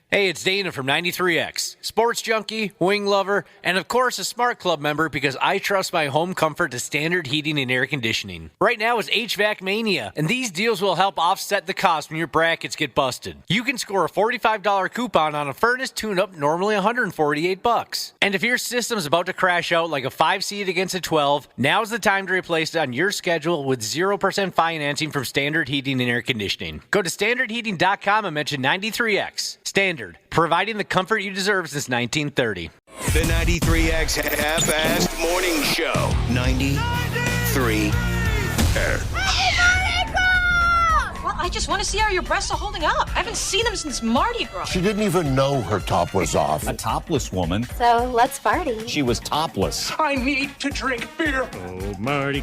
Hey, it's Dana from 93X, sports junkie, wing lover, and of course a Smart Club member because I trust my home comfort to Standard Heating and Air Conditioning. Right now is HVAC Mania, and these deals will help offset the cost when your brackets get busted. You can score a $45 coupon on a furnace tune-up, normally $148. And if your system's about to crash out like a 5-seed against a 12, now's the time to replace it on your schedule with 0% financing from Standard Heating and Air Conditioning. Go to standardheating.com and mention 93X. Standard, providing the comfort you deserve since 1930. The 93X Half-Assed Morning Show. 93X. Well, I just want to see how your breasts are holding up. I haven't seen them since Mardi Gras. She didn't even know her top was off. A topless woman. So let's party. She was topless. I need to drink beer. Oh, Mardi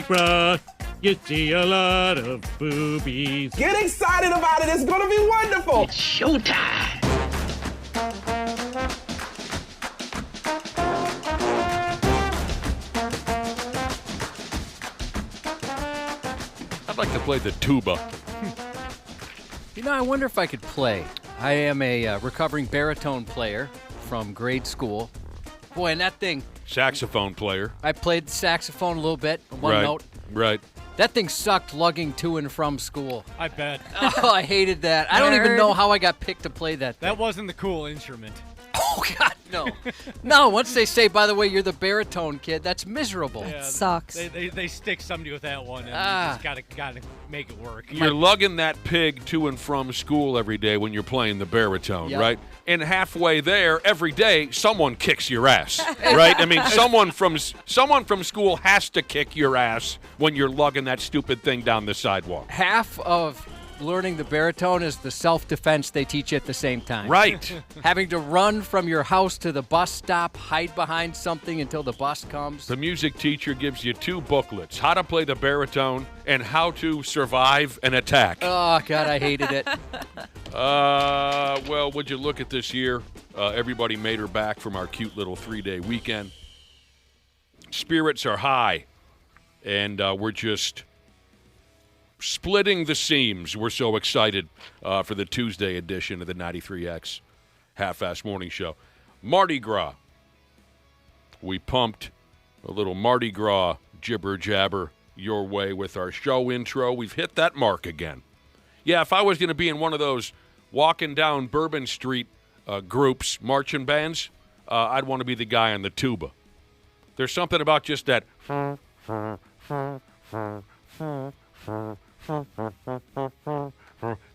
Gras, you see a lot of boobies. Get excited about it. It's going to be wonderful. It's showtime. I'd like to play the tuba. You know, I wonder if I could play. I am a recovering baritone player from grade school. Boy, and that thing... Saxophone player. I played saxophone a little bit, one note. Right. That thing sucked lugging to and from school. I bet. Oh, I hated that. I don't even know how I got picked to play that thing. That wasn't the cool instrument. Oh, God, no. No, once they say, by the way, you're the baritone kid, that's miserable. Yeah, Sucks. They stick somebody with that one, and you just gotta make it work. You're lugging that pig to and from school every day when you're playing the baritone, right? And halfway there, every day, someone kicks your ass, right? I mean, someone from school has to kick your ass when you're lugging that stupid thing down the sidewalk. Half of learning the baritone is the self-defense they teach you at the same time. Right. Having to run from your house to the bus stop, hide behind something until the bus comes. The music teacher gives you 2 booklets, how to play the baritone and how to survive an attack. Oh, God, I hated it. Well, would you look at this year? Everybody made her back from our cute little 3-day weekend. Spirits are high, and we're just splitting the seams. We're so excited for the Tuesday edition of the 93X Half-Assed Morning Show. Mardi Gras. We pumped a little Mardi Gras jibber-jabber your way with our show intro. We've hit that mark again. Yeah, if I was going to be in one of those walking down Bourbon Street groups, marching bands, I'd want to be the guy on the tuba. There's something about just that.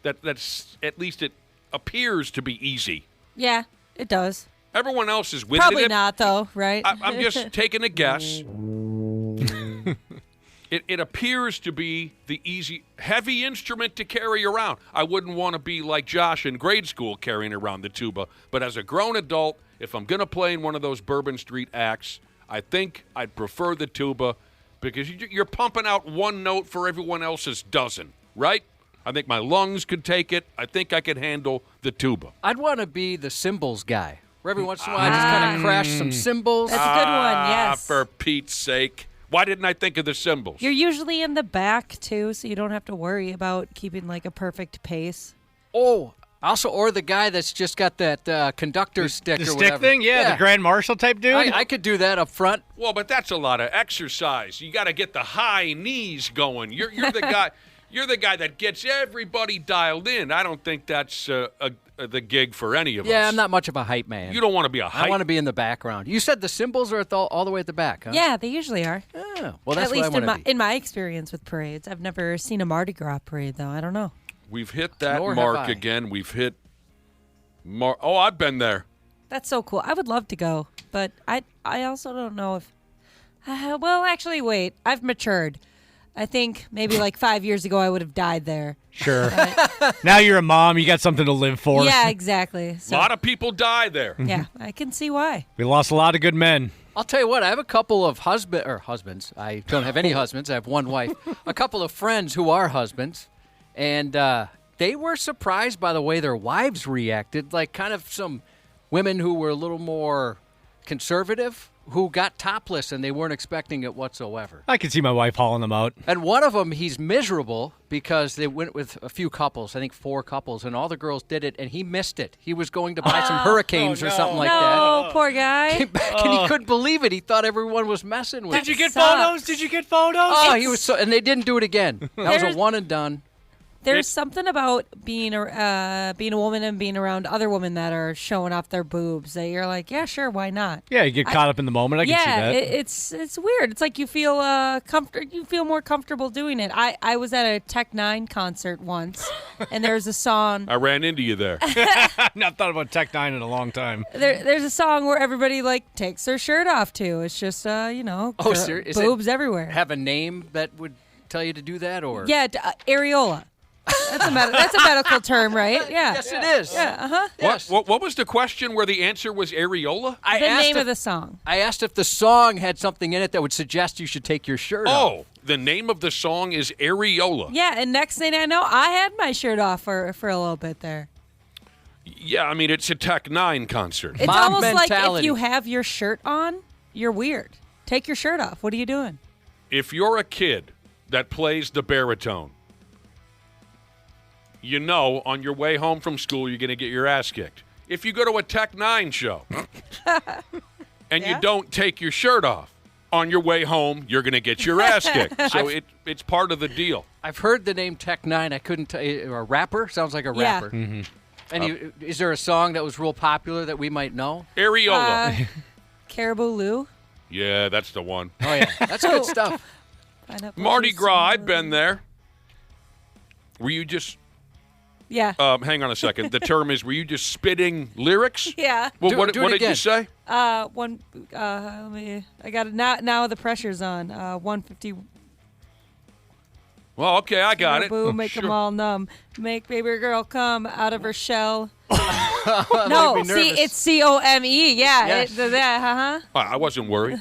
That's at least it appears to be easy. Yeah, it does. Everyone else is with it. Probably not, though, right? I'm just taking a guess. It appears to be the easy, heavy instrument to carry around. I wouldn't want to be like Josh in grade school carrying around the tuba, but as a grown adult, if I'm going to play in one of those Bourbon Street acts, I think I'd prefer the tuba because you're pumping out one note for everyone else's dozen, right? I think my lungs could take it. I think I could handle the tuba. I'd want to be the cymbals guy. Where every once in a while, I just kind of crash some cymbals. That's a good one, yes. For Pete's sake. Why didn't I think of the cymbals? You're usually in the back, too, so you don't have to worry about keeping, like, a perfect pace. Oh, also, or the guy that's just got that conductor stick the or stick whatever. thing? Yeah, the Grand Marshal type dude? I could do that up front. Well, but that's a lot of exercise. You got to get the high knees going. You're the guy. You're the guy that gets everybody dialed in. I don't think that's the gig for any of us. Yeah, I'm not much of a hype man. You don't want to be a hype. I want to be in the background. You said the cymbals are all the way at the back, huh? Yeah, they usually are. Oh, well, that's at least what I want to be. in my experience with parades. I've never seen a Mardi Gras parade, though. I don't know. We've hit that Nor mark have I. again. We've hit Oh, I've been there. That's so cool. I would love to go, but I also don't know if... well, actually, wait. I've matured. I think maybe like 5 years ago I would have died there. Sure. Now you're a mom. You got something to live for. Yeah, exactly. A lot of people die there. Yeah, I can see why. We lost a lot of good men. I'll tell you what, I have a couple of husbands. I don't have any husbands. I have one wife. A couple of friends who are husbands, and they were surprised by the way their wives reacted, like kind of some women who were a little more conservative who got topless and they weren't expecting it whatsoever. I can see my wife hauling them out. And one of them, he's miserable because they went with a few couples, I think 4 couples, and all the girls did it, and he missed it. He was going to buy some hurricanes or something like that. No, poor guy. Came back and he couldn't believe it. He thought everyone was messing with him. Did you get photos? Did you get photos? Oh, he was so, and they didn't do it again. That was a one and done. There's something about being a woman and being around other women that are showing off their boobs that you're like, yeah, sure, why not? Yeah, you get caught up in the moment. I can see that. It's weird. It's like you feel you feel more comfortable doing it. I was at a Tech Nine concert once, and there's a song. I ran into you there. I've not thought about Tech Nine in a long time. There's a song where everybody like takes their shirt off too. It's just boobs everywhere. Have a name that would tell you to do that, or areola. That's a medical term, right? Yeah. Yes, it is. Yeah. Uh-huh. Yes. What was the question where the answer was areola? The name of the song. I asked if the song had something in it that would suggest you should take your shirt off. Oh, the name of the song is areola. Yeah, and next thing I know, I had my shirt off for a little bit there. Yeah, I mean, it's a Tech Nine concert. It's Mob almost like mentality. if you have your shirt on, you're weird. Take your shirt off. What are you doing? If you're a kid that plays the baritone, you know on your way home from school you're going to get your ass kicked. If you go to a Tech Nine show and you don't take your shirt off, on your way home you're going to get your ass kicked. So it's part of the deal. I've heard the name Tech Nine. I couldn't tell you. A rapper? Sounds like a rapper. Mm-hmm. And is there a song that was real popular that we might know? Areola. Caribou Lou. Yeah, that's the one. Oh, yeah. That's good stuff. Mardi Gras, I've been there. Were you just... Yeah. Hang on a second. The term is, were you just spitting lyrics? Yeah. Well, what do it did you again. say? I got it now. The pressure's on. 150. Well, okay, I got it. Boo, make them all numb. Make baby girl come out of her shell. No, see, it's COME. Yeah. Yes. I wasn't worried.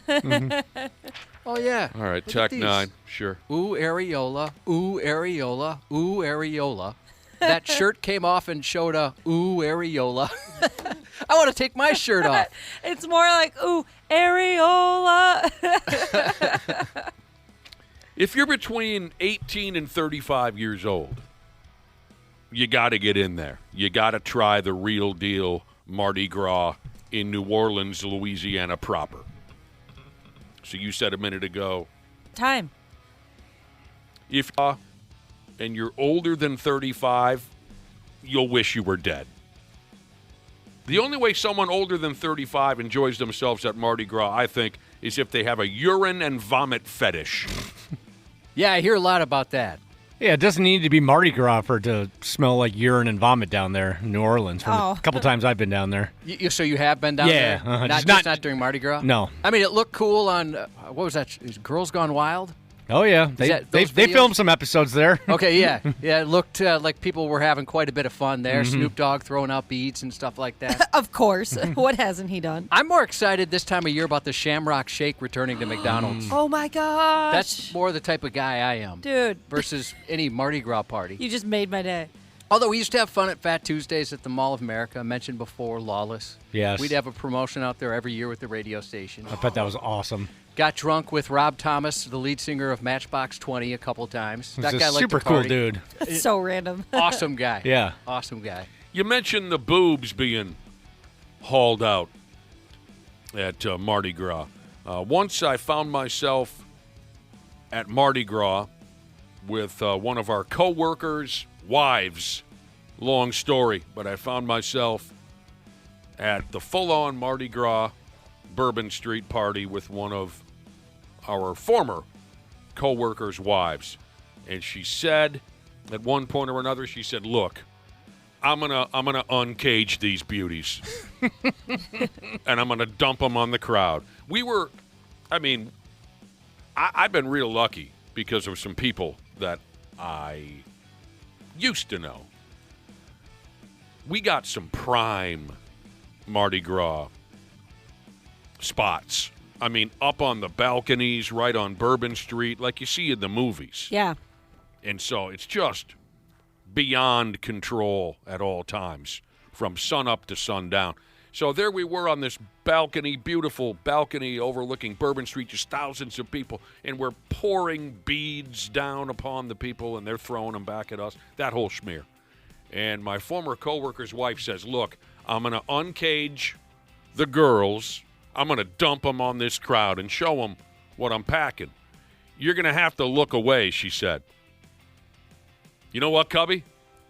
Oh, yeah. All right, Look Tech at these. Nine, sure. Ooh, areola. Ooh, areola. Ooh, areola. That shirt came off and showed a ooh, areola. I want to take my shirt off. It's more like, ooh, areola. If you're between 18 and 35 years old, you got to get in there. You got to try the real deal Mardi Gras in New Orleans, Louisiana proper. So you said a minute ago, Time. if and you're older than 35, you'll wish you were dead. The only way someone older than 35 enjoys themselves at Mardi Gras, I think, is if they have a urine and vomit fetish. Yeah, I hear a lot about that. Yeah, it doesn't need to be Mardi Gras for it to smell like urine and vomit down there in New Orleans. From a couple times I've been down there. So you have been down there? Yeah. Not during Mardi Gras? No. I mean, it looked cool on, what was that? Is Girls Gone Wild? Oh, yeah. They filmed some episodes there. Okay, yeah. Yeah, it looked like people were having quite a bit of fun there. Snoop Dogg throwing out beats and stuff like that. Of course. What hasn't he done? I'm more excited this time of year about the Shamrock Shake returning to McDonald's. Oh, my gosh. That's more the type of guy I am. Dude. Versus any Mardi Gras party. You just made my day. Although we used to have fun at Fat Tuesdays at the Mall of America. I mentioned before, Lawless. Yes. We'd have a promotion out there every year with the radio station. I bet that was awesome. Got drunk with Rob Thomas, the lead singer of Matchbox 20, a couple times. He's That a guy liked super to party. cool dude. That's so random. Awesome guy. Yeah. Awesome guy. You mentioned the boobs being hauled out at Mardi Gras. Once I found myself at Mardi Gras with one of our co-workers' wives. Long story, but I found myself at the full-on Mardi Gras Bourbon Street party with one of our former co-workers' wives. And she said, at one point or another, she said, look, I'm gonna uncage these beauties. And I'm gonna dump them on the crowd. I've been real lucky because of some people that I used to know. We got some prime Mardi Gras spots. I mean, up on the balconies, right on Bourbon Street, like you see in the movies. Yeah. And so it's just beyond control at all times, from sun up to sundown. So there we were on this balcony, beautiful balcony overlooking Bourbon Street, just thousands of people, and we're pouring beads down upon the people, and they're throwing them back at us, that whole schmear. And my former coworker's wife says, look, I'm going to uncage the girls. I'm going to dump them on this crowd and show them what I'm packing. You're going to have to look away, she said. You know what, Cubby?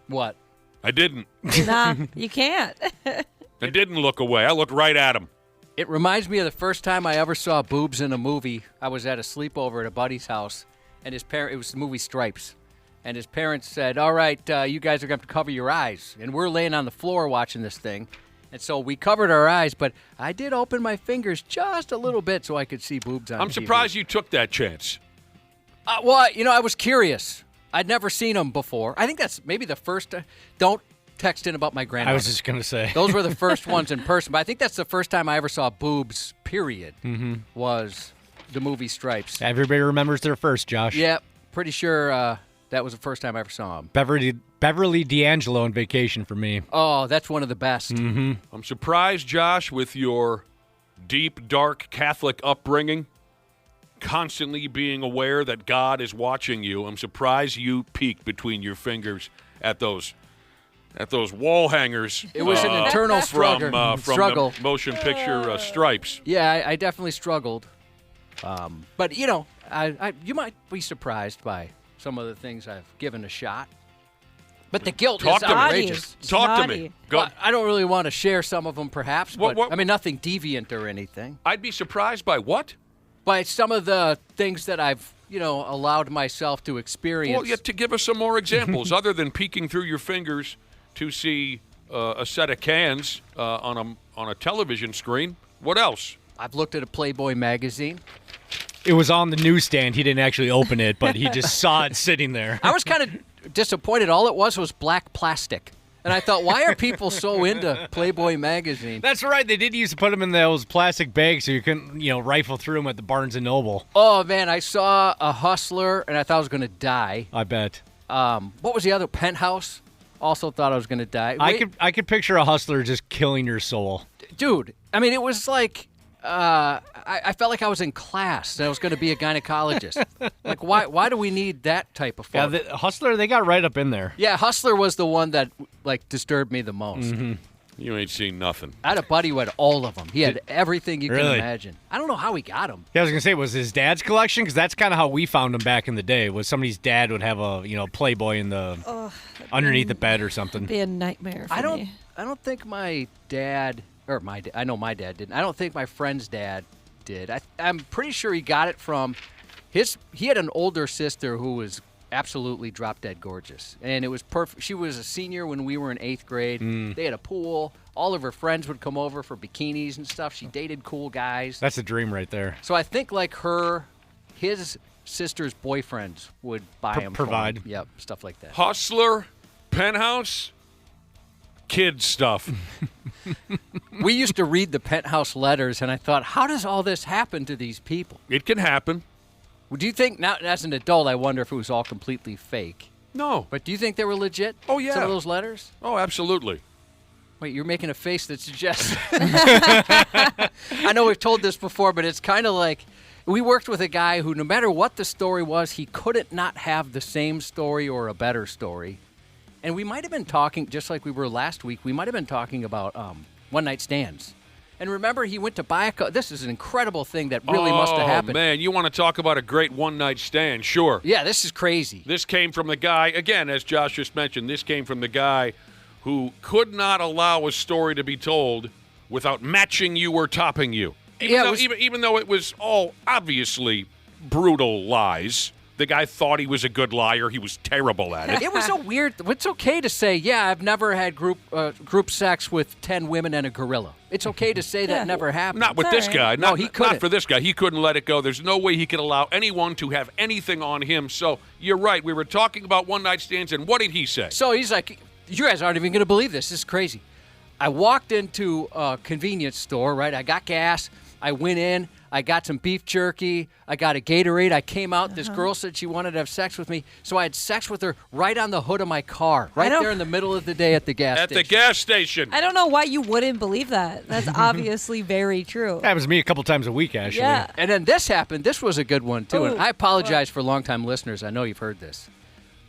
What? I didn't. Nah, you can't. I didn't look away. I looked right at him. It reminds me of the first time I ever saw boobs in a movie. I was at a sleepover at a buddy's house, and it was the movie Stripes. And his parents said, all right, you guys are going to have to cover your eyes. And we're laying on the floor watching this thing. And so we covered our eyes, but I did open my fingers just a little bit so I could see boobs on I'm TV. surprised you took that chance. Well, I was curious. I'd never seen them before. I think that's maybe the first. Don't text in about my grandmother. I was just going to say. Those were the first ones in person, but I think that's the first time I ever saw boobs, period, was the movie Stripes. Everybody remembers their first, Josh. Yeah, pretty sure that was the first time I ever saw them. Beverly D'Angelo on Vacation for me. Oh, that's one of the best. Mm-hmm. I'm surprised, Josh, with your deep, dark Catholic upbringing, constantly being aware that God is watching you. I'm surprised you peeked between your fingers at those wall hangers. It was an internal struggle. From the motion picture Stripes. Yeah, I definitely struggled. But, you might be surprised by some of the things I've given a shot. But the guilt is outrageous. Talk to me. Well, I don't really want to share some of them, perhaps, but What? I mean, nothing deviant or anything. I'd be surprised by what? By some of the things that I've, allowed myself to experience. Well, you have to give us some more examples other than peeking through your fingers to see a set of cans on a television screen. What else? I've looked at a Playboy magazine. It was on the newsstand. He didn't actually open it, but he just saw it sitting there. I was kind of disappointed. All it was black plastic. And I thought, why are people so into Playboy magazine? That's right. They did used to put them in those plastic bags so you couldn't, rifle through them at the Barnes & Noble. Oh, man, I saw a Hustler, and I thought I was going to die. I bet. What was the other? Penthouse? Also thought I was going to die. I could picture a Hustler just killing your soul. Dude, I mean, it was like... I felt like I was in class and I was going to be a gynecologist. Like, why do we need that type of fun? Yeah, the Hustler, they got right up in there. Yeah, Hustler was the one that, disturbed me the most. Mm-hmm. You ain't seen nothing. I had a buddy who had all of them. He had everything you can imagine. I don't know how he got them. Yeah, I was going to say, was his dad's collection? Because that's kind of how we found them back in the day, was somebody's dad would have a, Playboy in the underneath the bed or something. Be a nightmare for me. I don't think my dad... I know my dad didn't. I don't think my friend's dad did. I'm pretty sure he got it from he had an older sister who was absolutely drop-dead gorgeous. And it was perfect. She was a senior when we were in 8th grade. They had a pool. All of her friends would come over for bikinis and stuff. She dated cool guys. That's a dream right there. So I think his sister's boyfriends would buy him. Provide. For him. Yep, stuff like that. Hustler, Penthouse, kid stuff. We used to read the Penthouse letters, and I thought, how does all this happen to these people? It can happen. Do you think, now as an adult, I wonder if it was all completely fake? No. But do you think they were legit? Oh, yeah. Some of those letters? Oh, absolutely. Wait, you're making a face that suggests... I know we've told this before, but it's kind of like... We worked with a guy who, no matter what the story was, he couldn't not have the same story or a better story. And we might have been talking, just like we were last week, we might have been talking about one-night stands. And remember, he went to buy this is an incredible thing that really must have happened. Oh, man, you want to talk about a great one-night stand, sure. Yeah, this is crazy. This came from the guy, again, as Josh just mentioned, this came from the guy who could not allow a story to be told without matching you or topping you. Even though it was all obviously brutal lies. The guy thought he was a good liar. He was terrible at it. It was it's okay to say, yeah, I've never had group sex with 10 women and a gorilla. It's okay to say that never happened. Not with this guy. No, he couldn't. Not for this guy. He couldn't let it go. There's no way he could allow anyone to have anything on him. So you're right. We were talking about one-night stands, and what did he say? So he's like, you guys aren't even going to believe this. This is crazy. I walked into a convenience store, right? I got gas. I went in. I got some beef jerky. I got a Gatorade. I came out. This girl said she wanted to have sex with me, so I had sex with her right on the hood of my car, right there in the middle of the day at the gas station. At the gas station. I don't know why you wouldn't believe that. That's obviously very true. Happens to me a couple times a week, actually. Yeah. And then this happened. This was a good one, too. And Ooh, I apologize for longtime listeners. I know you've heard this.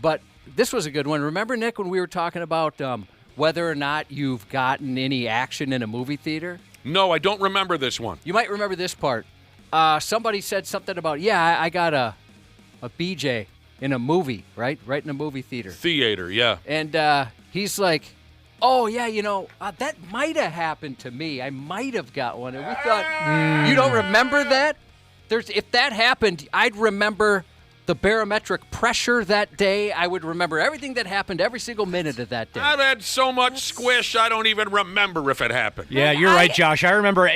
But this was a good one. Remember, Nick, when we were talking about whether or not you've gotten any action in a movie theater? No, I don't remember this one. You might remember this part. Somebody said something about, I got a BJ in a movie, right? Right in a movie theater. Theater, yeah. And he's like, oh, yeah, that might have happened to me. I might have got one. And we thought, you don't remember that? If that happened, I'd remember the barometric pressure that day. I would remember everything that happened every single minute of that day. I've had so much squish, I don't even remember if it happened. Yeah, you're right, Josh. I remember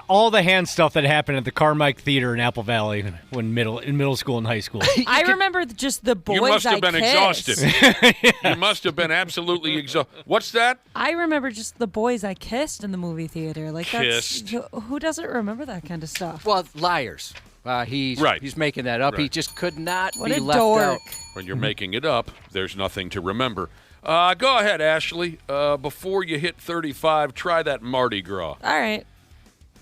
all the hand stuff that happened at the Carmike Theater in Apple Valley in middle school and high school. I remember just the boys You must have I been kissed. exhausted. You must have been absolutely exhausted. What's that? I remember just the boys I kissed in the movie theater. Like Kissed. Who doesn't remember that kind of stuff? Well, liars. He's making that up. Right. He just could not What be a left dork. out. When you're making it up, there's nothing to remember. Go ahead, Ashley. Before you hit 35, try that Mardi Gras. All right.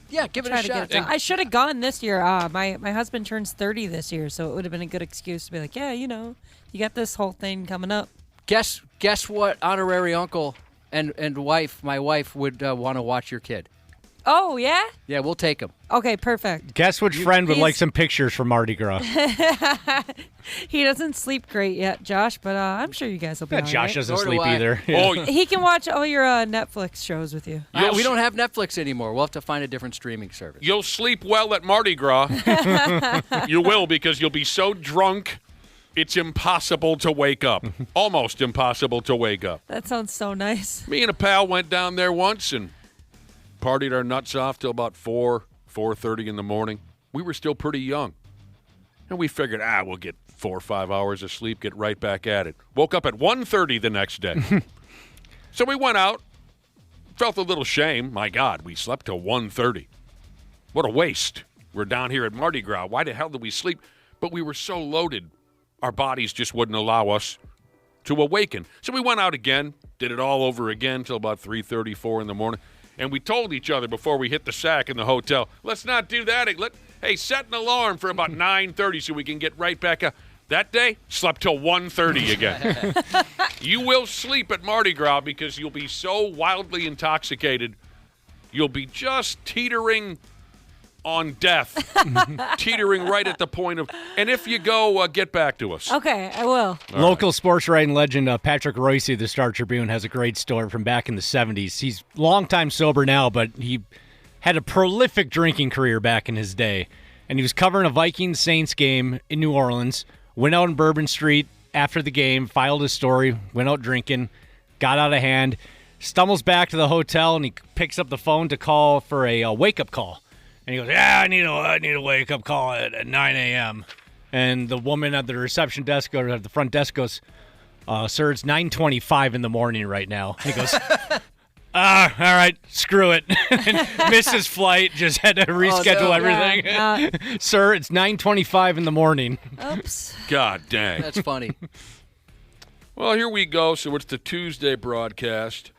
Yeah, give it Try a to shot. get it done. I should have gone this year. My husband turns 30 this year, so it would have been a good excuse to be like, yeah, you got this whole thing coming up. Guess what honorary uncle and wife, my wife, would want to watch your kid? Oh, yeah? Yeah, we'll take him. Okay, perfect. Guess which friend would like some pictures from Mardi Gras? He doesn't sleep great yet, Josh, but I'm sure you guys will be all Josh right. doesn't Nor do sleep I. either. Oh, He can watch all your Netflix shows with you. We don't have Netflix anymore. We'll have to find a different streaming service. you'll sleep well at Mardi Gras. You will, because you'll be so drunk, it's impossible to wake up. Almost impossible to wake up. That sounds so nice. Me and a pal went down there once and partied our nuts off till about 4:30 in the morning. We were still pretty young. And we figured, we'll get 4 or 5 hours of sleep, get right back at it. Woke up at 1:30 the next day. So we went out, felt a little shame. My God, we slept till 1:30. What a waste. We're down here at Mardi Gras. Why the hell did we sleep? But we were so loaded, our bodies just wouldn't allow us to awaken. So we went out again, did it all over again till about 3:30, 4 in the morning. And we told each other before we hit the sack in the hotel, let's not do that. Hey, set an alarm for about 9:30 so we can get right back up. That day, slept till 1:30 again. You will sleep at Mardi Gras because you'll be so wildly intoxicated, you'll be just teetering on death, teetering right at the point of. And if you go, get back to us. Okay, I will. Local sports writing legend Patrick Royce of the Star Tribune has a great story from back in the 70s. He's long time sober now, but he had a prolific drinking career back in his day. And he was covering a Vikings-Saints game in New Orleans, went out on Bourbon Street after the game, filed his story, went out drinking, got out of hand, stumbles back to the hotel, and he picks up the phone to call for a wake-up call. And he goes, I need a wake-up call at 9 a.m. And the woman at the reception desk or at the front desk goes, sir, it's 9:25 in the morning right now. And he goes, all right, screw it. And missed his flight, just had to reschedule everything. Yeah, Sir, it's 9:25 in the morning. oops. God dang. That's funny. Well, here we go. So it's the Tuesday broadcast.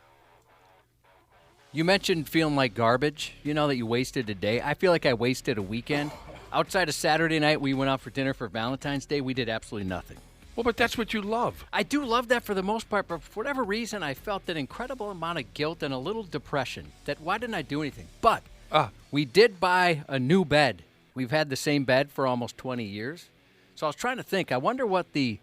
You mentioned feeling like garbage, that you wasted a day. I feel like I wasted a weekend. Outside of Saturday night, we went out for dinner for Valentine's Day. We did absolutely nothing. Well, but that's what you love. I do love that for the most part, but for whatever reason, I felt an incredible amount of guilt and a little depression that why didn't I do anything? But we did buy a new bed. We've had the same bed for almost 20 years. So I was trying to think, I wonder what the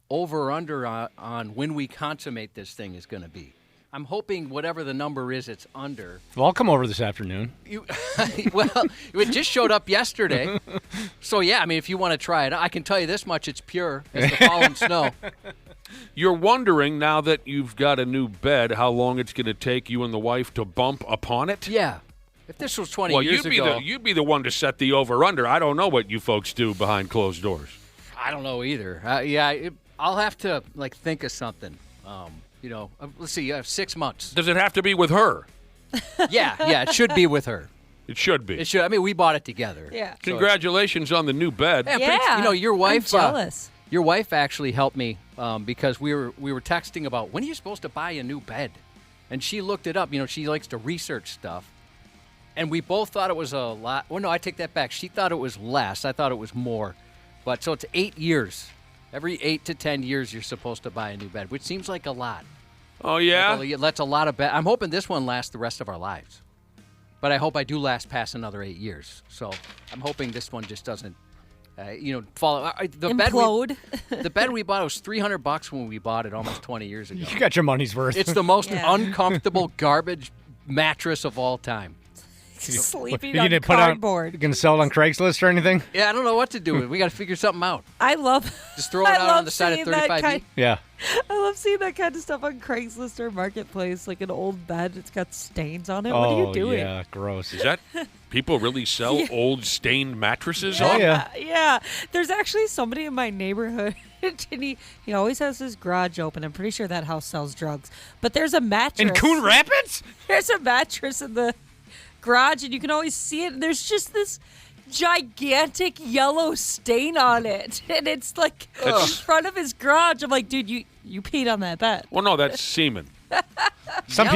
over-under on when we consummate this thing is going to be. I'm hoping whatever the number is, it's under. Well, I'll come over this afternoon. Well, it just showed up yesterday. So, yeah, I mean, if you want to try it, I can tell you this much, it's pure as the fallen snow. You're wondering, now that you've got a new bed, how long it's going to take you and the wife to bump upon it? Yeah. If this was 20 years ago. You'd be the one to set the over-under. I don't know what you folks do behind closed doors. I don't know either. I'll have to, think of something. Let's see, you have 6 months. Does it have to be with her? Yeah, it should be with her. It should be. It should. I mean, we bought it together. Yeah. So Congratulations on the new bed. Yeah. You know, your wife. I'm jealous. Your wife actually helped me because we were texting about when are you supposed to buy a new bed, and she looked it up. You know, she likes to research stuff, and we both thought it was a lot. Well, no, I take that back. She thought it was less. I thought it was more, but so it's 8 years. Every 8 to 10 years, you're supposed to buy a new bed, which seems like a lot. Oh, yeah? Like, that's a lot of bed. I'm hoping this one lasts the rest of our lives, but I hope I do last past another 8 years. So I'm hoping this one just doesn't. Fall. The Implode. The bed we bought was $300 when we bought it almost 20 years ago. You got your money's worth. It's the most uncomfortable garbage mattress of all time. Sleeping you on gonna cardboard. You gonna sell it on Craigslist or anything? Yeah, I don't know what to do with it. We got to figure something out. I love. Just throw it out on the side of 35B. Yeah. I love seeing that kind of stuff on Craigslist or Marketplace, like an old bed. It's got stains on it. Oh, what are you doing? yeah, gross. Is that people really sell old stained mattresses? Oh, yeah. Yeah. There's actually somebody in my neighborhood, and he always has his garage open. I'm pretty sure that house sells drugs. But there's a mattress. In Coon Rapids? There's a mattress in the garage, and you can always see it. And there's just this gigantic yellow stain on it, and it's like in front of his garage. I'm like, dude, you peed on that bed. Well, no, that's semen. Some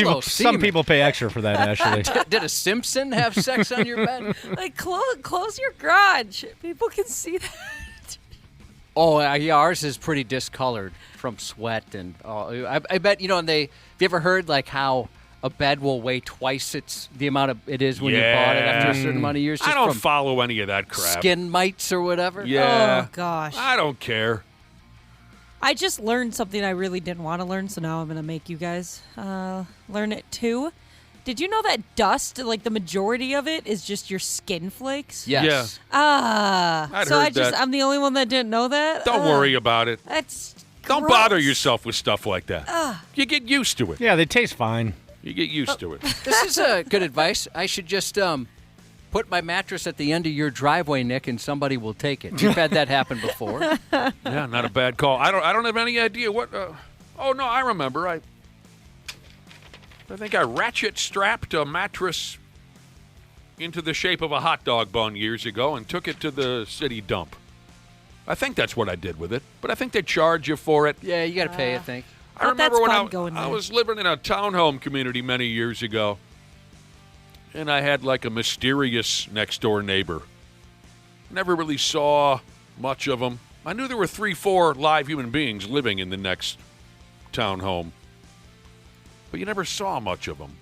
people pay extra for that, actually. Did a Simpson have sex on your bed? Like, close your garage. People can see that. Oh, yeah, ours is pretty discolored from sweat. And I bet, have you ever heard like how a bed will weigh twice the amount it is when you bought it after a certain amount of years? I don't follow any of that crap. Skin mites or whatever? Yeah. Oh, gosh. I don't care. I just learned something I really didn't want to learn, so now I'm going to make you guys learn it too. Did you know that dust, like the majority of it, is just your skin flakes? Yes. Yeah. I'd heard that. I'm the only one that didn't know that? Don't worry about it. That's Don't gross. bother yourself with stuff like that. You get used to it. Yeah, they taste fine. You get used to it. This is good advice. I should just put my mattress at the end of your driveway, Nick, and somebody will take it. We've had that happen before. Yeah, not a bad call. I don't have any idea what. Oh no, I remember. I think I ratchet strapped a mattress into the shape of a hot dog bun years ago and took it to the city dump. I think that's what I did with it, but I think they charge you for it. Yeah, you got to pay, I think. I remember when I there. was living in a townhome community many years ago, and I had like a mysterious next-door neighbor. Never really saw much of them. I knew there were 3-4 live human beings living in the next townhome, but you never saw much of them.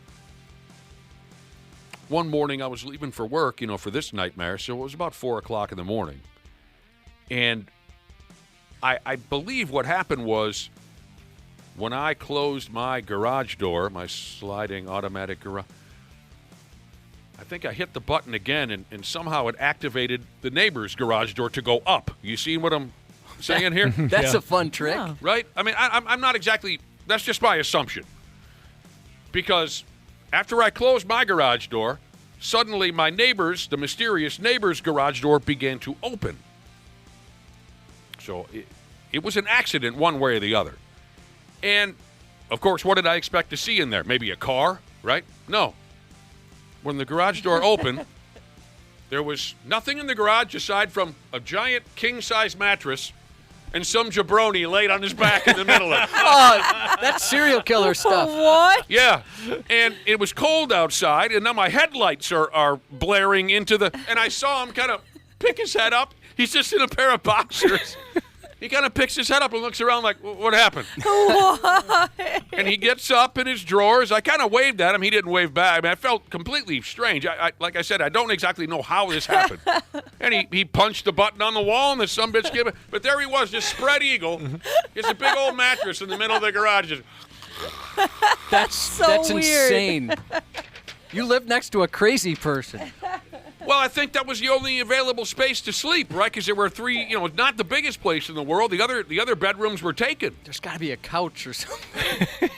One morning I was leaving for work, for this nightmare, so it was about 4 o'clock in the morning. And I believe what happened was when I closed my garage door, my sliding automatic garage, I think I hit the button again, and somehow it activated the neighbor's garage door to go up. You see what I'm saying here? That's a fun trick. Yeah. Right? I mean, I'm not exactly, that's just my assumption. Because after I closed my garage door, suddenly my neighbor's, the mysterious neighbor's garage door began to open. So it was an accident one way or the other. And, of course, what did I expect to see in there? Maybe a car, right? No. When the garage door opened, there was nothing in the garage aside from a giant king-size mattress and some jabroni laid on his back in the middle of it. Oh, that's serial killer stuff. What? Yeah. And it was cold outside, and now my headlights are blaring into the... And I saw him kind of pick his head up. He's just in a pair of boxers. He kind of picks his head up and looks around like, what happened? What? And he gets up in his drawers. I kind of waved at him. He didn't wave back. I mean, I felt completely strange. Like I said, I don't exactly know how this happened. And he punched the button on the wall, and the sumbitch gave it. But there he was, just spread eagle. It's a big old mattress in the middle of the garage. Just... That's weird. insane. You live next to a crazy person. Well, I think that was the only available space to sleep, right? Because there were 3, not the biggest place in the world. The other bedrooms were taken. There's got to be a couch or something.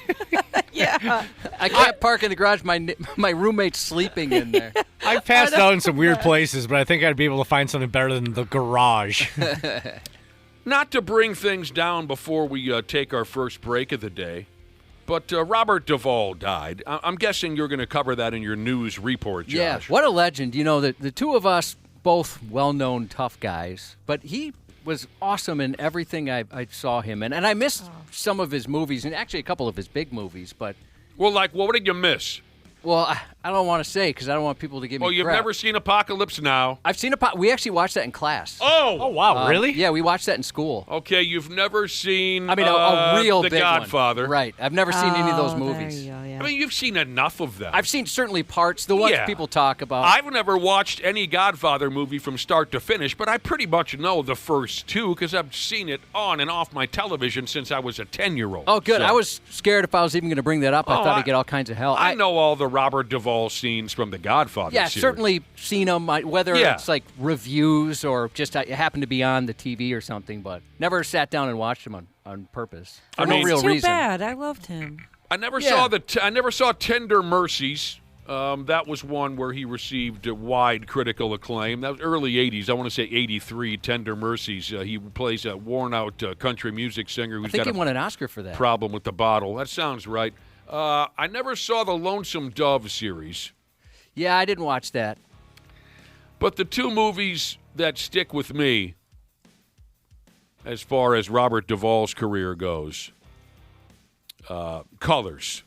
Yeah. I can't park in the garage. My roommate's sleeping in there. I've passed out in some weird places, but I think I'd be able to find something better than the garage. Not to bring things down before we take our first break of the day, But Robert Duvall died. I'm guessing you're going to cover that in your news report, Josh. Yeah, what a legend. You know, the two of us, both well-known tough guys, but he was awesome in everything I saw him in. And I missed some of his movies, and actually a couple of his big movies. But Well, like, what did you miss? Well, I don't want to say because I don't want people to give me Well, you've crap. never seen Apocalypse Now. I've seen we actually watched that in class. Oh, wow, really? Yeah, we watched that in school. Okay, you've never seen I mean, a real The big Godfather. one. Right. I've never seen any of those movies. There you go, yeah. I mean, you've seen enough of them. I've seen certainly parts, the ones Yeah. people talk about. I've never watched any Godfather movie from start to finish, but I pretty much know the first two because I've seen it on and off my television since I was a 10-year-old. Oh, good. So, I was scared if I was even going to bring that up. I thought I'd get all kinds of hell. I know all the Robert Duvall scenes from the Godfather Yeah, series. certainly seen them, whether Yeah. it's like reviews or just it happened to be on the TV or something, but never sat down and watched them on purpose for no real Too reason. bad. I loved him. I never Yeah. saw Tender Mercies. That was one where he received wide critical acclaim. That was early 80s. I want to say 83, Tender Mercies. He plays a worn-out country music singer I who's think got he won an Oscar for that. problem with the bottle. That sounds right. I never saw the Lonesome Dove series. Yeah, I didn't watch that. But the two movies that stick with me as far as Robert Duvall's career goes, Colors.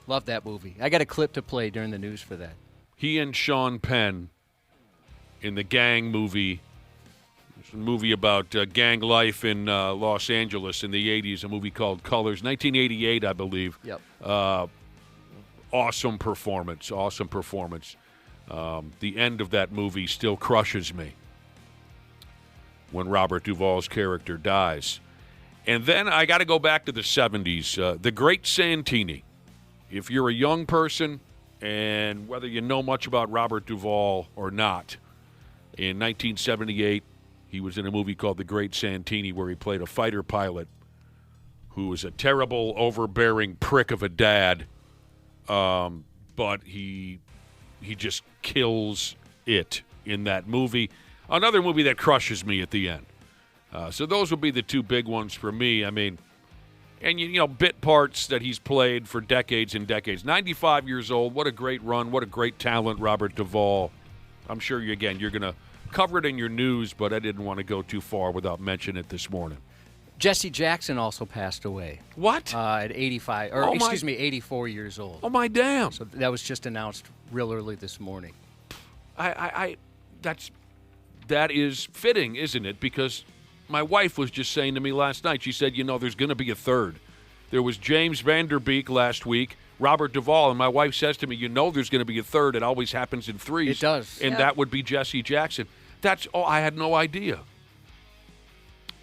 Love that movie. I got a clip to play during the news for that. He and Sean Penn in the gang movie. It's a movie about gang life in Los Angeles in the 80s, a movie called Colors, 1988, I believe. Yep. Awesome performance. The end of that movie still crushes me when Robert Duvall's character dies. And then I got to go back to the 70s. The Great Santini. If you're a young person, and whether you know much about Robert Duvall or not, in 1978, he was in a movie called The Great Santini where he played a fighter pilot who was a terrible, overbearing prick of a dad, but he just kills it in that movie. Another movie that crushes me at the end. So those would be the two big ones for me. I mean, and you know, bit parts that he's played for decades and decades. 95 years old. What a great run. What a great talent, Robert Duvall. I'm sure you're going to cover it in your news, but I didn't want to go too far without mentioning it this morning. Jesse Jackson also passed away. What? At 85, or 84 years old. Oh, my damn. So that was just announced real early this morning. That is fitting, isn't it? Because my wife was just saying to me last night, she said, you know, there's going to be a third. There was James Vanderbeek last week, Robert Duvall, and my wife says to me, you know there's going to be a third. It always happens in threes. It does. And that would be Jesse Jackson. I had no idea.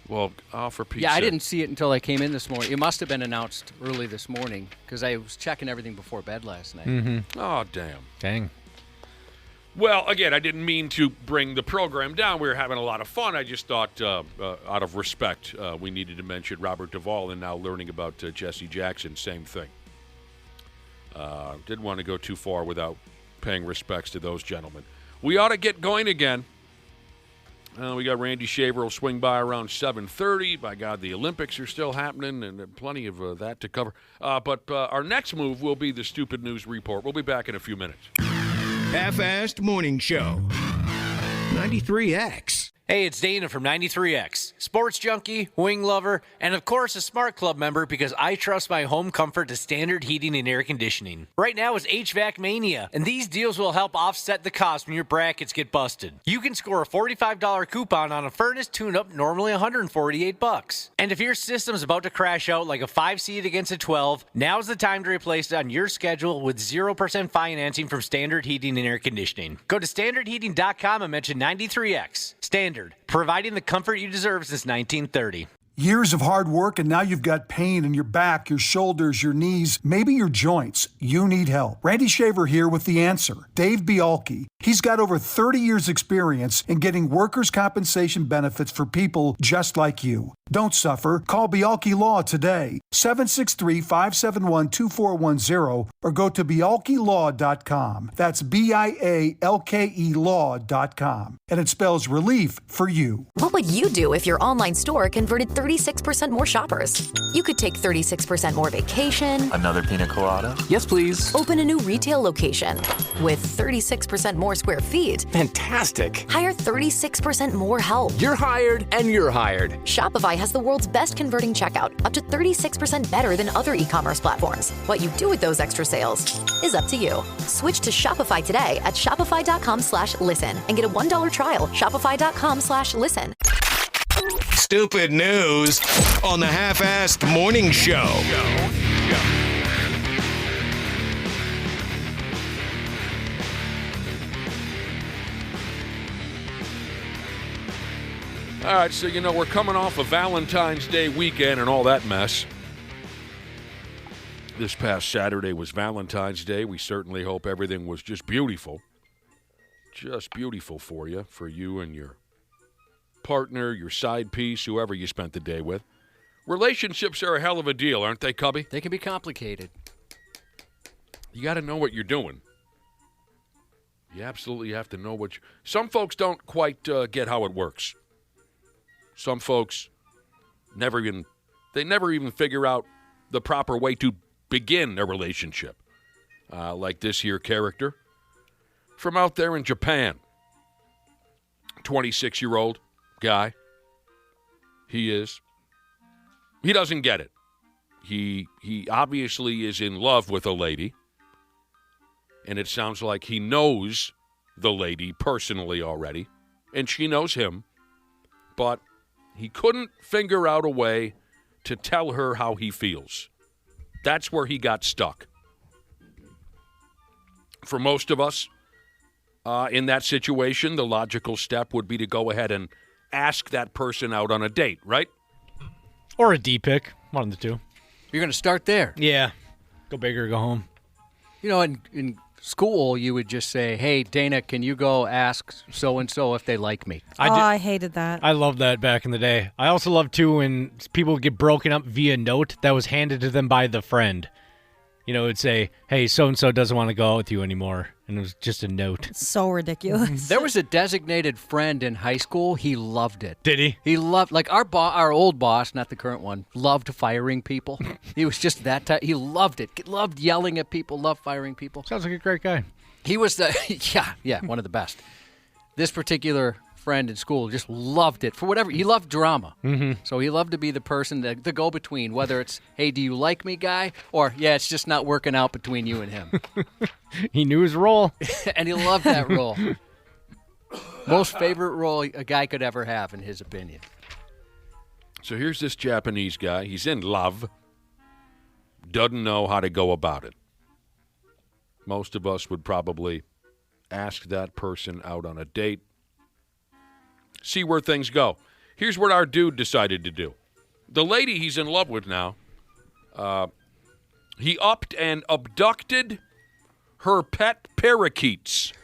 Well, for Pete's Yeah, I sake. didn't see it until I came in this morning. It must have been announced early this morning because I was checking everything before bed last night. Mm-hmm. Oh, damn. Dang. Well, again, I didn't mean to bring the program down. We were having a lot of fun. I just thought, out of respect, we needed to mention Robert Duvall, and now learning about Jesse Jackson, same thing. Didn't want to go too far without paying respects to those gentlemen. We ought to get going again. We got Randy Shaver will swing by around 7:30. By God, the Olympics are still happening, and plenty of that to cover. But our next move will be the Stupid News Report. We'll be back in a few minutes. Half-assed Morning Show. 93X. Hey, it's Dana from 93X. Sports junkie, wing lover, and of course a Smart Club member because I trust my home comfort to standard heating and air conditioning. Right now is HVAC Mania, and these deals will help offset the cost when your brackets get busted. You can score a $45 coupon on a furnace tune-up, normally $148. And if your system's about to crash out like a 5-seed against a 12, now's the time to replace it on your schedule with 0% financing from Standard Heating and Air Conditioning. Go to standardheating.com and mention 93X. Standard, providing the comfort you deserve since 1930. Years of hard work, and now you've got pain in your back, your shoulders, your knees, maybe your joints. You need help. Randy Shaver here with the answer. Dave Bialke. He's got over 30 years experience in getting workers' compensation benefits for people just like you. Don't suffer. Call Bialke Law today, 763-571-2410, or go to bialkelaw.com. That's BIALKE law.com. And it spells relief for you. What would you do if your online store converted 30 36% more shoppers. You could take 36% more vacation. Another pina colada? Yes, please. Open a new retail location with 36% more square feet. Fantastic. Hire 36% more help. You're hired and you're hired. Shopify has the world's best converting checkout, up to 36% better than other e-commerce platforms. What you do with those extra sales is up to you. Switch to Shopify today at shopify.com/listen and get a $1 trial. Shopify.com/listen. Stupid news on the Half-Assed Morning Show. All right, so, we're coming off a Valentine's Day weekend and all that mess. This past Saturday was Valentine's Day. We certainly hope everything was just beautiful. Just beautiful for you and your partner, your side piece, whoever you spent the day with. Relationships are a hell of a deal, aren't they, Cubby? They can be complicated. You got to know what you're doing. You absolutely have to know what you... Some folks don't quite get how it works. Some folks never even figure out the proper way to begin a relationship. Like this here character from out there in Japan. 26-year-old guy. He doesn't get it. He obviously is in love with a lady. And it sounds like he knows the lady personally already. And she knows him. But he couldn't figure out a way to tell her how he feels. That's where he got stuck. For most of us, in that situation, the logical step would be to go ahead and ask that person out on a date, right? Or a D-pick, one of the two. You're going to start there. Yeah. Go big or go home. In school, you would just say, hey, Dana, can you go ask so-and-so if they like me? I hated that. I loved that back in the day. I also loved, too, when people would get broken up via note that was handed to them by the friend. It'd say, hey, so-and-so doesn't want to go out with you anymore. And it was just a note. It's so ridiculous. There was a designated friend in high school. He loved it. Did he? He loved, our old boss, not the current one, loved firing people. He was just that type. He loved it. Loved yelling at people, loved firing people. Sounds like a great guy. He was yeah, one of the best. This particular friend in school just loved it for whatever. He loved drama. Mm-hmm. So he loved to be the person, the go-between, whether it's, hey, do you like me, guy? Or, yeah, it's just not working out between you and him. He knew his role. And he loved that role. Most favorite role a guy could ever have, in his opinion. So here's this Japanese guy. He's in love. Doesn't know how to go about it. Most of us would probably ask that person out on a date. See where things go. Here's what our dude decided to do. The lady he's in love with now, he upped and abducted her pet parakeets.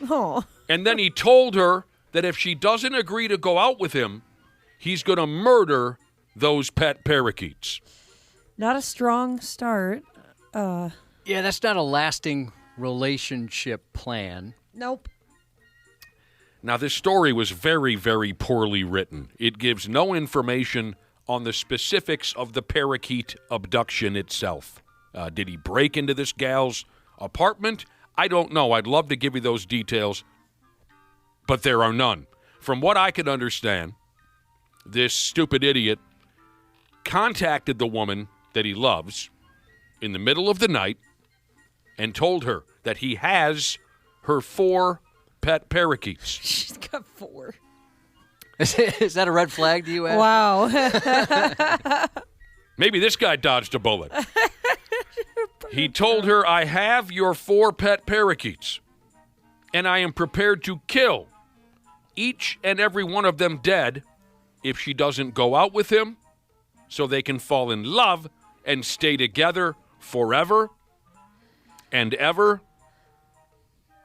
Oh. And then he told her that if she doesn't agree to go out with him, he's going to murder those pet parakeets. Not a strong start. Yeah, that's not a lasting relationship plan. Nope. Now, this story was very, very poorly written. It gives no information on the specifics of the parakeet abduction itself. Did he break into this gal's apartment? I don't know. I'd love to give you those details, but there are none. From what I could understand, this stupid idiot contacted the woman that he loves in the middle of the night and told her that he has her 4 pet parakeets. She's got 4. Is that a red flag to you, Ashley? Wow. Maybe this guy dodged a bullet. He told her, I have your 4 pet parakeets, and I am prepared to kill each and every one of them dead if she doesn't go out with him so they can fall in love and stay together forever and ever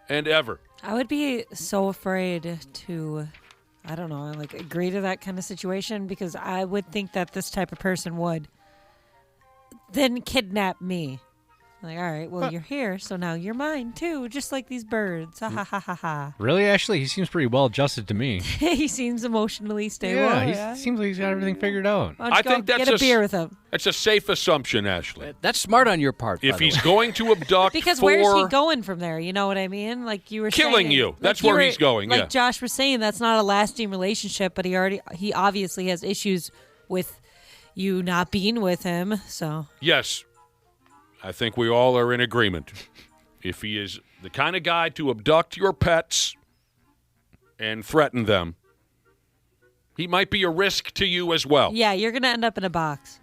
and ever. I would be so afraid to, I don't know, agree to that kind of situation because I would think that this type of person would then kidnap me. Like, all right, well, you're here, so now you're mine, too, just like these birds. Ha, ha, ha, ha, ha. Really, Ashley? He seems pretty well adjusted to me. He seems emotionally stable. Yeah, he seems like he's got everything figured out. Why don't you go get a beer with him? That's a safe assumption, Ashley. That's smart on your part, If he's going to abduct Because for... where's he going from there? You know what I mean? Like you were Killing saying, you. That's like where he's going, Like yeah. Josh was saying, that's not a lasting relationship, but he obviously has issues with you not being with him, so... Yes. I think we all are in agreement. If he is the kind of guy to abduct your pets and threaten them, he might be a risk to you as well. Yeah, you're going to end up in a box.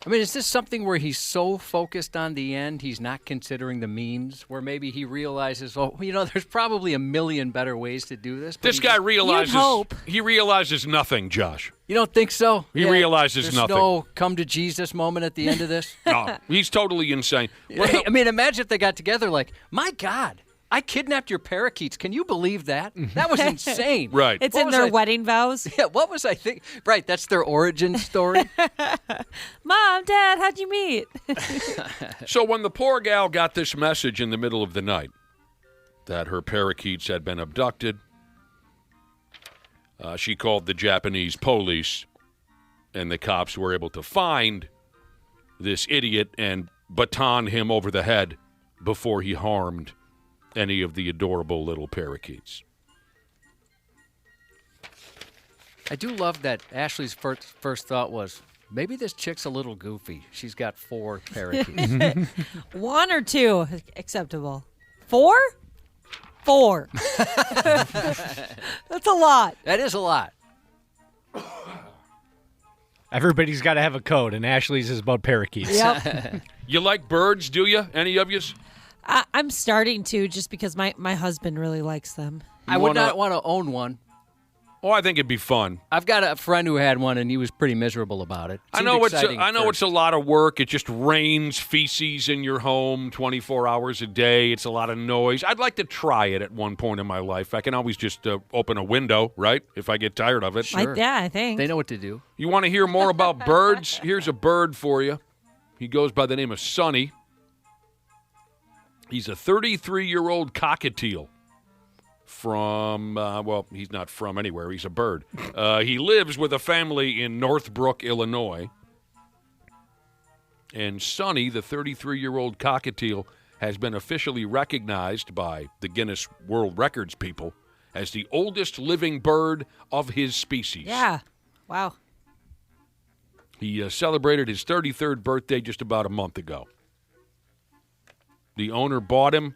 I mean, is this something where he's so focused on the end, he's not considering the means, where maybe he realizes, oh, there's probably a million better ways to do this. This guy realizes... You'd hope. He realizes nothing, Josh. You don't think so? He realizes there's nothing. no come to Jesus moment at the end of this? No, he's totally insane. I mean, imagine if they got together like, my God, I kidnapped your parakeets. Can you believe that? That was insane. Right. It's in their wedding vows. Yeah, what was I thinking? Right, that's their origin story. Mom, Dad, how'd you meet? So when the poor gal got this message in the middle of the night that her parakeets had been abducted, she called the Japanese police, and the cops were able to find this idiot and baton him over the head before he harmed any of the adorable little parakeets. I do love that Ashley's first thought was, maybe this chick's a little goofy. She's got 4 parakeets. 1 or 2, acceptable. 4? 4. That's a lot. That is a lot. Everybody's got to have a code, and Ashley's is about parakeets. Yep. You like birds, do you? Any of you? I'm starting to, just because my husband really likes them. I would not want to own one. Oh, I think it'd be fun. I've got a friend who had one, and he was pretty miserable about it. I know it's a lot of work. It just rains feces in your home 24 hours a day. It's a lot of noise. I'd like to try it at one point in my life. I can always just open a window, right, if I get tired of it. Sure. Yeah, I think. They know what to do. You want to hear more about birds? Here's a bird for you. He goes by the name of Sonny. He's a 33-year-old cockatiel. From, he's not from anywhere. He's a bird. He lives with a family in Northbrook, Illinois. And Sonny, the 33-year-old cockatiel, has been officially recognized by the Guinness World Records people as the oldest living bird of his species. Yeah. Wow. He celebrated his 33rd birthday just about a month ago. The owner bought him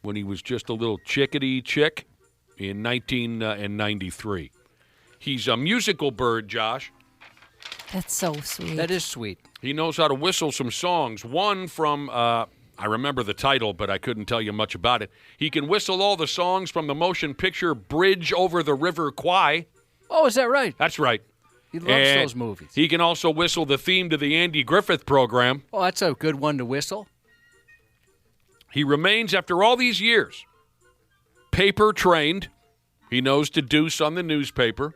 when he was just a little chickadee chick in 1993. He's a musical bird, Josh. That's so sweet. That is sweet. He knows how to whistle some songs. One from, I remember the title, but I couldn't tell you much about it. He can whistle all the songs from the motion picture Bridge Over the River Kwai. Oh, is that right? That's right. He loves those movies. He can also whistle the theme to the Andy Griffith program. Oh, that's a good one to whistle. He remains, after all these years, paper trained. He knows to deuce on the newspaper.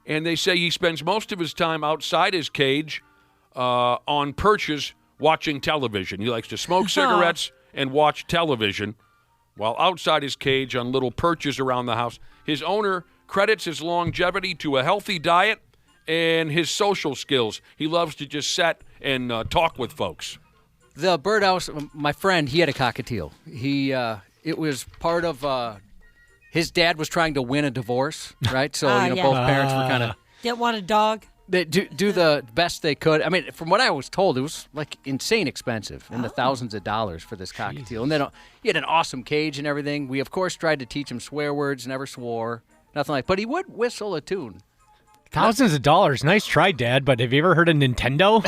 And they say he spends most of his time outside his cage on perches watching television. He likes to smoke cigarettes and watch television while outside his cage on little perches around the house. His owner credits his longevity to a healthy diet and his social skills. He loves to just sit and talk with folks. The birdhouse, my friend, he had a cockatiel. It was part of his dad was trying to win a divorce, right? So both parents were kind of didn't want a dog. They do the best they could. I mean, from what I was told, it was like insane expensive, in the thousands of dollars for this cockatiel. And then he had an awesome cage and everything. We of course tried to teach him swear words, never swore, nothing like. But he would whistle a tune. Thousands of dollars. Nice try, Dad, but have you ever heard of Nintendo?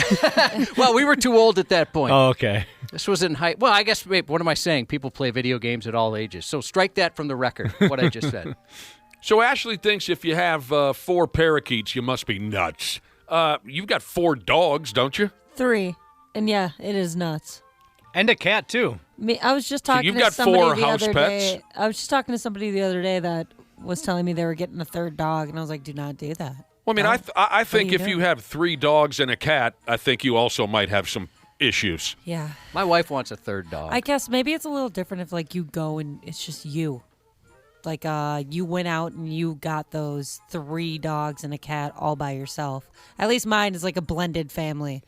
Well, we were too old at that point. Oh, okay. This was in high... Well, I guess, what am I saying? People play video games at all ages. So strike that from the record, what I just said. So Ashley thinks if you have 4 parakeets, you must be nuts. You've got 4 dogs, don't you? 3. And yeah, it is nuts. And a cat, too. I was just talking you've to got somebody 4 the house other pets? day. I was just talking to somebody the other day that was telling me they were getting a 3rd dog, and I was like, do not do that. Well, I mean, I think if doing? you have 3 dogs and a cat, I think you also might have some issues. Yeah. My wife wants a third dog. I guess maybe it's a little different if like you go and it's just you. Like you went out and you got those 3 dogs and a cat all by yourself. At least mine is like a blended family.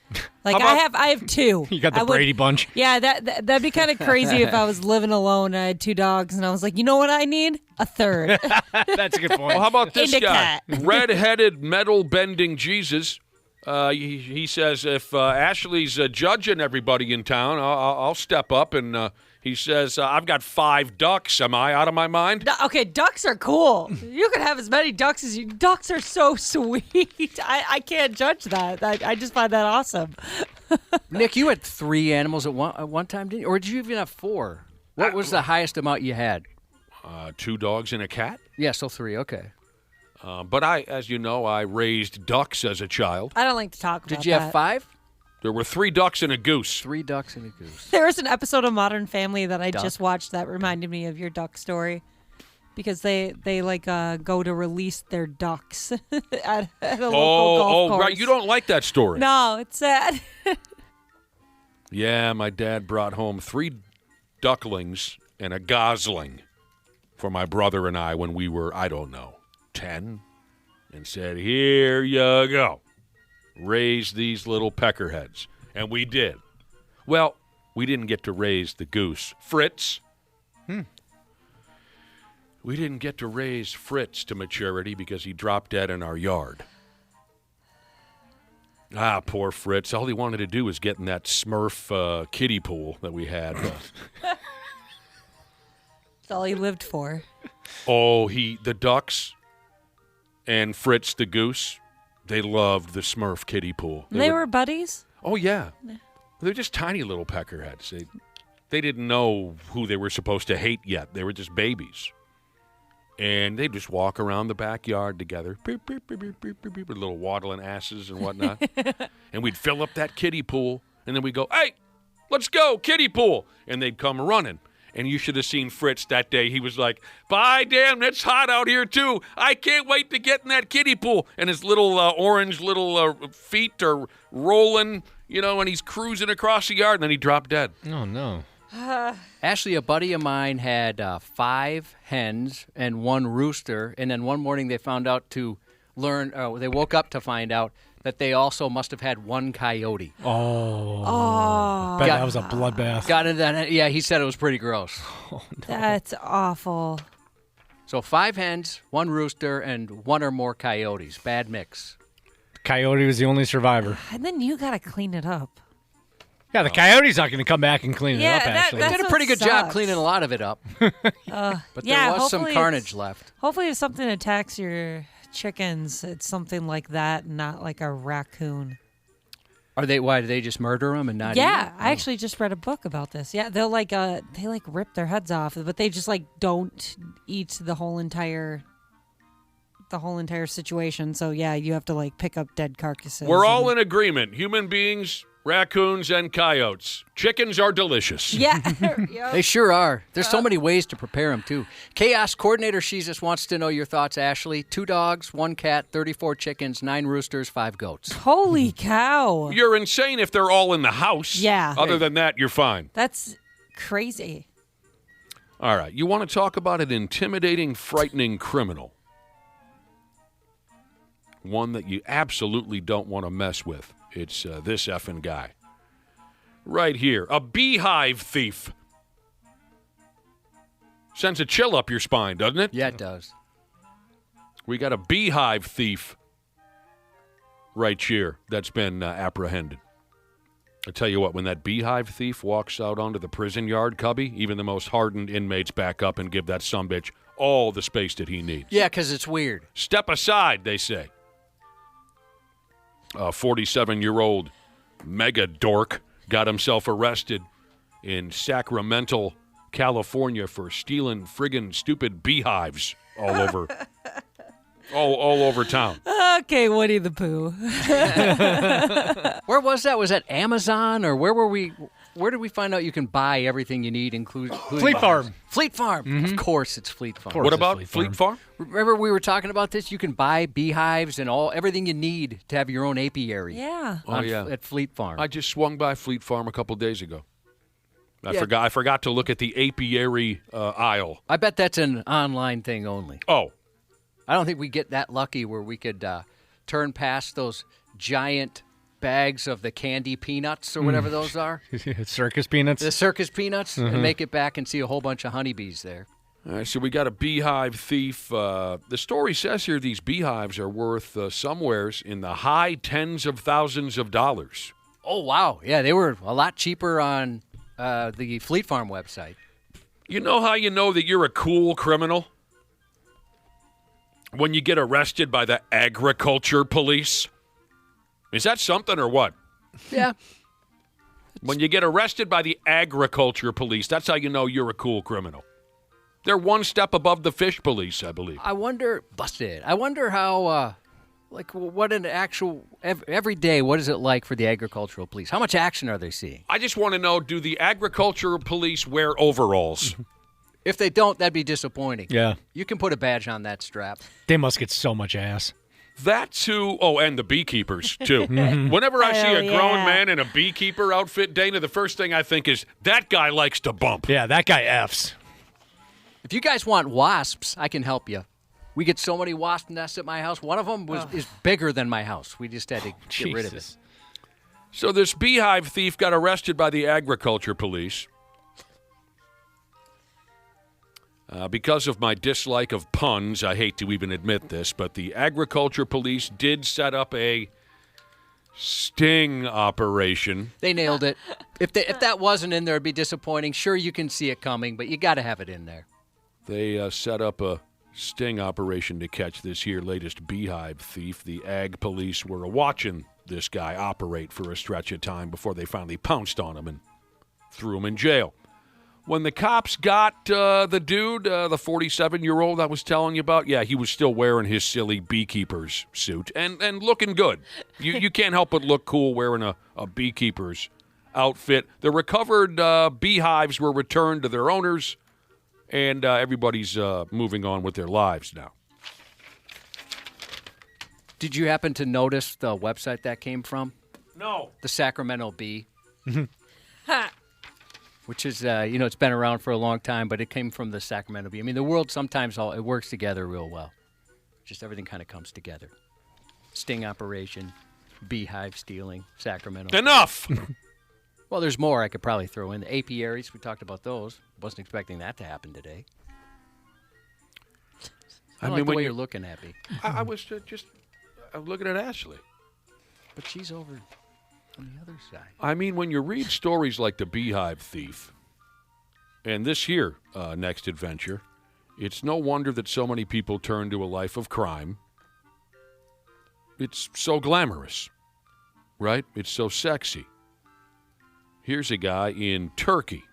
Like I have 2. You got the Brady Bunch. Yeah, that'd be kind of crazy if I was living alone and I had 2 dogs and I was like, you know what I need? A third. That's a good point. Well, how about this And a guy? cat. Red-headed, metal-bending Jesus. He says, if Ashley's judging everybody in town, I'll step up. And he says, I've got 5 ducks. Am I out of my mind? Okay, ducks are cool. You can have as many ducks as you. Ducks are so sweet. I can't judge that. I just find that awesome. Nick, you had 3 animals at one time, didn't you? Or did you even have 4? What was the highest amount you had? 2 dogs and a cat. Yeah, so 3. Okay. But as you know, I raised ducks as a child. I don't like to talk about that. Did you have 5? There were 3 ducks and a goose. 3 ducks and a goose. There was an episode of Modern Family that I Duck. just watched that reminded me of your duck story. Because they like go to release their ducks at a local golf course. Right. You don't like that story. No, it's sad. Yeah, my dad brought home 3 ducklings and a gosling for my brother and I when we were, I don't know, 10, and said, here you go. Raise these little peckerheads. And we did. Well, we didn't get to raise the goose. Fritz. We didn't get to raise Fritz to maturity because he dropped dead in our yard. Ah, poor Fritz. All he wanted to do was get in that Smurf kiddie pool that we had. That's all he lived for. The ducks and Fritz the goose, they loved the Smurf kiddie pool. They were buddies? Oh, yeah. They're just tiny little peckerheads. They didn't know who they were supposed to hate yet. They were just babies. And they'd just walk around the backyard together, beep, beep, beep, beep, beep, beep, beep, with little waddling asses and whatnot. And we'd fill up that kiddie pool, and then we'd go, hey, let's go, kiddie pool. And they'd come running. And you should have seen Fritz that day. He was like, by damn, it's hot out here, too. I can't wait to get in that kiddie pool. And his little orange little feet are rolling, and he's cruising across the yard, and then he dropped dead. Oh, no. Ashley, a buddy of mine had 5 hens and 1 rooster, and then one morning they found out they woke up to find out that they also must have had 1 coyote. Oh. Bet that was a bloodbath. Got into that. Yeah, he said it was pretty gross. Oh, no. That's awful. So 5 hens, 1 rooster, and 1 or more coyotes. Bad mix. Coyote was the only survivor. And then you got to clean it up. Yeah, the coyote's not going to come back and clean it up, that- actually. They that's did a what pretty good job sucks. cleaning a lot of it up. But yeah, there was some hopefully carnage it's- left. Hopefully if something attacks your chickens, it's something like that, not like a raccoon. Why, do they just murder them and not eat Yeah, them? I actually just read a book about this. Yeah, they'll they rip their heads off, but they just don't eat the whole entire situation. So yeah, you have to pick up dead carcasses. We're all in agreement. Human beings, raccoons, and coyotes. Chickens are delicious. Yeah. They sure are. There's so many ways to prepare them, too. Chaos Coordinator Jesus wants to know your thoughts, Ashley. 2 dogs, 1 cat, 34 chickens, 9 roosters, 5 goats. Holy cow. You're insane if they're all in the house. Yeah. Other than that, you're fine. That's crazy. All right. You want to talk about an intimidating, frightening criminal? One that you absolutely don't want to mess with. It's this effing guy. Right here. A beehive thief. Sends a chill up your spine, doesn't it? Yeah, it does. We got a beehive thief right here that's been apprehended. I tell you what, when that beehive thief walks out onto the prison yard, Cubby, even the most hardened inmates back up and give that sumbitch all the space that he needs. Yeah, because it's weird. Step aside, they say. A 47-year-old mega dork got himself arrested in Sacramento, California for stealing friggin' stupid beehives all over all over town. Okay, Woody the Pooh. Where was that? Was that Amazon or where were we? Where did we find out you can buy everything you need, including Fleet Farm. Fleet Farm. Of course, it's Fleet Farm. What about Fleet Farm? Remember we were talking about this? You can buy beehives and everything you need to have your own apiary. Yeah. At Fleet Farm. I just swung by Fleet Farm a couple days ago. I Yeah. forgot to look at the apiary aisle. I bet that's an online thing only. Oh. I don't think we get that lucky where we could turn past those giant bags of the candy peanuts or whatever those are. Circus peanuts. The circus peanuts, and make it back and see a whole bunch of honeybees there. All right, so we got a beehive thief. The story says here these beehives are worth somewheres in the high tens of thousands of dollars. Oh, wow. Yeah, they were a lot cheaper on the Fleet Farm website. You know how you know that you're a cool criminal? When you get arrested by the agriculture police. Is that something or what? Yeah. When you get arrested by the agriculture police, that's how you know you're a cool criminal. They're one step above the fish police, I believe. I wonder, busted. I wonder how, what an actual, every day, what is it like for the agricultural police? How much action are they seeing? I just want to know, do the agriculture police wear overalls? If they don't, that'd be disappointing. Yeah. You can put a badge on that strap. They must get so much ass. That's who, and the beekeepers, too. Whenever I see a grown man in a beekeeper outfit, Dana, the first thing I think is, that guy likes to bump. Yeah, that guy F's. If you guys want wasps, I can help you. We get so many wasp nests at my house. One of them is bigger than my house. We just had to get rid of it. So this beehive thief got arrested by the agriculture police. Because of my dislike of puns, I hate to even admit this, but the agriculture police did set up a sting operation. They nailed it. If that wasn't in there, it'd be disappointing. Sure, you can see it coming, but you got to have it in there. They set up a sting operation to catch this here latest beehive thief. The ag police were watching this guy operate for a stretch of time before they finally pounced on him and threw him in jail. When the cops got the dude, the 47-year-old I was telling you about, yeah, he was still wearing his silly beekeeper's suit and looking good. You can't help but look cool wearing a beekeeper's outfit. The recovered beehives were returned to their owners, and everybody's moving on with their lives now. Did you happen to notice the website that came from? No. The Sacramento Bee. Which is, it's been around for a long time, but it came from the Sacramento Bee. I mean, the world sometimes it works together real well. Just everything kind of comes together. Sting operation, beehive stealing, Sacramento. Enough! Well, there's more I could probably throw in. The apiaries, we talked about those. Wasn't expecting that to happen today. I like the way you're looking at me. I was I'm looking at Ashley. But she's over on the other side. I mean, when you read stories like The Beehive Thief and this here next adventure, it's no wonder that so many people turn to a life of crime. It's so glamorous, right? It's so sexy. Here's a guy in Turkey.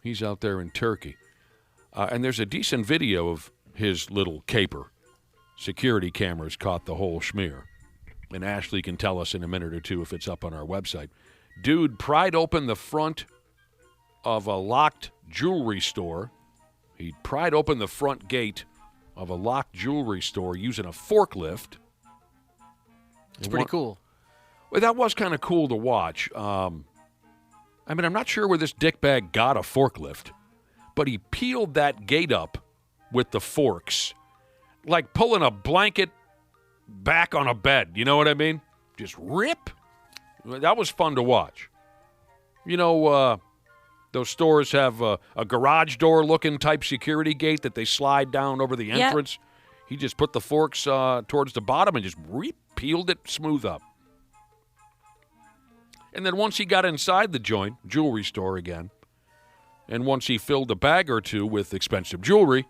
He's out there in Turkey. And there's a decent video of his little caper. Security cameras caught the whole schmear. And Ashley can tell us in a minute or two if it's up on our website. Dude pried open the front of a locked jewelry store. He pried open the front gate of a locked jewelry store using a forklift. It's pretty cool. Well, that was kind of cool to watch. I'm not sure where this dickbag got a forklift, but he peeled that gate up with the forks, like pulling a blanket back on a bed. You know what I mean? Just rip. That was fun to watch. You know, those stores have a garage door looking type security gate that they slide down over the entrance. Yep. He just put the forks towards the bottom and just peeled it smooth up. And then once he got inside the joint, jewelry store again, and once he filled a bag or two with expensive jewelry,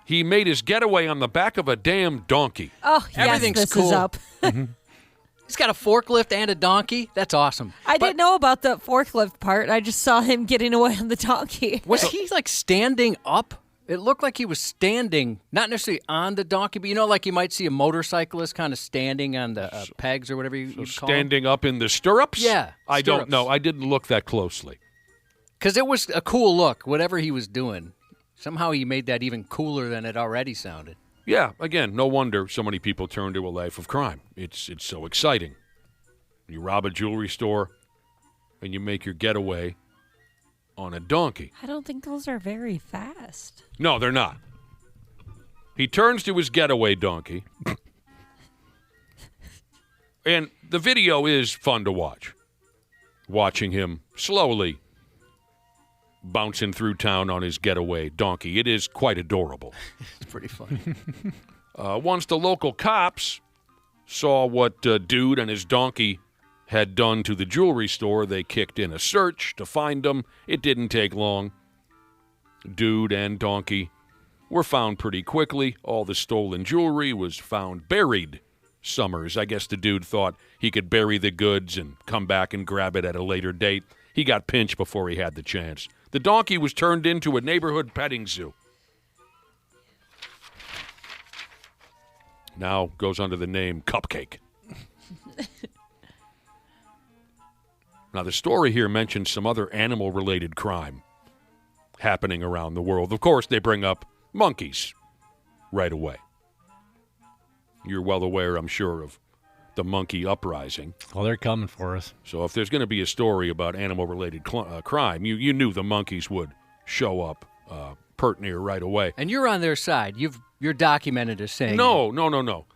he made his getaway on the back of a damn donkey. Oh, everything's yes, this cool. is up. He's got a forklift and a donkey. That's awesome. I didn't know about the forklift part. I just saw him getting away on the donkey. Was he like standing up It looked like he was standing, not necessarily on the donkey, but like you might see a motorcyclist kind of standing on the pegs or whatever you'd call standing up in the stirrups? Yeah, I don't know. I didn't look that closely. Because it was a cool look, whatever he was doing. Somehow he made that even cooler than it already sounded. Yeah, again, no wonder so many people turn to a life of crime. It's so exciting. You rob a jewelry store, and you make your getaway on a donkey. I don't think those are very fast. No, they're not. He turns to his getaway donkey, and the video is fun to watch. Watching him slowly bouncing through town on his getaway donkey. It is quite adorable. It's pretty funny. Once the local cops saw what dude and his donkey had done to the jewelry store, they kicked in a search to find them. It didn't take long. Dude and donkey were found pretty quickly. All the stolen jewelry was found buried. Summers. I guess the dude thought he could bury the goods and come back and grab it at a later date. He got pinched before he had the chance. The donkey was turned into a neighborhood petting zoo. Now goes under the name Cupcake. Now, the story here mentions some other animal-related crime happening around the world. Of course, they bring up monkeys right away. You're well aware, I'm sure, of the monkey uprising. Well, they're coming for us. So if there's going to be a story about animal-related crime, you knew the monkeys would show up pert near right away. And you're on their side. You're documented as saying. No.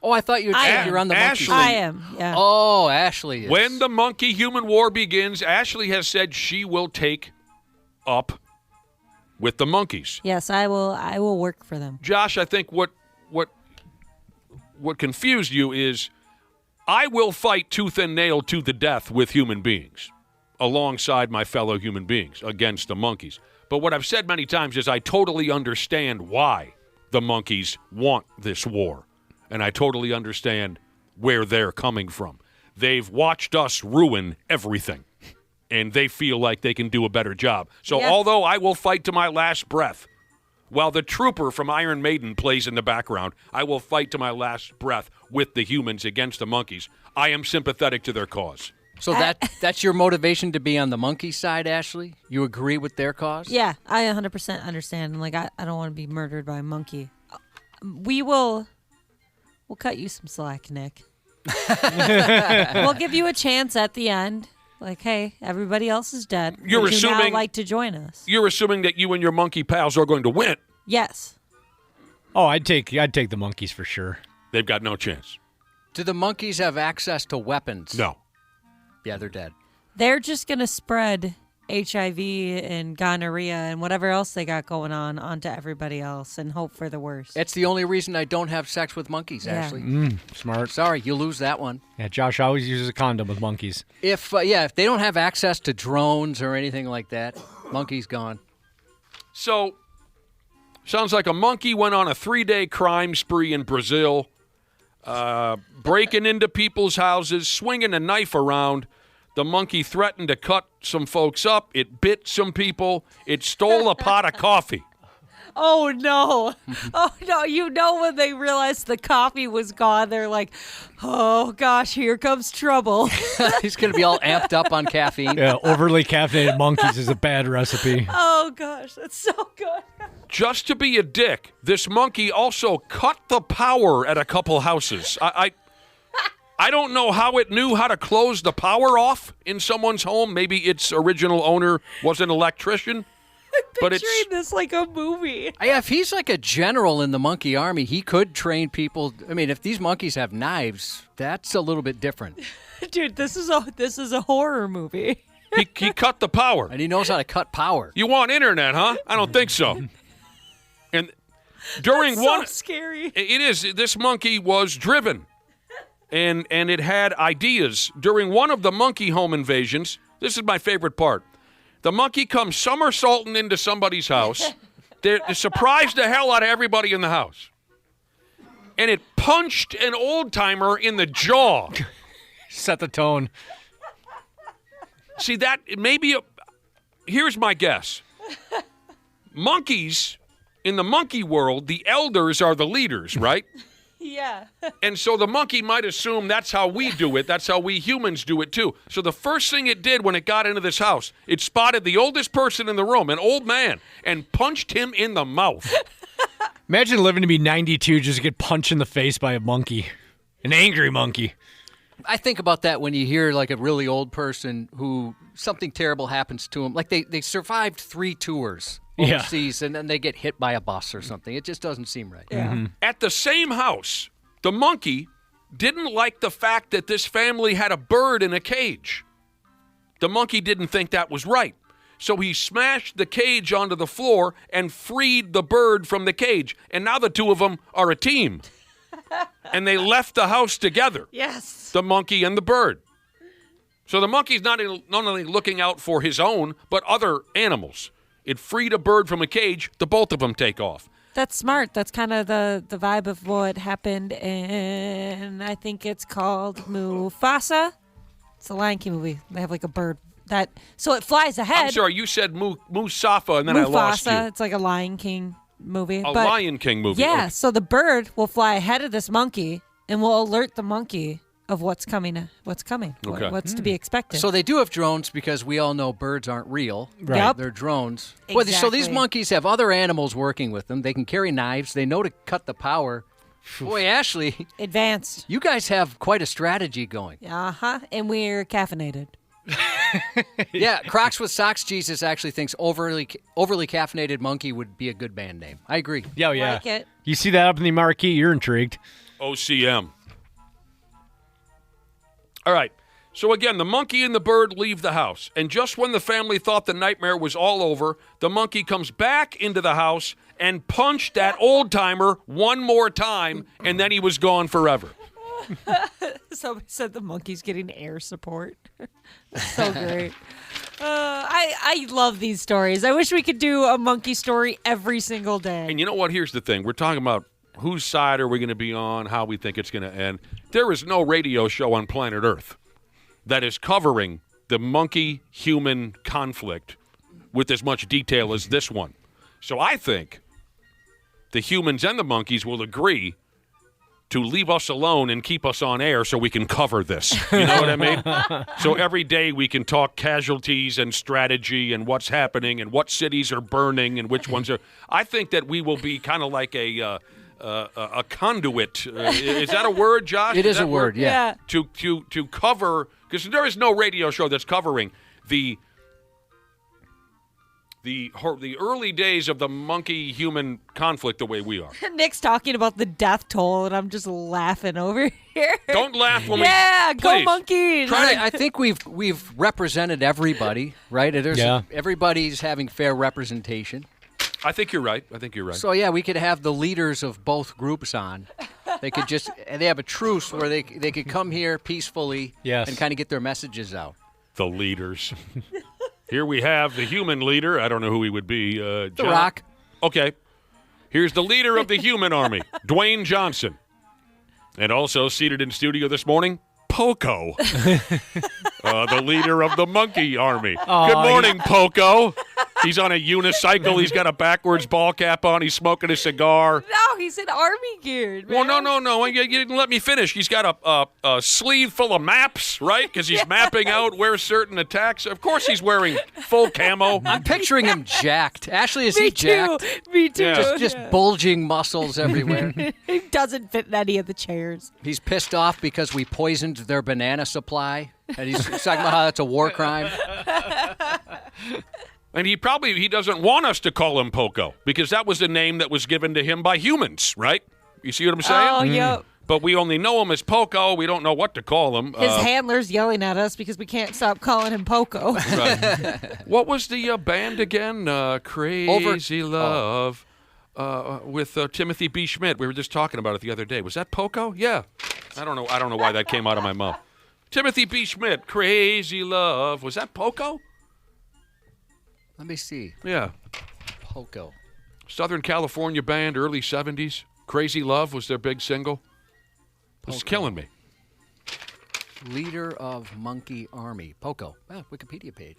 Oh, I thought you said you're on the monkey side. I am, yeah. Oh, Ashley is. When the monkey-human war begins, Ashley has said she will take up with the monkeys. Yes, I will work for them. Josh, I think what confused you is I will fight tooth and nail to the death with human beings, alongside my fellow human beings, against the monkeys. But what I've said many times is I totally understand why the monkeys want this war, and I totally understand where they're coming from. They've watched us ruin everything, and they feel like they can do a better job. So although I will fight to my last breath, while the trooper from Iron Maiden plays in the background, I will fight to my last breath with the humans against the monkeys. I am sympathetic to their cause. So that's your motivation to be on the monkey side, Ashley? You agree with their cause? Yeah, I 100% understand. Like, I don't want to be murdered by a monkey. We'll cut you some slack, Nick. We'll give you a chance at the end. Like, hey, everybody else is dead. You're Would assuming you now like to join us? You're assuming that you and your monkey pals are going to win. Yes. Oh, I'd take the monkeys for sure. They've got no chance. Do the monkeys have access to weapons? No. Yeah, they're dead. They're just going to spread HIV and gonorrhea and whatever else they got going on onto everybody else and hope for the worst. It's the only reason I don't have sex with monkeys, Ashley. Smart. Sorry, you lose that one. Yeah, Josh always uses a condom with monkeys. If they don't have access to drones or anything like that, monkey's gone. So, sounds like a monkey went on a 3-day crime spree in Brazil, breaking into people's houses, swinging a knife around. The monkey threatened to cut some folks up. It bit some people. It stole a pot of coffee. Oh, no. Oh, no. You know when they realized the coffee was gone, they're like, oh, gosh, here comes trouble. He's going to be all amped up on caffeine. Yeah, overly caffeinated monkeys is a bad recipe. Oh, gosh, that's so good. Just to be a dick, this monkey also cut the power at a couple houses. I don't know how it knew how to close the power off in someone's home. Maybe its original owner was an electrician. But Picturing this like a movie. Yeah, if he's like a general in the monkey army, he could train people. I mean, if these monkeys have knives, that's a little bit different. Dude, this is a horror movie. He cut the power. And he knows how to cut power. You want internet, huh? I don't think so. And during That's one... so scary. It is. This monkey was driven. And it had ideas. During one of the monkey home invasions, this is my favorite part. The monkey comes somersaulting into somebody's house. They surprised the hell out of everybody in the house. And it punched an old-timer in the jaw. Set the tone. See, that maybe... here's my guess. Monkeys in the monkey world, the elders are the leaders, right? Yeah. And so the monkey might assume that's how we do it. That's how we humans do it, too. So the first thing it did when it got into this house, it spotted the oldest person in the room, an old man, and punched him in the mouth. Imagine living to be 92 just to get punched in the face by a monkey. An angry monkey. I think about that when you hear like a really old person who something terrible happens to them. Like they survived 3 tours overseas and then they get hit by a bus or something. It just doesn't seem right. Yeah. Mm-hmm. At the same house, the monkey didn't like the fact that this family had a bird in a cage. The monkey didn't think that was right. So he smashed the cage onto the floor and freed the bird from the cage. And now the two of them are a team. And they left the house together. Yes. The monkey and the bird. So the monkey's not only looking out for his own, but other animals. It freed a bird from a cage. The both of them take off. That's smart. That's kind of the vibe of what happened in, I think it's called Mufasa. It's a Lion King movie. They have like a bird so it flies ahead. I'm sorry, you said Musafa and then I lost you. Mufasa. It's like a Lion King movie. A Lion King movie. Yeah, Okay. so the bird will fly ahead of this monkey and will alert the monkey of what's coming, Okay. what's to be expected. So they do have drones because we all know birds aren't real. Right. Yep. They're drones. Well, so these Exactly. monkeys have other animals working with them. They can carry knives. They know to cut the power. Boy, Ashley. Advanced. You guys have quite a strategy going. Uh-huh, and we're caffeinated. Yeah, Crocs with Socks Jesus actually thinks overly caffeinated monkey would be a good band name. I agree. Yeah, yeah. Like it. You see that up in the marquee, you're intrigued. OCM. All right. So again, the monkey and the bird leave the house. And just when the family thought the nightmare was all over, the monkey comes back into the house and punched that old-timer one more time, and then he was gone forever. Somebody said the monkey's getting air support. So great. I love these stories. I wish we could do a monkey story every single day. And you know what? Here's the thing. We're talking about whose side are we going to be on, how we think it's going to end. There is no radio show on planet Earth that is covering the monkey-human conflict with as much detail as this one. So I think the humans and the monkeys will agree to leave us alone and keep us on air so we can cover this. You know what I mean? So every day we can talk casualties and strategy and what's happening and what cities are burning and which ones are. I think that we will be kind of like a conduit. Is that a word, Josh? It is a word, yeah. To cover, because there is no radio show that's covering the early days of the monkey-human conflict the way we are. Nick's talking about the death toll, and I'm just laughing over here. Don't laugh when yeah, we... go please. monkeys! I think we've represented everybody, right? Everybody's having fair representation. I think you're right. So yeah, we could have the leaders of both groups on. They could they have a truce where they could come here peacefully and kind of get their messages out. The leaders. Here we have the human leader. I don't know who he would be. The Rock. Okay. Here's the leader of the human army, Dwayne Johnson. And also seated in studio this morning, Poco, the leader of the monkey army. Good morning, Poco. He's on a unicycle. He's got a backwards ball cap on. He's smoking a cigar. No, he's in army gear. Man. Well, no. You didn't let me finish. He's got a sleeve full of maps, right? Because he's mapping out where certain attacks. Of course he's wearing full camo. I'm picturing him jacked. Ashley, is he jacked? Me too. Yeah. Just bulging muscles everywhere. He doesn't fit in any of the chairs. He's pissed off because we poisoned their banana supply. And he's talking about how that's a war crime. And he doesn't want us to call him Poco because that was a name that was given to him by humans, right? You see what I'm saying? Oh, yep. But we only know him as Poco. We don't know what to call him. His handler's yelling at us because we can't stop calling him Poco. Right. What was the band again? Crazy Love with Timothy B. Schmidt. We were just talking about it the other day. Was that Poco? Yeah. I don't know why that came out of my mouth. Timothy B. Schmidt, Crazy Love. Was that Poco? Let me see. Yeah. Poco. Southern California band, early 70s. Crazy Love was their big single. This is killing me. Leader of Monkey Army. Poco. Wikipedia page.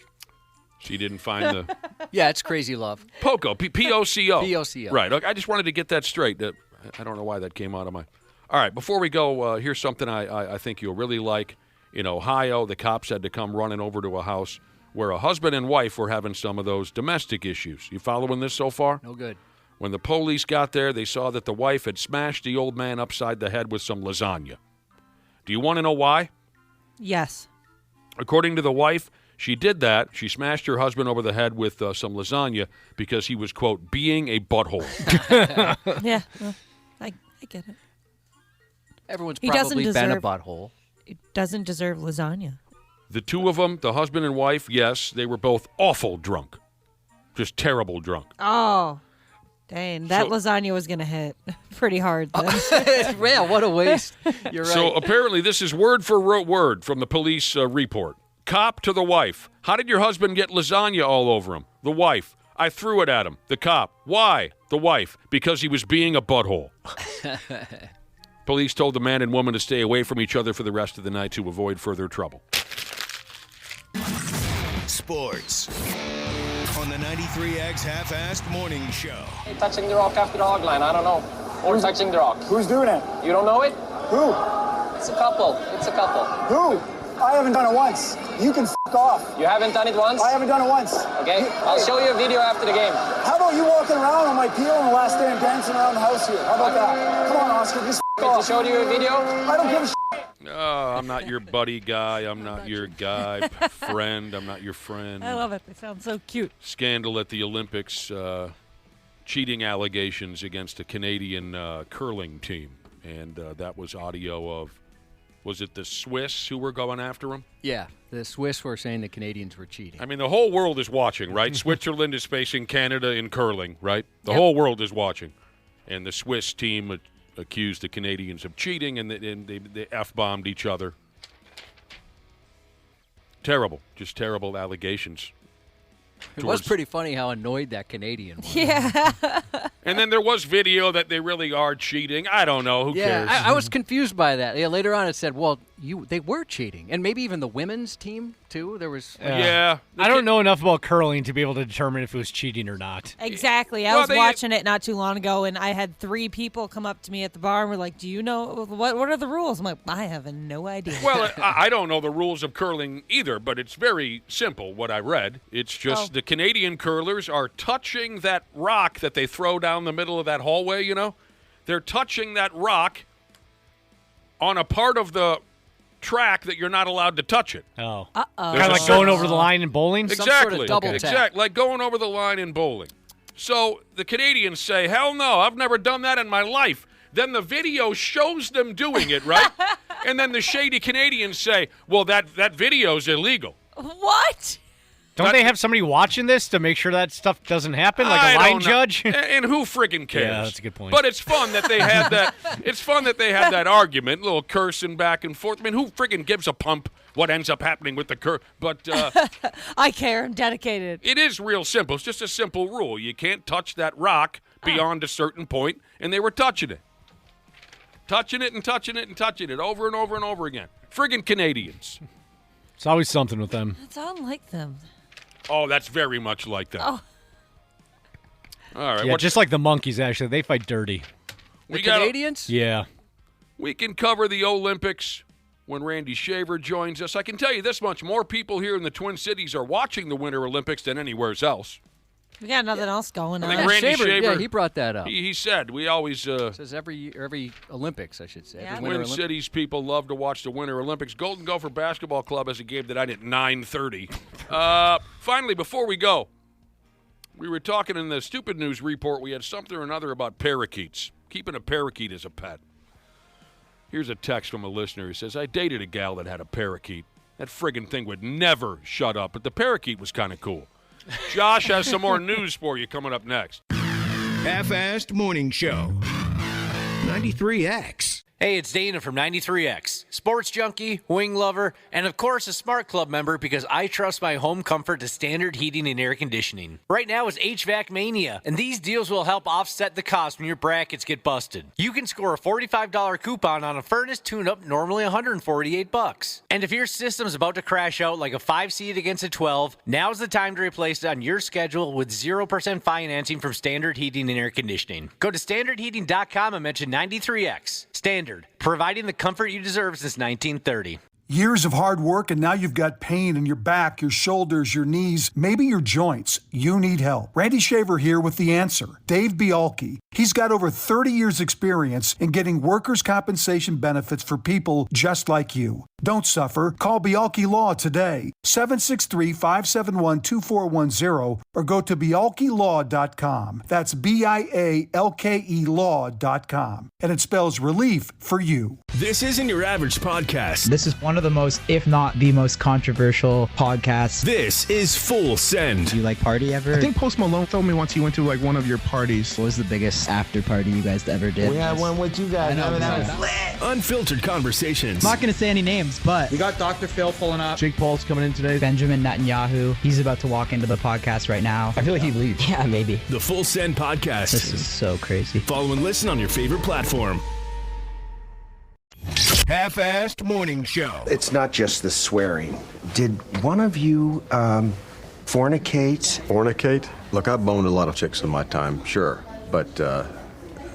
She didn't find the... Yeah, it's crazy love. Poco, P-O-C-O. P-O-C-O. Right. Okay, I just wanted to get that straight. I don't know why that came out of my... All right, before we go, here's something I think you'll really like. In Ohio, the cops had to come running over to a house where a husband and wife were having some of those domestic issues. You following this so far? No good. When the police got there, they saw that the wife had smashed the old man upside the head with some lasagna. Do you want to know why? Yes. According to the wife, she did that. She smashed her husband over the head with some lasagna because he was, quote, being a butthole. Yeah, well, I get it. Everyone's He probably doesn't been a deserve- butthole. It doesn't deserve lasagna. The two of them, the husband and wife, yes, they were both awful drunk. Just terrible drunk. Oh, dang. That lasagna was going to hit pretty hard then. Yeah, what a waste. You're right. So apparently this is word for word from the police report. Cop to the wife. How did your husband get lasagna all over him? The wife. I threw it at him. The cop. Why? The wife. Because he was being a butthole. Police told the man and woman to stay away from each other for the rest of the night to avoid further trouble. Sports on the 93X Half-Assed Morning Show. Hey, touching the rock after the hog line, I don't know. Or touching the rock. Who's doing it? You don't know it? Who? It's a couple. It's a couple. Who? I haven't done it once. You can f*** off. You haven't done it once? I haven't done it once. Okay, I'll show you a video after the game. How about you walking around on my peel on the last day and dancing around the house here? How about that? Come on, Oscar, just f*** off. To show you a video? I don't give a shit. Oh, I'm not your buddy guy. I'm not your guy friend. I'm not your friend. I love it. They sound so cute. Scandal at the Olympics. Cheating allegations against a Canadian curling team. And that was audio of, was it the Swiss who were going after him? Yeah, the Swiss were saying the Canadians were cheating. I mean, the whole world is watching, right? Switzerland is facing Canada in curling, right? The whole world is watching. And the Swiss team accused the Canadians of cheating, and they F-bombed each other. Terrible. Just terrible allegations. It was pretty funny how annoyed that Canadian was. Yeah. And then there was video that they really are cheating. I don't know. Who cares? I was confused by that. Yeah, later on it said, well, they were cheating. And maybe even the women's team, too. There was... Yeah. I don't know enough about curling to be able to determine if it was cheating or not. Exactly. I was watching it not too long ago, and I had 3 people come up to me at the bar and were like, do you know, what are the rules? I'm like, I have no idea. Well, I don't know the rules of curling either, but it's very simple, what I read. It's just the Canadian curlers are touching that rock that they throw down the middle of that hallway, you know? They're touching that rock on a part of the track that you're not allowed to touch it. Oh. Uh-oh. Kind of like going over the line in bowling? Exactly. Some sort of double tap. Exactly. Like going over the line in bowling. So the Canadians say, hell no, I've never done that in my life. Then the video shows them doing it, right? And then the shady Canadians say, well, that video's illegal. What? Don't they have somebody watching this to make sure that stuff doesn't happen, like a line judge? And who friggin' cares? Yeah, that's a good point. But it's fun that they had that. It's fun that they had that argument, a little cursing back and forth. I mean, who friggin' gives a pump what ends up happening with the curse? But I care. I'm dedicated. it is real simple. It's just a simple rule. You can't touch that rock beyond a certain point, and they were touching it. Touching it and touching it and touching it over and over and over again. Friggin' Canadians. It's always something with them. It's unlike them. Oh, that's very much like that. Oh. All right. Yeah, just like the monkeys, actually. They fight dirty. The Canadians? Yeah. We can cover the Olympics when Randy Shaver joins us. I can tell you this much. More people here in the Twin Cities are watching the Winter Olympics than anywhere else. We got nothing else going on. I think Randy Shaver, yeah, he brought that up. He said we always says every Olympics, I should say. Yeah. Every Twin Winter Cities people love to watch the Winter Olympics. Golden Gopher Basketball Club has a game tonight at 9:30. Finally, before we go, we were talking in the Stupid News report. We had something or another about parakeets, keeping a parakeet as a pet. Here's a text from a listener who says, I dated a gal that had a parakeet. That friggin' thing would never shut up, but the parakeet was kind of cool. Josh has some more news for you coming up next. Half-Assed Morning Show. 93X. Hey, it's Dana from 93X, sports junkie, wing lover, and of course a Smart Club member because I trust my home comfort to Standard Heating and Air Conditioning. Right now is HVAC Mania, and these deals will help offset the cost when your brackets get busted. You can score a $45 coupon on a furnace tune-up, normally $148. And if your system's about to crash out like a 5-seat against a 12, now's the time to replace it on your schedule with 0% financing from Standard Heating and Air Conditioning. Go to standardheating.com and mention 93X. Standard, providing the comfort you deserve since 1930. Years of hard work, and now you've got pain in your back, your shoulders, your knees, maybe your joints. You need help. Randy Shaver here with the answer. Dave Bialke. He's got over 30 years experience in getting workers' compensation benefits for people just like you. Don't suffer. Call Bialke Law today, 763-571-2410, or go to bialkelaw.com. That's BIALKE law.com. And it spells relief for you. This isn't your average podcast. This is one of the most, if not the most controversial podcasts. This is Full Send. Do you like party ever? I think Post Malone told me once he went to like one of your parties. What was the biggest after party you guys ever did? We had one with you guys. I know, that was lit. Unfiltered conversations. I'm not going to say any names, but We got Dr. Phil pulling up. Jake Paul's coming in today. Benjamin Netanyahu, he's about to walk into the podcast right now. I feel like he'd leave. Yeah, maybe. The Full Send podcast. This is so crazy. Follow and listen on your favorite platform. Half-assed morning show. It's not just the swearing. Did one of you fornicate? Fornicate? Look, I've boned a lot of chicks in my time, sure. But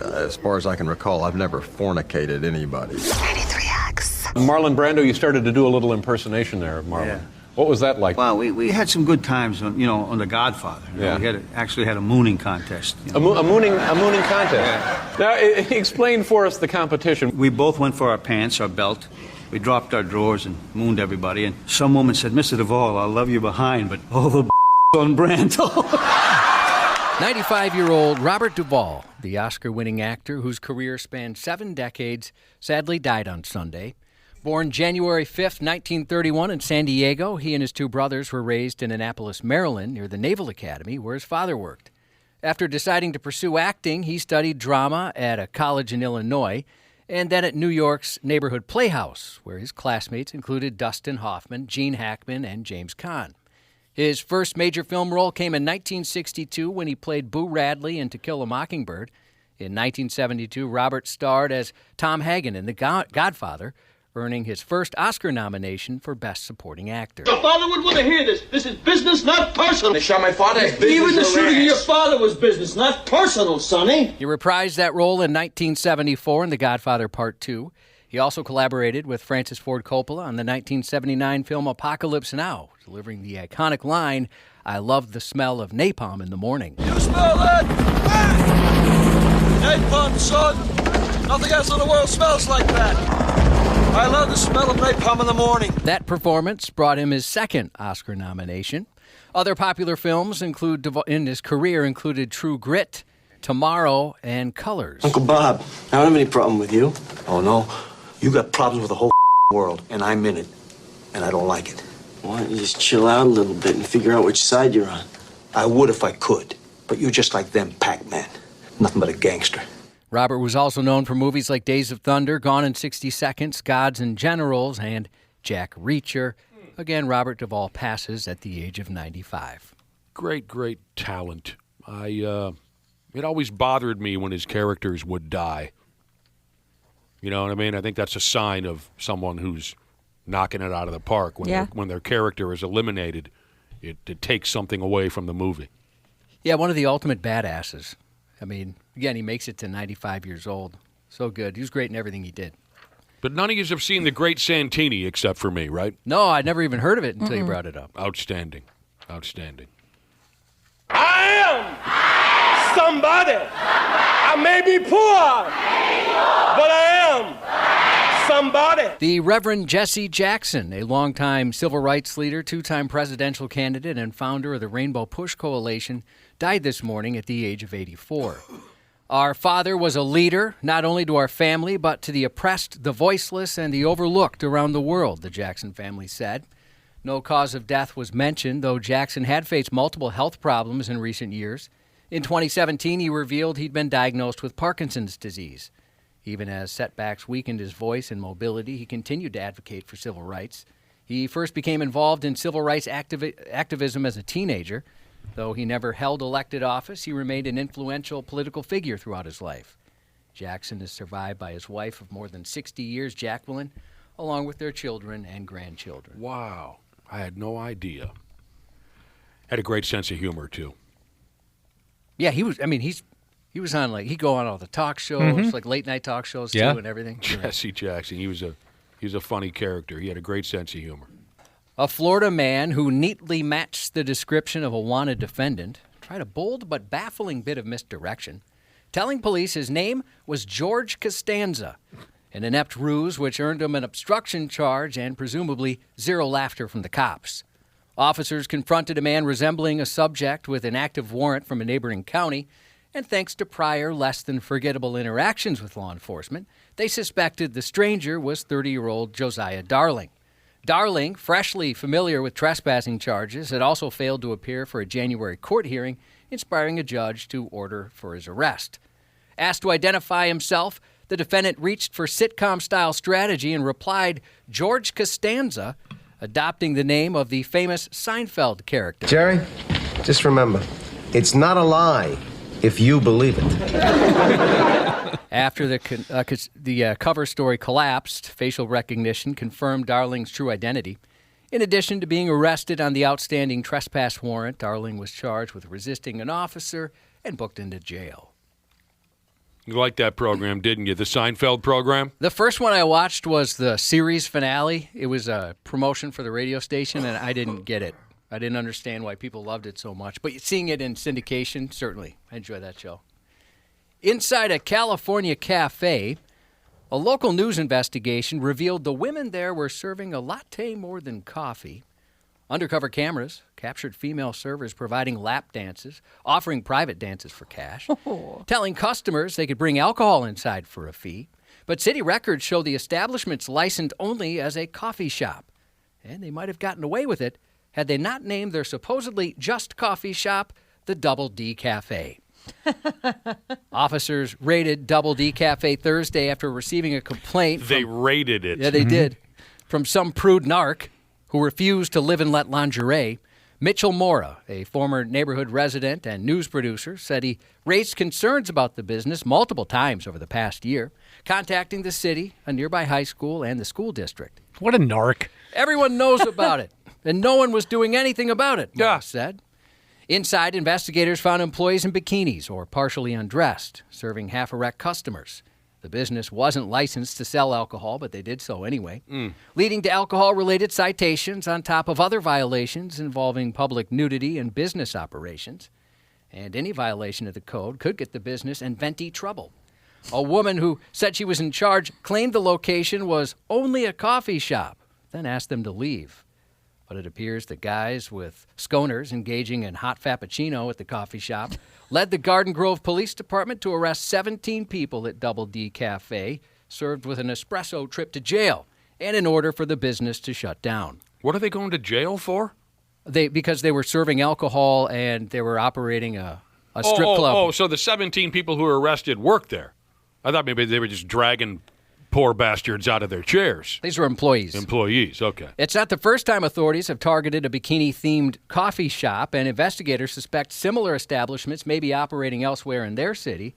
as far as I can recall, I've never fornicated anybody. 93X. Marlon Brando, you started to do a little impersonation there of Marlon. Yeah. What was that like? Well, we had some good times on, on The Godfather. Yeah. We actually had a mooning contest. A mooning contest. Yeah. Now, explain for us the competition. We both went for our pants, our belt. We dropped our drawers and mooned everybody. And some woman said, "Mr. Duvall, I'll love you behind, but all the on Brando." 95-year-old Robert Duvall, the Oscar-winning actor whose career spanned 7 decades, sadly died on Sunday. Born January 5th, 1931 in San Diego, he and his 2 brothers were raised in Annapolis, Maryland, near the Naval Academy, where his father worked. After deciding to pursue acting, he studied drama at a college in Illinois and then at New York's Neighborhood Playhouse, where his classmates included Dustin Hoffman, Gene Hackman, and James Caan. His first major film role came in 1962 when he played Boo Radley in To Kill a Mockingbird. In 1972, Robert starred as Tom Hagen in The Godfather, earning his first Oscar nomination for Best Supporting Actor. Your father would want to hear this. This is business, not personal. They shot my father. Even the shooting of your father was business, not personal, Sonny. He reprised that role in 1974 in The Godfather Part 2. He also collaborated with Francis Ford Coppola on the 1979 film Apocalypse Now, delivering the iconic line, "I love the smell of napalm in the morning." You smell that? Napalm, son. Nothing else in the world smells like that. I love the smell of napalm in the morning. That performance brought him his second Oscar nomination. Other popular films in his career included True Grit, Tomorrow, and Colors. Uncle Bob, I don't have any problem with you. Oh, no. You got problems with the whole world, and I'm in it. And I don't like it. Why don't you just chill out a little bit and figure out which side you're on? I would if I could. But you're just like them Pac-Man. Nothing but a gangster. Robert was also known for movies like Days of Thunder, Gone in 60 Seconds, Gods and Generals, and Jack Reacher. Again, Robert Duvall passes at the age of 95. Great talent. It always bothered me when his characters would die. You know what I mean? I think that's a sign of someone who's knocking it out of the park. When their character is eliminated, it takes something away from the movie. Yeah, one of the ultimate badasses. I mean, again, he makes it to 95 years old. So good. He was great in everything he did. But none of you have seen The Great Santini except for me, right? No, I'd never even heard of it until you brought it up. Outstanding. I am somebody. I may be poor, but I am somebody. The Reverend Jesse Jackson, a longtime civil rights leader, 2-time presidential candidate, and founder of the Rainbow Push Coalition, died this morning at the age of 84. Our father was a leader, not only to our family, but to the oppressed, the voiceless, and the overlooked around the world, the Jackson family said. No cause of death was mentioned, though Jackson had faced multiple health problems in recent years. In 2017, he revealed he'd been diagnosed with Parkinson's disease. Even as setbacks weakened his voice and mobility, he continued to advocate for civil rights. He first became involved in civil rights activism as a teenager. Though he never held elected office, he remained an influential political figure throughout his life. Jackson is survived by his wife of more than 60 years, Jacqueline, along with their children and grandchildren. Wow. I had no idea. Had a great sense of humor, too. Yeah, he was on, like, he'd go on all the talk shows, like late-night talk shows, too, and everything. Jesse Jackson. He was a funny character. He had a great sense of humor. A Florida man who neatly matched the description of a wanted defendant tried a bold but baffling bit of misdirection, telling police his name was George Costanza, an inept ruse which earned him an obstruction charge and presumably zero laughter from the cops. Officers confronted a man resembling a subject with an active warrant from a neighboring county, and thanks to prior less than forgettable interactions with law enforcement, they suspected the stranger was 30-year-old Josiah Darling. Darling, freshly familiar with trespassing charges, had also failed to appear for a January court hearing, inspiring a judge to order for his arrest. Asked to identify himself, the defendant reached for sitcom-style strategy and replied, George Costanza, adopting the name of the famous Seinfeld character. Jerry, just remember, it's not a lie if you believe it. After the cover story collapsed, facial recognition confirmed Darling's true identity. In addition to being arrested on the outstanding trespass warrant, Darling was charged with resisting an officer and booked into jail. You liked that program, didn't you? The Seinfeld program? The first one I watched was the series finale. It was a promotion for the radio station, and I didn't get it. I didn't understand why people loved it so much. But seeing it in syndication, certainly. I enjoy that show. Inside a California cafe, a local news investigation revealed the women there were serving a latte more than coffee. Undercover cameras captured female servers providing lap dances, offering private dances for cash, telling customers they could bring alcohol inside for a fee. But city records show the establishment's licensed only as a coffee shop. And they might have gotten away with it had they not named their supposedly just coffee shop the Double D Cafe. Officers raided Double D Cafe Thursday after receiving a complaint. They raided it. Yeah, they did. From some prude narc who refused to live and let lingerie. Mitchell Mora, a former neighborhood resident and news producer, said he raised concerns about the business multiple times over the past year, contacting the city, a nearby high school, and the school district. What a narc. Everyone knows about it, and no one was doing anything about it, Mora said. Inside, investigators found employees in bikinis or partially undressed, serving half-erect customers. The business wasn't licensed to sell alcohol, but they did so anyway, leading to alcohol-related citations on top of other violations involving public nudity and business operations. And any violation of the code could get the business in venti trouble. A woman who said she was in charge claimed the location was only a coffee shop, then asked them to leave. But it appears that guys with sconers engaging in hot Fappuccino at the coffee shop led the Garden Grove Police Department to arrest 17 people at Double D Cafe, served with an espresso trip to jail, and an order for the business to shut down. What are they going to jail for? Because they were serving alcohol and they were operating a strip club. Oh, so the 17 people who were arrested worked there. I thought maybe they were just dragging poor bastards out of their chairs. These were employees. Employees, okay. It's not the first time authorities have targeted a bikini-themed coffee shop, and investigators suspect similar establishments may be operating elsewhere in their city.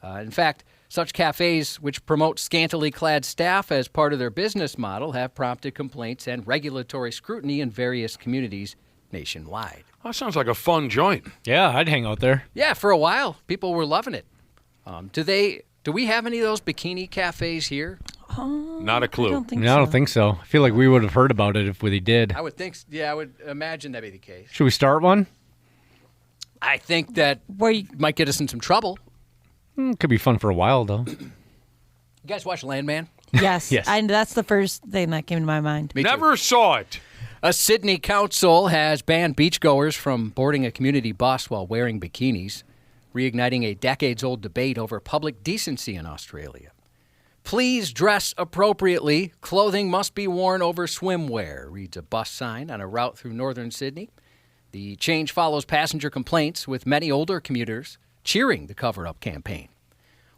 In fact, such cafes, which promote scantily clad staff as part of their business model, have prompted complaints and regulatory scrutiny in various communities nationwide. That sounds like a fun joint. Yeah, I'd hang out there. Yeah, for a while, people were loving it. Do we have any of those bikini cafes here? Not a clue. I don't think I don't think so. I feel like we would have heard about it if we did. I would think, I would imagine that'd be the case. Should we start one? I think that might get us in some trouble. Could be fun for a while, though. You guys watch Landman? Yes. Yes. And that's the first thing that came to my mind. Never saw it. A Sydney council has banned beachgoers from boarding a community bus while wearing bikinis, reigniting a decades-old debate over public decency in Australia. Please dress appropriately. Clothing must be worn over swimwear, reads a bus sign on a route through northern Sydney. The change follows passenger complaints, with many older commuters cheering the cover-up campaign.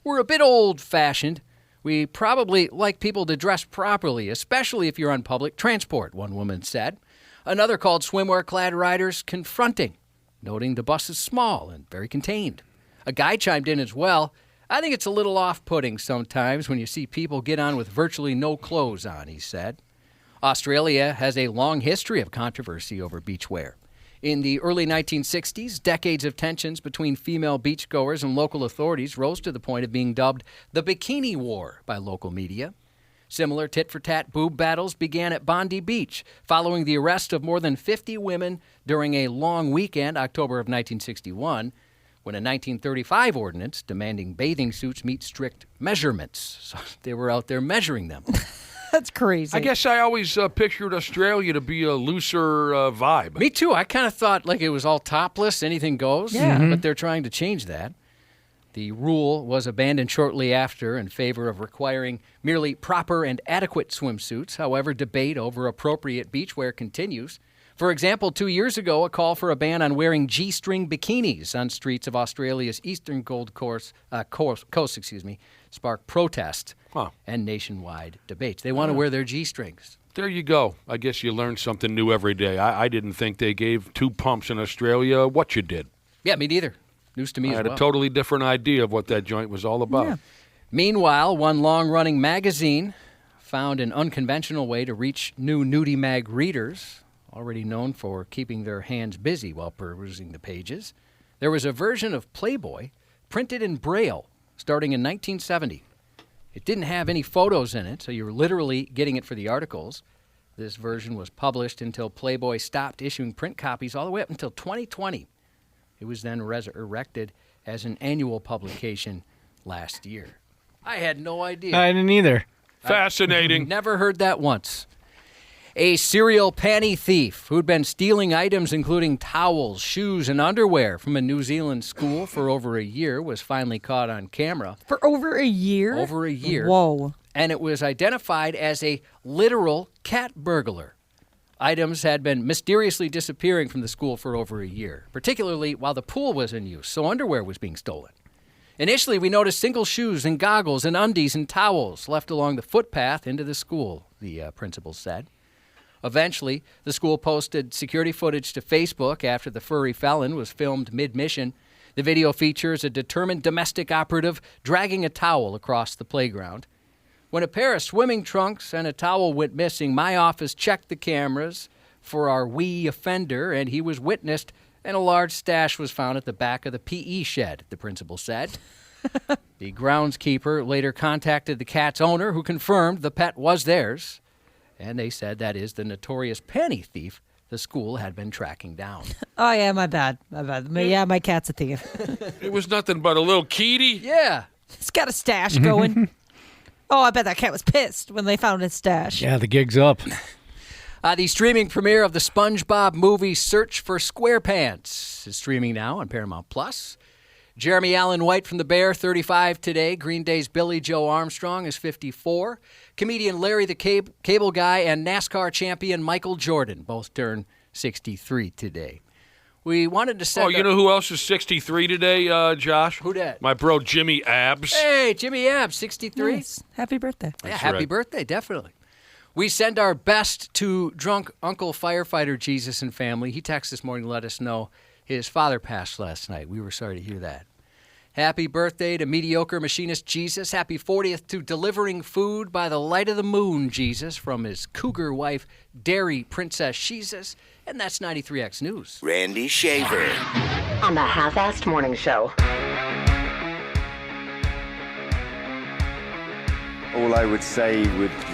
We're a bit old-fashioned. We probably like people to dress properly, especially if you're on public transport, one woman said. Another called swimwear-clad riders confronting, noting the bus is small and very contained. A guy chimed in as well. I think it's a little off-putting sometimes when you see people get on with virtually no clothes on, he said. Australia has a long history of controversy over beachwear. In the early 1960s, decades of tensions between female beachgoers and local authorities rose to the point of being dubbed the Bikini War by local media. Similar tit-for-tat boob battles began at Bondi Beach following the arrest of more than 50 women during a long weekend, October of 1961, when a 1935 ordinance demanding bathing suits meet strict measurements. So they were out there measuring them. That's crazy. I guess I always pictured Australia to be a looser vibe. Me too. I kind of thought like it was all topless, anything goes. Yeah. But they're trying to change that. The rule was abandoned shortly after in favor of requiring merely proper and adequate swimsuits. However, debate over appropriate beachwear continues. For example, 2 years ago, a call for a ban on wearing G-string bikinis on streets of Australia's eastern Gold Coast, sparked protest and nationwide debates. They want to wear their G-strings. There you go. I guess you learn something new every day. I didn't think they gave two pumps in Australia what you did. Yeah, me neither. News to me as well. I had a totally different idea of what that joint was all about. Yeah. Meanwhile, one long-running magazine found an unconventional way to reach new Nudie Mag readers, already known for keeping their hands busy while perusing the pages. There was a version of Playboy printed in Braille starting in 1970. It didn't have any photos in it, so you were literally getting it for the articles. This version was published until Playboy stopped issuing print copies all the way up until 2020. It was then resurrected as an annual publication last year. I had no idea. I didn't either. Fascinating. Never heard that once. A serial panty thief who'd been stealing items including towels, shoes, and underwear from a New Zealand school for over a year was finally caught on camera. For over a year? Over a year. Whoa. And it was identified as a literal cat burglar. Items had been mysteriously disappearing from the school for over a year, particularly while the pool was in use, so underwear was being stolen. Initially, we noticed single shoes and goggles and undies and towels left along the footpath into the school, the principal said. Eventually, the school posted security footage to Facebook after the furry felon was filmed mid-mission. The video features a determined domestic operative dragging a towel across the playground. When a pair of swimming trunks and a towel went missing, my office checked the cameras for our wee offender, and he was witnessed, and a large stash was found at the back of the PE shed, the principal said. The groundskeeper later contacted the cat's owner, who confirmed the pet was theirs. And they said that is the notorious panty thief the school had been tracking down. Oh, yeah, my bad. Yeah, my cat's a thief. It was nothing but a little kitty. Yeah. He's got a stash going. Oh, I bet that cat was pissed when they found his stash. Yeah, the gig's up. The streaming premiere of the SpongeBob movie Search for SquarePants is streaming now on Paramount+. Jeremy Allen White from The Bear, 35 today. Green Day's Billy Joe Armstrong is 54. Comedian Larry the Cable Guy and NASCAR champion Michael Jordan both turn 63 today. We wanted to send... Oh, you know who else is 63 today, Josh? Who dat? My bro Jimmy Abs. Hey, Jimmy Abs, 63. Nice. Happy birthday. Yeah, happy birthday, definitely. We send our best to drunk Uncle Firefighter Jesus and family. He texted this morning to let us know his father passed last night. We were sorry to hear that. Happy birthday to mediocre machinist Jesus. Happy 40th to delivering food by the light of the moon Jesus from his cougar wife, Dairy Princess Jesus. And that's 93X News. Randy Shaver on the Half-Assed Morning Show. All I would say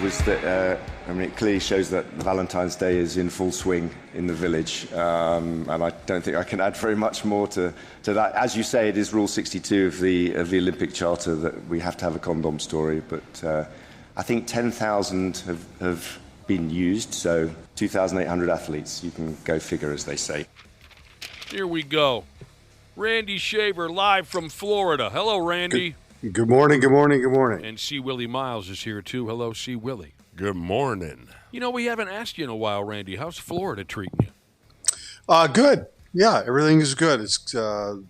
was that, it clearly shows that Valentine's Day is in full swing in the village, and I don't think I can add very much more to that. As you say, it is Rule 62 of the Olympic Charter that we have to have a condom story, but I think 10,000 have been used, so 2,800 athletes. You can go figure, as they say. Here we go. Randy Shaver live from Florida. Hello, Randy. Good morning, good morning, good morning. And C. Willie Miles is here, too. Hello, C. Willie. Good morning. You know, we haven't asked you in a while, Randy. How's Florida treating you? Good. Yeah, everything is good. It's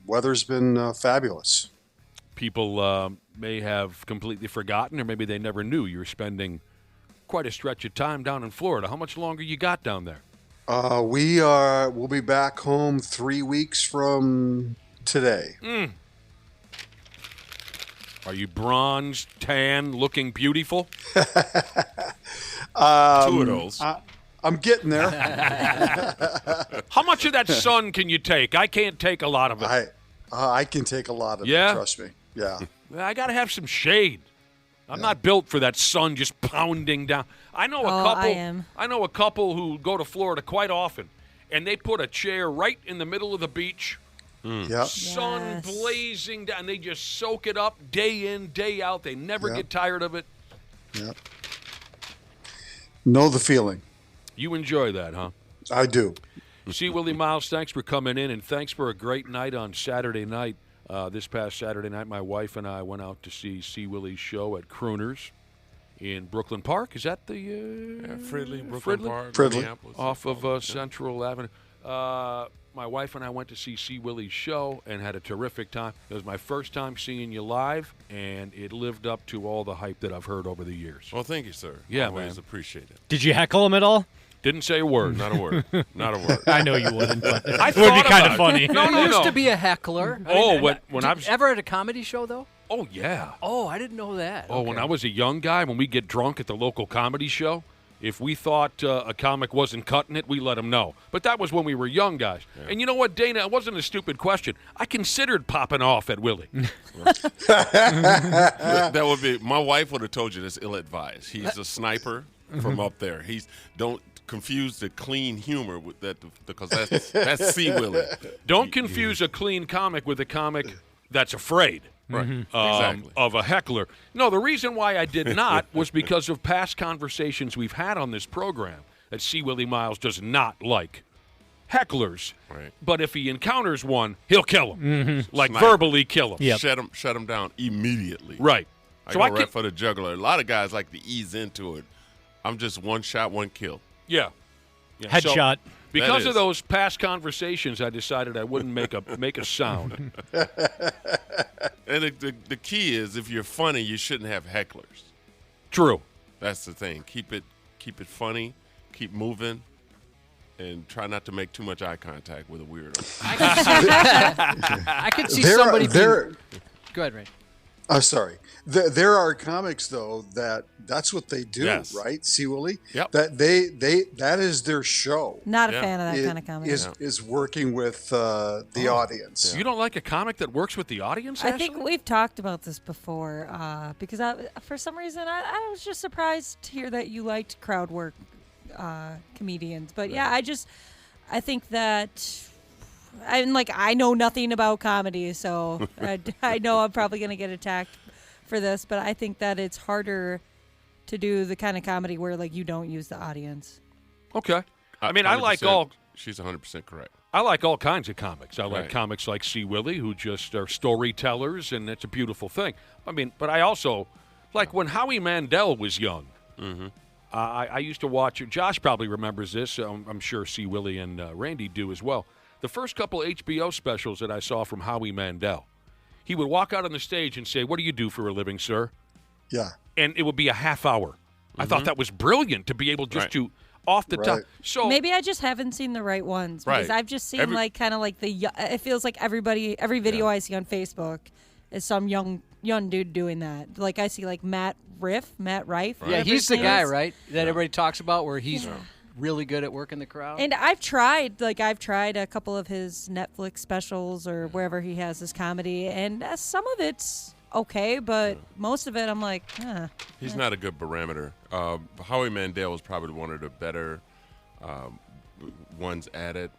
weather's been fabulous. people may have completely forgotten, or maybe they never knew you were spending quite a stretch of time down in Florida. How much longer you got down there? We'll be back home 3 weeks from today. Are you bronze, tan, looking beautiful? 2 of those. I'm getting there. How much of that sun can you take? I can't take a lot of it. I can take a lot of it, trust me. Yeah. I got to have some shade. I'm not built for that sun just pounding down. I know a couple who go to Florida quite often, and they put a chair right in the middle of the beach. Yep. Sun blazing down. They just soak it up day in, day out. They never get tired of it. Yep. Know the feeling. You enjoy that, huh? I do. See, Willie Miles, thanks for coming in, and thanks for a great night on Saturday night. This past Saturday night, my wife and I went out to see Willie's show at Crooners in Brooklyn Park. Is that the Fridley, Brooklyn Park, Fridley. Minneapolis. Off of Central Avenue. My wife and I went to see Willie's show and had a terrific time. It was my first time seeing you live, and it lived up to all the hype that I've heard over the years. Well, thank you, sir. Yeah, Always man. appreciate it. Did you heckle him at all? Didn't say a word. Not a word. Not a word. I know you wouldn't, but it I would be thought kind about of it. funny. No, You used to be a heckler. When I was ever at a comedy show, though? Oh, yeah. Oh, I didn't know that. Oh, when I was a young guy, when we get drunk at the local comedy show, if we thought a comic wasn't cutting it, we let him know. But that was when we were young guys. Yeah. And you know what, Dana? It wasn't a stupid question. I considered popping off at Willie. That would be. My wife would have told you this ill-advised. He's a sniper from up there. Don't confuse the clean humor with that, because that's C. Willie. Don't confuse a clean comic with a comic that's afraid. Right. Exactly. Of a heckler. No, the reason why I did not was because of past conversations we've had on this program that C. Willie Miles does not like hecklers. Right. But if he encounters one, he'll kill him. Like Sniper. verbally kill him. Yep. Shut him down immediately. Right. I So go I right can- for the juggler. A lot of guys like to ease into it. I'm just one shot, one kill. Yeah. Headshot. So, because That of is. those past conversations, I decided I wouldn't make a sound. And the key is, if you're funny, you shouldn't have hecklers. True. That's the thing. Keep it funny. Keep moving. And try not to make too much eye contact with a weirdo. I could see somebody. Go ahead, Ray. Sorry. There are comics though that's what they do, Yes. right? See, Willie? Yep. That that is their show. Not a Yeah. fan of that kind of comedy. Is working with the audience. You don't like a comic that works with the audience, I Ashley? think we've talked about this before because for some reason I was just surprised to hear that you liked crowd work comedians. But yeah, I think that I know nothing about comedy, so I know I'm probably going to get attacked for this, but I think that it's harder to do the kind of comedy where you don't use the audience. Okay. I mean, I like 100%. all. She's 100% correct. I like all kinds of comics. I like Right. comics like C. Willie, who just are storytellers, and it's a beautiful thing. I mean, but I also like when Howie Mandel was young. Mm-hmm. I used to watch. Josh probably remembers this. I'm sure C. Willie and Randy do as well. The first couple HBO specials that I saw from Howie Mandel, he would walk out on the stage and say, "What do you do for a living, sir?" Yeah. And it would be a half hour. I thought that was brilliant to be able just Right. to off the top. Right. So Maybe I just haven't seen the right ones because Right. I've just seen Every- it feels like every video I see on Facebook is some young dude doing that. Like I see Matt Rife. Yeah, whatever he's his the name guy, is. right? That everybody talks about, where he's really good at working the crowd. And I've tried a couple of his Netflix specials or wherever he has his comedy, and some of it's okay, but most of it I'm like, He's not a good barometer. Howie Mandel was probably one of the better ones at it.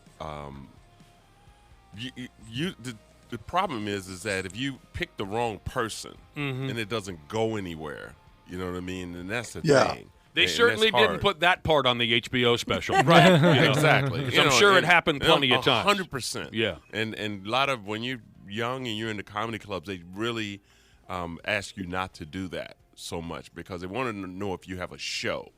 The problem is that if you pick the wrong person and it doesn't go anywhere, you know what I mean? And that's the thing. They And certainly that's didn't hard. put that part on the HBO special. Right, You know? exactly. 'Cause You I'm know, sure it and- happened plenty of times. 100%. Yeah. And a lot of when you're young and you're in the comedy clubs, they really ask you not to do that so much because they want to know if you have a show,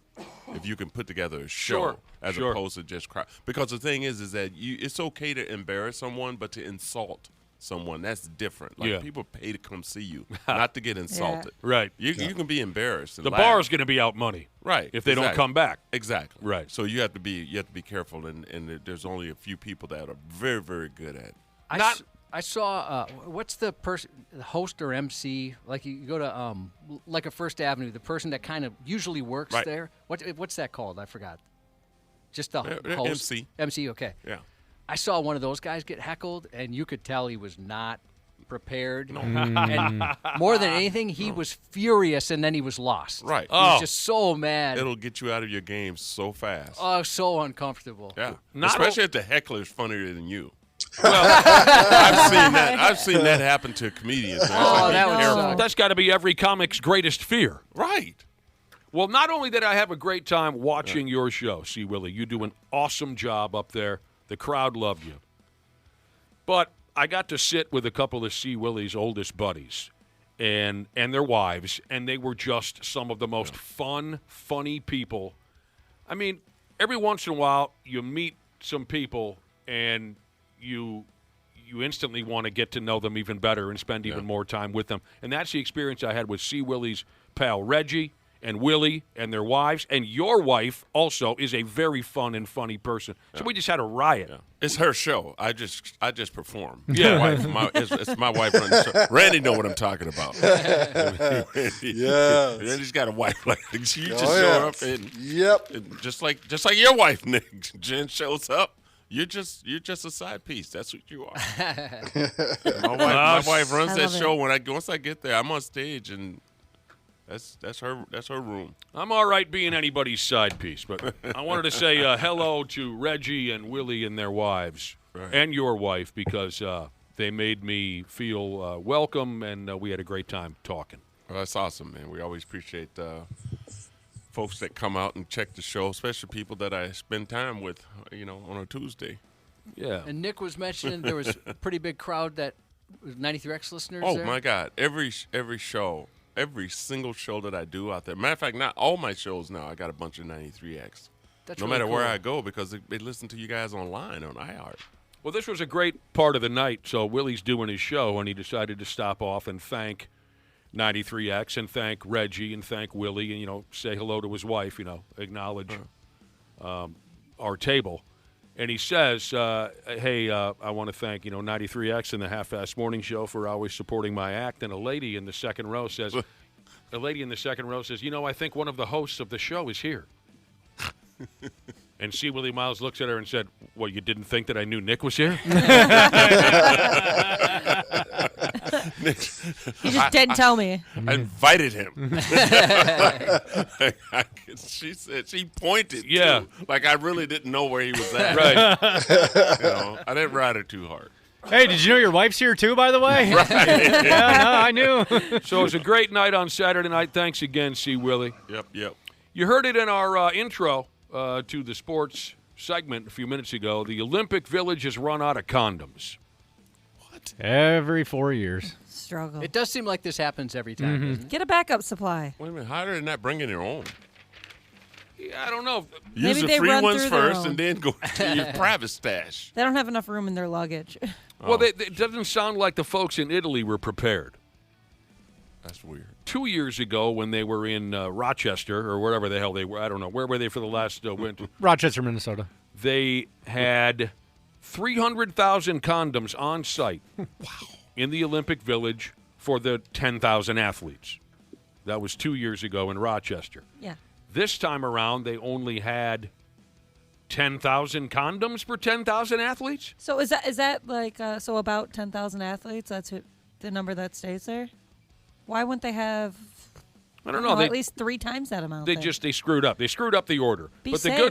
if you can put together a show Sure, as sure. opposed to just crowd. Because the thing is that it's okay to embarrass someone, but to insult someone, that's different. Like Yeah. people pay to come see you, not to get insulted. Right. You can be embarrassed. And The laugh. bar's going to be out money. Right. If they don't come back. Exactly. Right. So you have to be careful, and there's only a few people that are very, very good at it. I saw what's the person, the host or MC? Like you go to like a First Avenue, the person that kind of usually works Right. there. What's that called? I forgot. Just the Yeah, host. MC. MC. Okay. Yeah. I saw one of those guys get heckled, and you could tell he was not prepared. No. And more than anything, he was furious, and then he was lost. Right. He was just so mad. It'll get you out of your game so fast. Oh, so uncomfortable. Yeah. Not Especially if the heckler's funnier than you. Well, I've seen that. I've seen that happen to comedians. That's got to be every comic's greatest fear. Right. Well, not only did I have a great time watching your show, C. Willie, you do an awesome job up there. The crowd loved you. But I got to sit with a couple of C. Willie's oldest buddies and their wives, and they were just some of the most fun, funny people. I mean, every once in a while you meet some people and you instantly want to get to know them even better and spend even more time with them. And that's the experience I had with C. Willie's pal Reggie and Willie and their wives. And your wife also is a very fun and funny person. So we just had a riot. It's her show. I just perform. Yeah. It's my wife running the show. Randy know what I'm talking about. Yeah. Randy's got a wife like you just Oh, show yeah. up and Yep. and just like your wife, Nick. Jen shows up. You're just a side piece. That's what you are. My wife runs that show. Once I get there, I'm on stage and that's her room. I'm all right being anybody's side piece, but I wanted to say hello to Reggie and Willie and their wives and your wife because they made me feel welcome, and we had a great time talking. Well, that's awesome, man. We always appreciate folks that come out and check the show, especially people that I spend time with, on a Tuesday. Yeah. And Nick was mentioning there was a pretty big crowd that was 93X listeners Oh, there. my God. Every show, every single show that I do out there. Matter of fact, not all my shows now. I got a bunch of 93X. That's no really matter where cool. I go because they listen to you guys online on iHeart. Well, this was a great part of the night. So Willie's doing his show, and he decided to stop off and thank 93X and thank Reggie and thank Willie and, say hello to his wife, acknowledge our table. And he says, hey, I want to thank, 93X and the Half-Assed Morning Show for always supporting my act. And a lady in the second row says, I think one of the hosts of the show is here. And C. Willie Miles looks at her and said, well, you didn't think that I knew Nick was here? You just didn't tell me. I invited him. She said, she pointed, too, like I really didn't know where he was at. Right. I didn't ride her too hard. Hey, did you know your wife's here too, by the way? Right. Yeah, no, I knew. So it was a great night on Saturday night. Thanks again, C. Willie. Yep. You heard it in our intro to the sports segment a few minutes ago. The Olympic Village has run out of condoms. Every 4 years. Struggle. It does seem like this happens every time, doesn't it? Get a backup supply. Wait a minute, harder than not bringing your own. Yeah, I don't know. Use Maybe the they free run ones through their first own. and then go to your private stash. They don't have enough room in their luggage. Well, it doesn't sound like the folks in Italy were prepared. That's weird. 2 years ago when they were in Rochester or wherever the hell they were, I don't know, where were they for the last winter? Rochester, Minnesota. They had 300,000 condoms on site in the Olympic Village for the 10,000 athletes. That was 2 years ago in Rochester. Yeah. This time around, they only had 10,000 condoms per 10,000 athletes? So is that like so about 10,000 athletes? That's the number that stays there. Why wouldn't they have? I don't know. At least 3 times that amount. They screwed up. They screwed up the order. Be but safe. the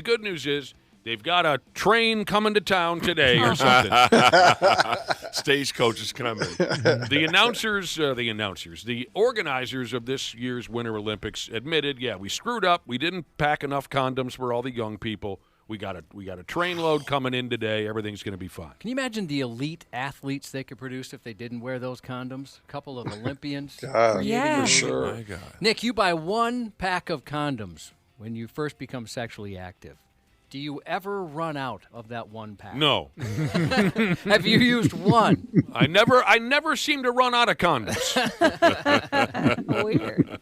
good news is they've got a train coming to town today or something. Stagecoach is coming. The organizers of this year's Winter Olympics admitted, we screwed up. We didn't pack enough condoms for all the young people. We got a train load coming in today. Everything's going to be fine. Can you imagine the elite athletes they could produce if they didn't wear those condoms? A couple of Olympians. Yeah. For sure. My God. Nick, you buy 1 pack of condoms when you first become sexually active. Do you ever run out of that one pack? No. Have you used one? I never seem to run out of condoms. Weird.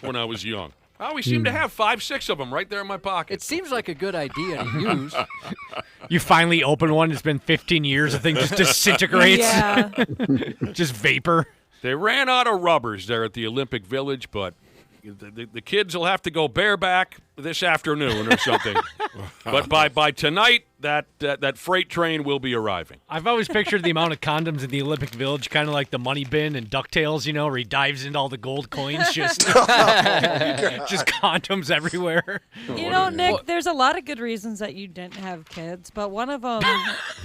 When I was young. I always seem to have 5, 6 of them right there in my pocket. It seems like a good idea to use. You finally open one. It's been 15 years. The thing just disintegrates. Yeah. Just vapor. They ran out of rubbers there at the Olympic Village, but the kids will have to go bareback this afternoon or something. But by tonight, that freight train will be arriving. I've always pictured the amount of condoms in the Olympic Village, kind of like the money bin and DuckTales, where he dives into all the gold coins, just condoms everywhere. Nick, there's a lot of good reasons that you didn't have kids, but one of them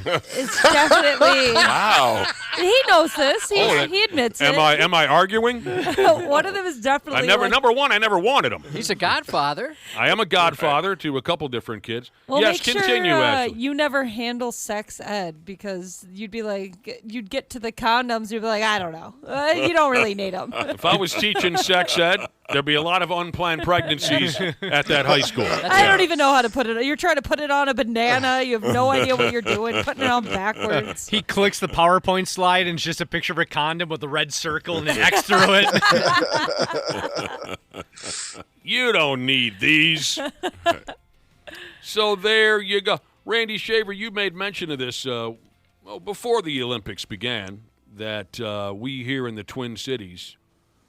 is definitely. Wow. He knows this. He admits it. Am I arguing? One of them is definitely. Number one, I never wanted them. He's a godfather. I am a godfather to a couple different kids. Well, yes, make sure, continue. Actually, you never handle sex ed because you'd be like, you'd get to the condoms, you'd be like, I don't know, you don't really need them. If I was teaching sex ed, there'd be a lot of unplanned pregnancies at that high school. I don't even know how to put it. You're trying to put it on a banana. You have no idea what you're doing. Putting it on backwards. He clicks the PowerPoint slide, and it's just a picture of a condom with a red circle and an X through it. You don't need these. So there you go. Randy Shaver, you made mention of this before the Olympics began, that we here in the Twin Cities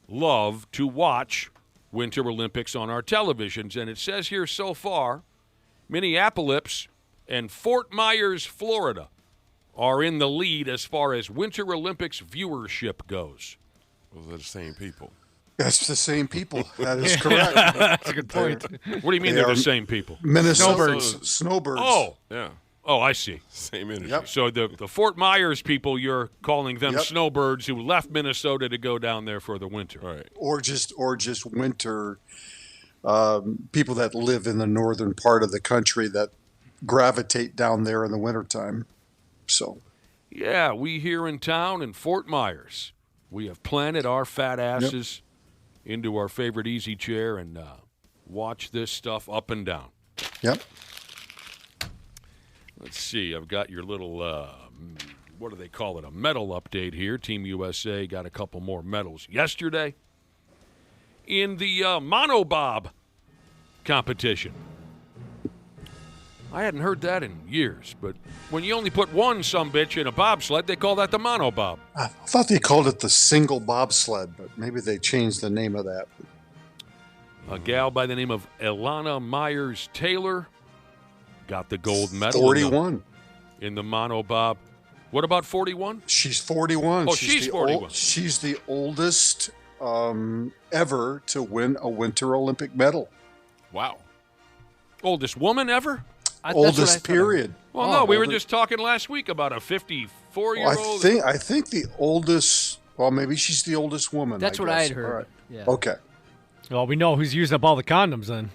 love to watch Winter Olympics on our televisions. And it says here so far, Minneapolis and Fort Myers, Florida, are in the lead as far as Winter Olympics viewership goes. Those are the same people. That's the same people. That is correct. That's a good point. What do you mean they're the same people? Minnesotans. Snowbirds. Oh. Yeah. Oh, I see. Same energy. Yep. So the Fort Myers people, you're calling them Yep. snowbirds who left Minnesota to go down there for the winter. Right. Or just winter people that live in the northern part of the country that gravitate down there in the wintertime. So. Yeah, we here in town in Fort Myers, we have planted our fat asses into our favorite easy chair and watch this stuff up and down. Yep. Let's see. I've got your little, what do they call it, a medal update here. Team USA got a couple more medals yesterday in the monobob competition. I hadn't heard that in years, but when you only put one sumbitch in a bobsled, they call that the monobob. I thought they called it the single bobsled, but maybe they changed the name of that. A gal by the name of Ilana Myers-Taylor got the gold medal. 41. In the monobob. What about 41? She's 41. Oh, she's 41. She's the oldest ever to win a Winter Olympic medal. Wow. Oldest woman ever? Oldest period. Well, no, we were just talking last week about a 54-year-old. I think the oldest. Well, maybe she's the oldest woman. That's what I had heard. All right. Yeah. Okay. Well, we know who's using up all the condoms then.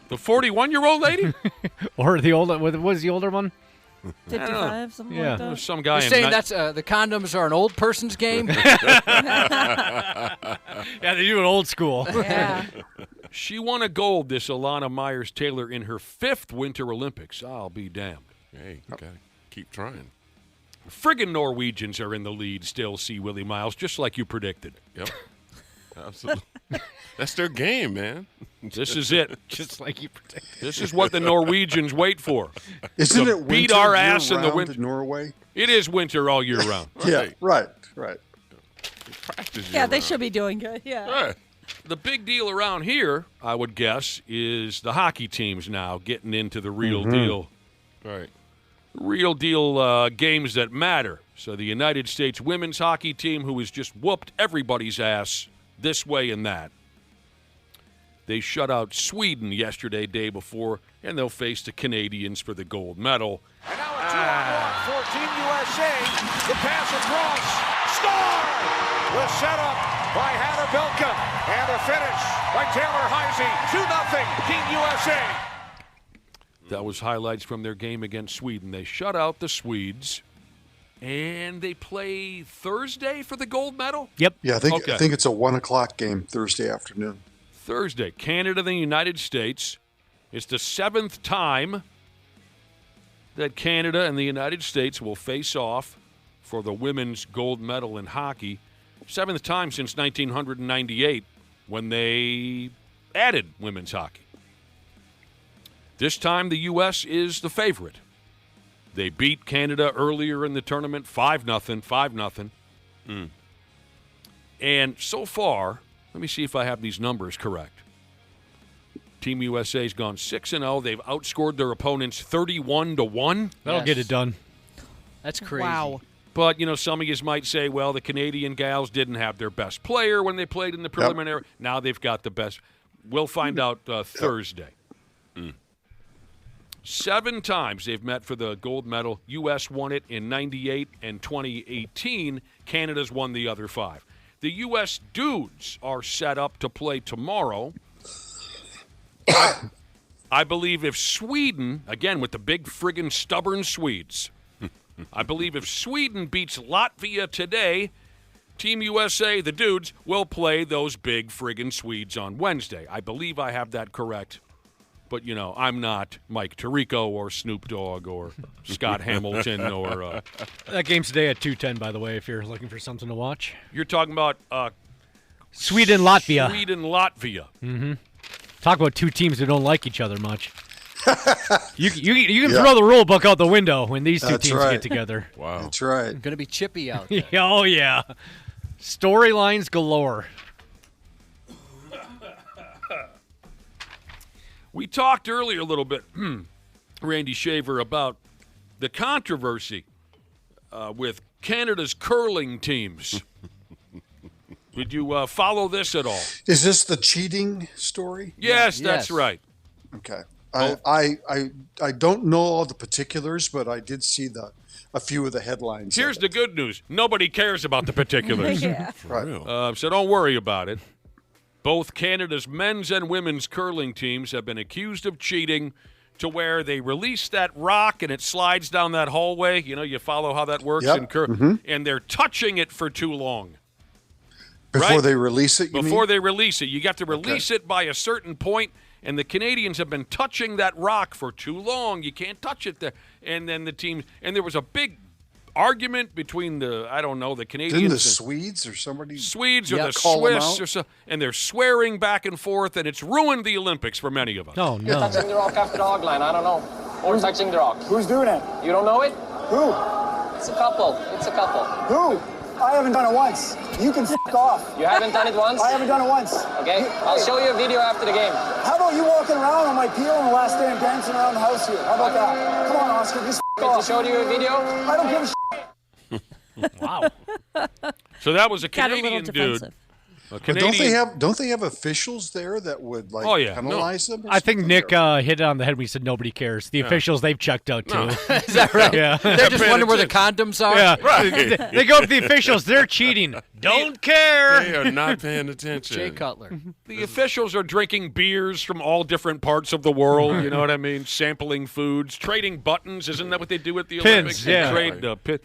The 41-year-old lady? Or the older, what was the older one? 55, something Yeah. like that. Some guy You're saying that's the condoms are an old person's game? Yeah, they do it old school. Yeah. She won a gold, this Ilana Myers-Taylor, in her 5th Winter Olympics. I'll be damned. Hey, you gotta keep trying. Friggin' Norwegians are in the lead still, C. Willie Miles, just like you predicted. Yep. Absolutely. That's their game, man. This is it. Just like you predicted. This is what the Norwegians wait for. Isn't to it beat winter our ass in the year-round winter? in Norway? It is winter all year round. Yeah, right. Practice Yeah, they year-round. should be doing good. Yeah. Right. The big deal around here, I would guess, is the hockey teams now getting into the real deal. Right. Real deal games that matter. So the United States women's hockey team, who has just whooped everybody's ass this way and that, they shut out Sweden yesterday, day before, and they'll face the Canadians for the gold medal. And now a 2-on-1 for Team USA. The pass across. Score! The setup by Hannah Belka. And the finish by Taylor Heisey. 2-0 Team USA. That was highlights from their game against Sweden. They shut out the Swedes, and they play Thursday for the gold medal? Yep. Yeah, I think it's a 1:00 game Thursday afternoon. Thursday, Canada and the United States. It's the 7th time that Canada and the United States will face off for the women's gold medal in hockey. 7th time since 1998 when they added women's hockey. This time the U.S. is the favorite. They beat Canada earlier in the tournament 5-0. And so far, let me see if I have these numbers correct. Team USA's gone 6-0. They've outscored their opponents 31-1. That'll get it done. That's crazy. Wow. But, some of you might say, well, the Canadian gals didn't have their best player when they played in the preliminary. Yep. Now they've got the best. We'll find out Thursday. 7 times they've met for the gold medal. U.S. won it in 98 and 2018. Canada's won the other 5. The U.S. dudes are set up to play tomorrow. I believe if Sweden, again with the big friggin' stubborn Swedes, I believe if Sweden beats Latvia today, Team USA, the dudes, will play those big friggin' Swedes on Wednesday. I believe I have that correct. But, I'm not Mike Tirico or Snoop Dogg or Scott Hamilton or... That game's today at 2:10, by the way, if you're looking for something to watch. You're talking about... Sweden-Latvia. Sweden-Latvia. Mm-hmm. Talk about two teams who don't like each other much. You can throw the rule book out the window when these two teams get together. Wow. That's right. Going to be chippy out there. Oh, yeah. Storylines galore. We talked earlier a little bit, Randy Shaver, about the controversy with Canada's curling teams. Did you follow this at all? Is this the cheating story? Yes, that's right. Okay. I don't know all the particulars, but I did see a few of the headlines. Here's the good news. Nobody cares about the particulars. Right. So don't worry about it. Both Canada's men's and women's curling teams have been accused of cheating to where they release that rock and it slides down that hallway. You follow how that works in curling. And they're touching it for too long. Before they release it, they release it. You got to release it by a certain point, and the Canadians have been touching that rock for too long. You can't touch it there. And then the team, and there was a big argument between the Canadians. Didn't the Swedes or somebody? Swedes or the Swiss or so, and they're swearing back and forth, and it's ruined the Olympics for many of us. Oh, no. You're touching the rock after the hog line, I don't know. Or touching the rock. Who's doing it? You don't know it? Who? It's a couple. Who? I haven't done it once. You can f*** off. You haven't done it once? I haven't done it once. Okay, I'll show you a video after the game. How about you walking around on my peel on the last day and dancing around the house here? How about that? Come on, Oscar, just f*** off. To show you a video? I don't give a shit. Wow. So that was a Canadian dude. Don't they have officials there that would penalize them? I think Nick hit it on the head when he said nobody cares. The officials, they've checked out too. Is that right? Yeah. They're just wondering where the condoms are? Yeah. Right. They go up to the officials. They're cheating. Don't care. They are not paying attention. Jay Cutler. The officials are drinking beers from all different parts of the world. You know what I mean? Sampling foods, trading buttons. Isn't that what they do at the Olympics? Pins, yeah. They trade pin.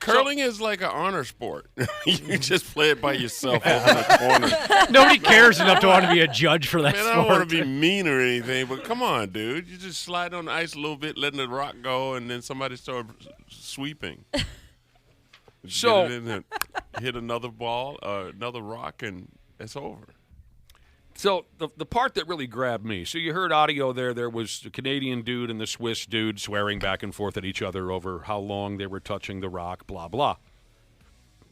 Curling is like an honor sport. You just play it by yourself over in the corner. Nobody cares enough to want to be a judge for that Man, sport. I don't want to be mean or anything, but come on, dude. You just slide on the ice a little bit, letting the rock go, and then somebody start sweeping. So hit another ball, another rock, and it's over. So the part that really grabbed me, so you heard audio there. There was the Canadian dude and the Swiss dude swearing back and forth at each other over how long they were touching the rock, blah, blah.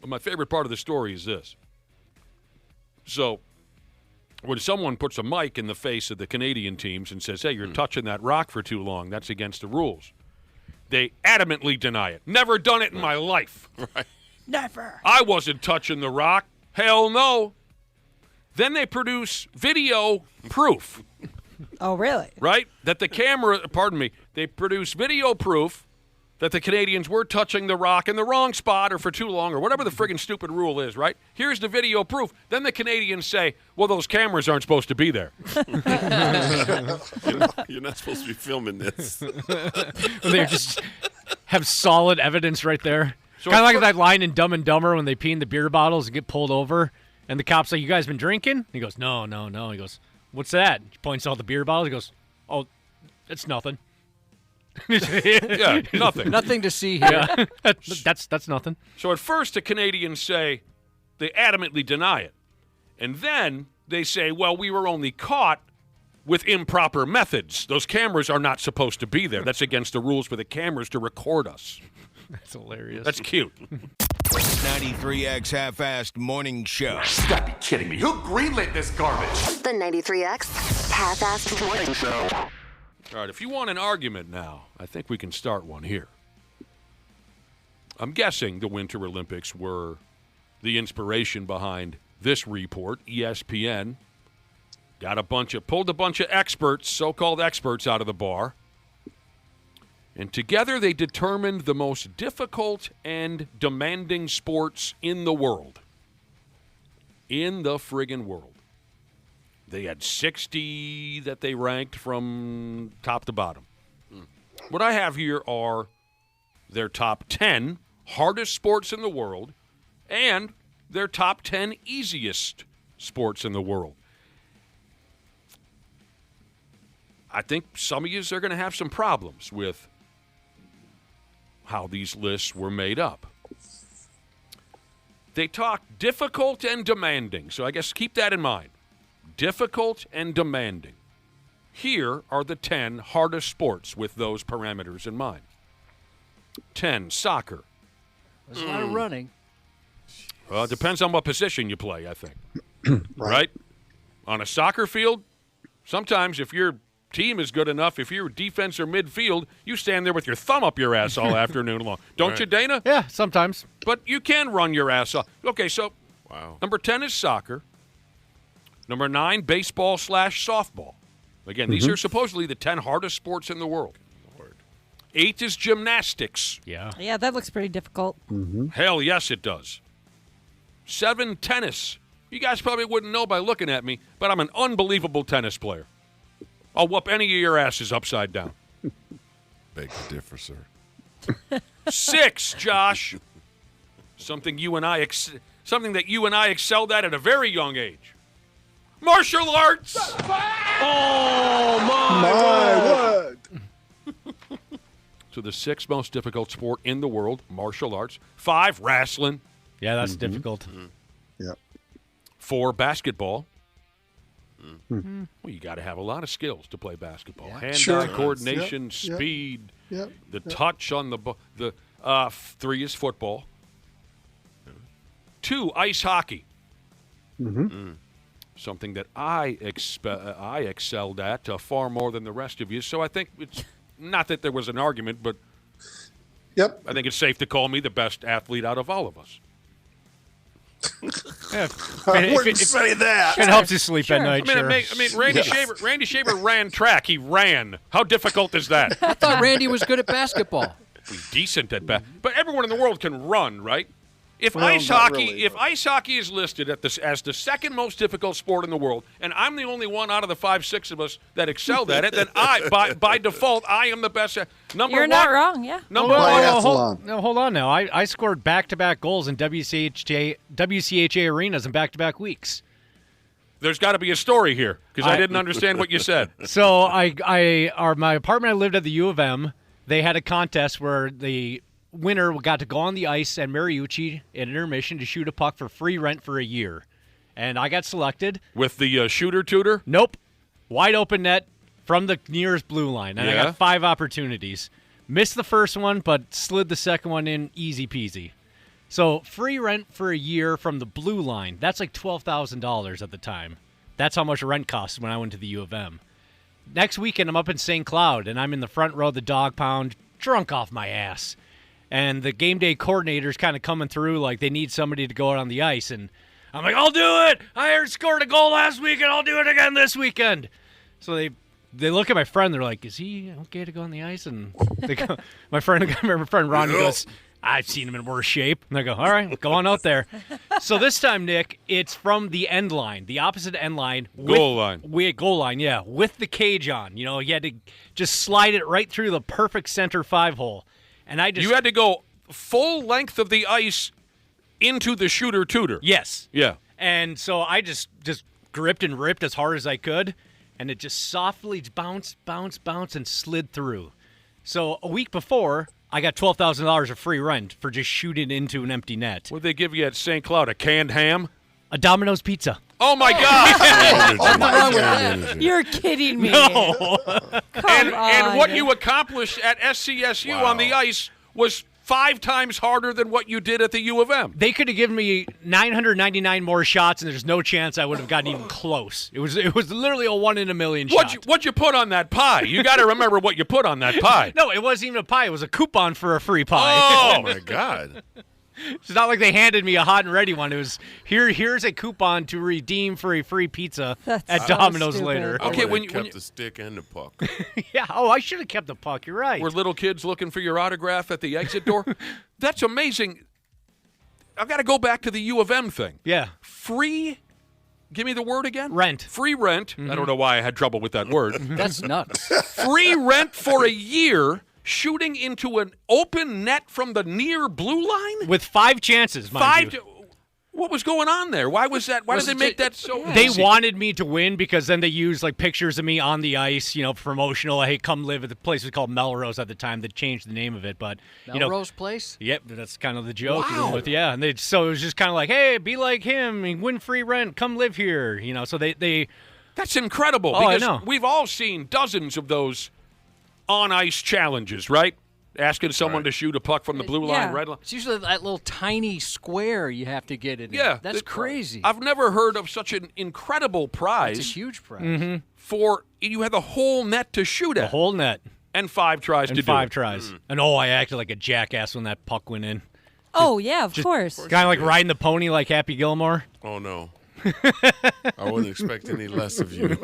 But my favorite part of the story is this. So when someone puts a mic in the face of the Canadian teams and says, hey, you're touching that rock for too long, that's against the rules, they adamantly deny it. Never done it in my life. Right. Never. I wasn't touching the rock. Hell no. Then they produce video proof. Oh, really? Right? That the camera, they produce video proof that the Canadians were touching the rock in the wrong spot or for too long or whatever the friggin' stupid rule is, right? Here's the video proof. Then the Canadians say, well, those cameras aren't supposed to be there. You're not supposed to be filming this. They just have solid evidence right there. So Kind of like that line in Dumb and Dumber when they pee in the beer bottles and get pulled over. And the cop's like, you guys been drinking? He goes, no. He goes, what's that? He points to all the beer bottles. He goes, oh, it's nothing. Yeah, nothing. Nothing to see here. Yeah. That's nothing. So at first the Canadians say they adamantly deny it. And then they say, well, we were only caught with improper methods. Those cameras are not supposed to be there. That's against the rules for the cameras to record us. That's hilarious. That's cute. 93X Half-Assed Morning Show. You gotta be kidding me. Who greenlit this garbage? The 93X Half-Assed Morning Show. All right, if you want an argument now, I think we can start one here. I'm guessing the Winter Olympics were the inspiration behind this report. ESPN pulled a bunch of experts, so-called experts, out of the bar. And together they determined the most difficult and demanding sports in the world. In the friggin' world. They had 60 that they ranked from top to bottom. What I have here are their top 10 hardest sports in the world and their top 10 easiest sports in the world. I think some of you are going to have some problems with how these lists were made up. They talk difficult and demanding, so I guess keep that in mind. Difficult and demanding. Here are the 10 hardest sports with those parameters in mind. 10, soccer. There's a lot of running. Well, it depends on what position you play, I think. Right? On a soccer field, sometimes if your team is good enough, if you're defense or midfield, you stand there with your thumb up your ass all afternoon long. Don't you, Dana? Yeah, sometimes. But you can run your ass off. Okay, so number 10 is soccer. Number 9, baseball/softball. Again, these are supposedly the 10 hardest sports in the world. 8 is gymnastics. Yeah. Yeah, that looks pretty difficult. Hell yes, it does. 7, tennis. You guys probably wouldn't know by looking at me, but I'm an unbelievable tennis player. I'll whoop any of your asses upside down. Beg to differ, sir. 6, Josh. Something that you and I excelled at a very young age. Martial arts. Oh, my word. So the 6th most difficult sport in the world, martial arts. 5, wrestling. Yeah, that's difficult. Yeah. 4, basketball. Well, you got to have a lot of skills to play basketball. Hand-eye coordination, speed, the touch on the ball. 3 is football. 2, ice hockey. Something that I excelled at far more than the rest of you. So I think it's not that there was an argument, but I think it's safe to call me the best athlete out of all of us. I wouldn't say that. It helps you sleep at night. Randy Shaver ran track. He ran. How difficult is that? I thought Randy was good at basketball. Decent at but everyone in the world can run, right? If ice hockey is listed as the second most difficult sport in the world, and I'm the only one out of the 5, 6 of us that excelled at it, then by default I am the best. You're not wrong, yeah. Hold on now. I scored back-to-back goals in WCHA arenas in back-to-back weeks. There's got to be a story here because I didn't understand what you said. So my apartment I lived at the U of M. They had a contest where the winner got to go on the ice at Mariucci at intermission to shoot a puck for free rent for a year. And I got selected. With the shooter tutor? Nope. Wide open net from the nearest blue line. And I got 5 opportunities. Missed the first one, but slid the second one in easy peasy. So free rent for a year from the blue line, that's like $12,000 at the time. That's how much rent cost when I went to the U of M. Next weekend, I'm up in St. Cloud, and I'm in the front row of the dog pound, drunk off my ass. And the game day coordinator's kind of coming through like they need somebody to go out on the ice. And I'm like, I'll do it. I scored a goal last week, and I'll do it again this weekend. So they look at my friend. They're like, is he okay to go on the ice? And they go, my friend Ronnie goes, I've seen him in worse shape. And I go, all right, go on out there. So this time, Nick, it's from the end line, the opposite end line. Goal line, yeah, with the cage on. You know, you had to just slide it right through the perfect center 5-hole. And you had to go full length of the ice into the shooter tutor. Yes. Yeah. And so I just gripped and ripped as hard as I could, and it just softly bounced, and slid through. So a week before, I got $12,000 of free rent for just shooting into an empty net. What'd they give you at St. Cloud? A canned ham? A Domino's pizza. Oh, my God. What's wrong with that? You're kidding me. No. Come on. And what you accomplished at SCSU on the ice was 5 times harder than what you did at the U of M. They could have given me 999 more shots, and there's no chance I would have gotten even close. It was literally a 1 in a million shot. What'd you put on that pie? You got to remember what you put on that pie. No, it wasn't even a pie. It was a coupon for a free pie. Oh, my God. It's not like they handed me a hot and ready one. It was, here's a coupon to redeem for a free pizza at Domino's later. Okay, when you kept the stick and the puck. Yeah, I should have kept the puck. You're right. Were little kids looking for your autograph at the exit door? That's amazing. I've got to go back to the U of M thing. Yeah. Free, give me the word again? Rent. Free rent. I don't know why I had trouble with that word. That's nuts. Free rent for a year, shooting into an open net from the near blue line? With 5 chances, mind you. What was going on there? Why was that? Why did they make that so They easy? wanted me to win because then they used like pictures of me on the ice, promotional. Hey, come live at the place was called Melrose at the time. They changed the name of it, but Melrose Place? Yep, that's kind of the joke. Wow. And so it was just kind of like, hey, be like him, and win free rent, come live here. So they. That's incredible. Oh, because I know. We've all seen dozens of those on-ice challenges, right? Asking someone to shoot a puck from the blue line, red line. It's usually that little tiny square you have to get in. Yeah. That's crazy. I've never heard of such an incredible prize. It's a huge prize. Mm-hmm. For you had the whole net to shoot at. The whole net. And 5 tries to do it. 5 tries. And I acted like a jackass when that puck went in. Oh, yeah, of course. Kind of like riding the pony like Happy Gilmore. Oh, no. I wouldn't expect any less of you.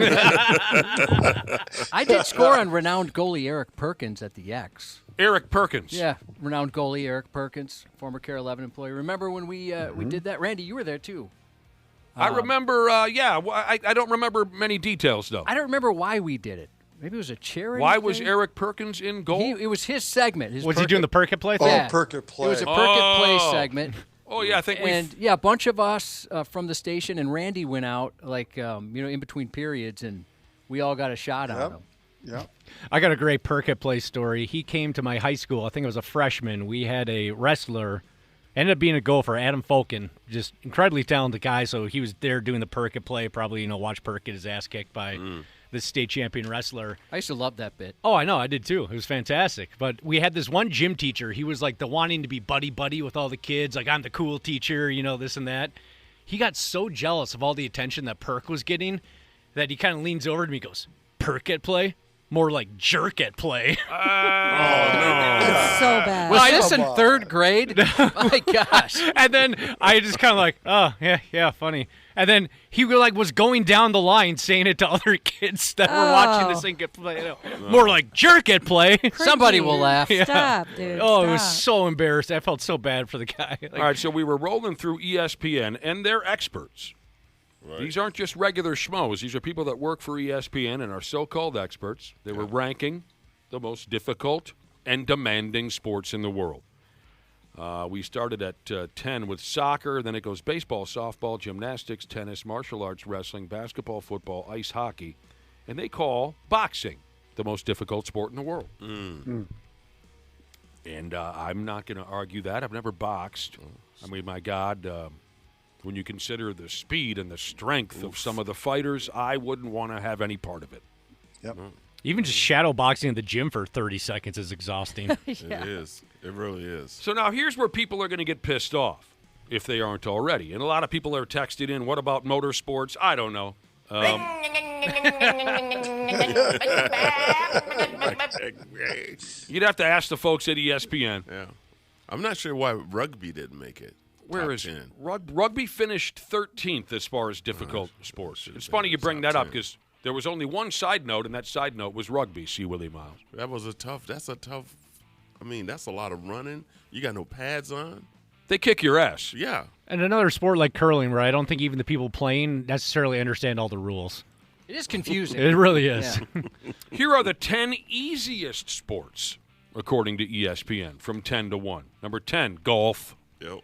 I did score on renowned goalie Eric Perkins at the X. Eric Perkins. Yeah, renowned goalie Eric Perkins, former Care 11 employee. Remember when we did that? Randy, you were there too. I remember, I don't remember many details, though. I don't remember why we did it. Maybe it was a charity Why was thing? Eric Perkins in goal? It was his segment. Was he doing the Perkit Play thing? Yeah. Perkit Play. It was a Perkit Play segment. Oh, yeah, I think we. And, a bunch of us from the station, and Randy went out, in between periods, and we all got a shot on him. Yeah. I got a great Perkit Play story. He came to my high school. I think it was a freshman. We had a wrestler, ended up being a gopher, Adam Folkin, just incredibly talented guy. So he was there doing the Perkit Play, probably, watch Perk get his ass kicked by the state champion wrestler. I used to love that bit. Oh, I know. I did too. It was fantastic. But we had this one gym teacher. He was like the wanting to be buddy-buddy with all the kids. Like, I'm the cool teacher, this and that. He got so jealous of all the attention that Perk was getting that he kind of leans over to me and goes, Perkit Play? More like jerk at play. Oh, no. That's so bad. Was this in 3rd grade? My gosh. And then I just kind of like, oh, yeah, funny. And then he was going down the line saying it to other kids that were watching this thing get play. More like jerk at play. Somebody will laugh. Stop, dude. Oh, stop. it was so embarrassed. I felt so bad for the guy. All right, so we were rolling through ESPN, and they're experts. Right. These aren't just regular schmoes. These are people that work for ESPN and are so-called experts. They were ranking the most difficult and demanding sports in the world. We started at 10 with soccer. Then it goes baseball, softball, gymnastics, tennis, martial arts, wrestling, basketball, football, ice hockey. And they call boxing the most difficult sport in the world. And I'm not going to argue that. I've never boxed. I mean, my God, when you consider the speed and the strength of some of the fighters, I wouldn't want to have any part of it. Yep. Even just shadow boxing in the gym for 30 seconds is exhausting. It is. It really is. So now here's where people are going to get pissed off, if they aren't already. And a lot of people are texting in, what about motorsports? I don't know. You'd have to ask the folks at ESPN. Yeah. I'm not sure why rugby didn't make it. Where is it? Rugby finished 13th as far as difficult sports. It's funny you bring that up because there was only one side note, and that side note was rugby, C. Willie Miles. That's a lot of running. You got no pads on. They kick your ass. Yeah. And another sport like curling, where I don't think even the people playing necessarily understand all the rules. It is confusing. It really is. Yeah. Here are the 10 easiest sports, according to ESPN, from 10 to 1. Number 10, golf. Yep.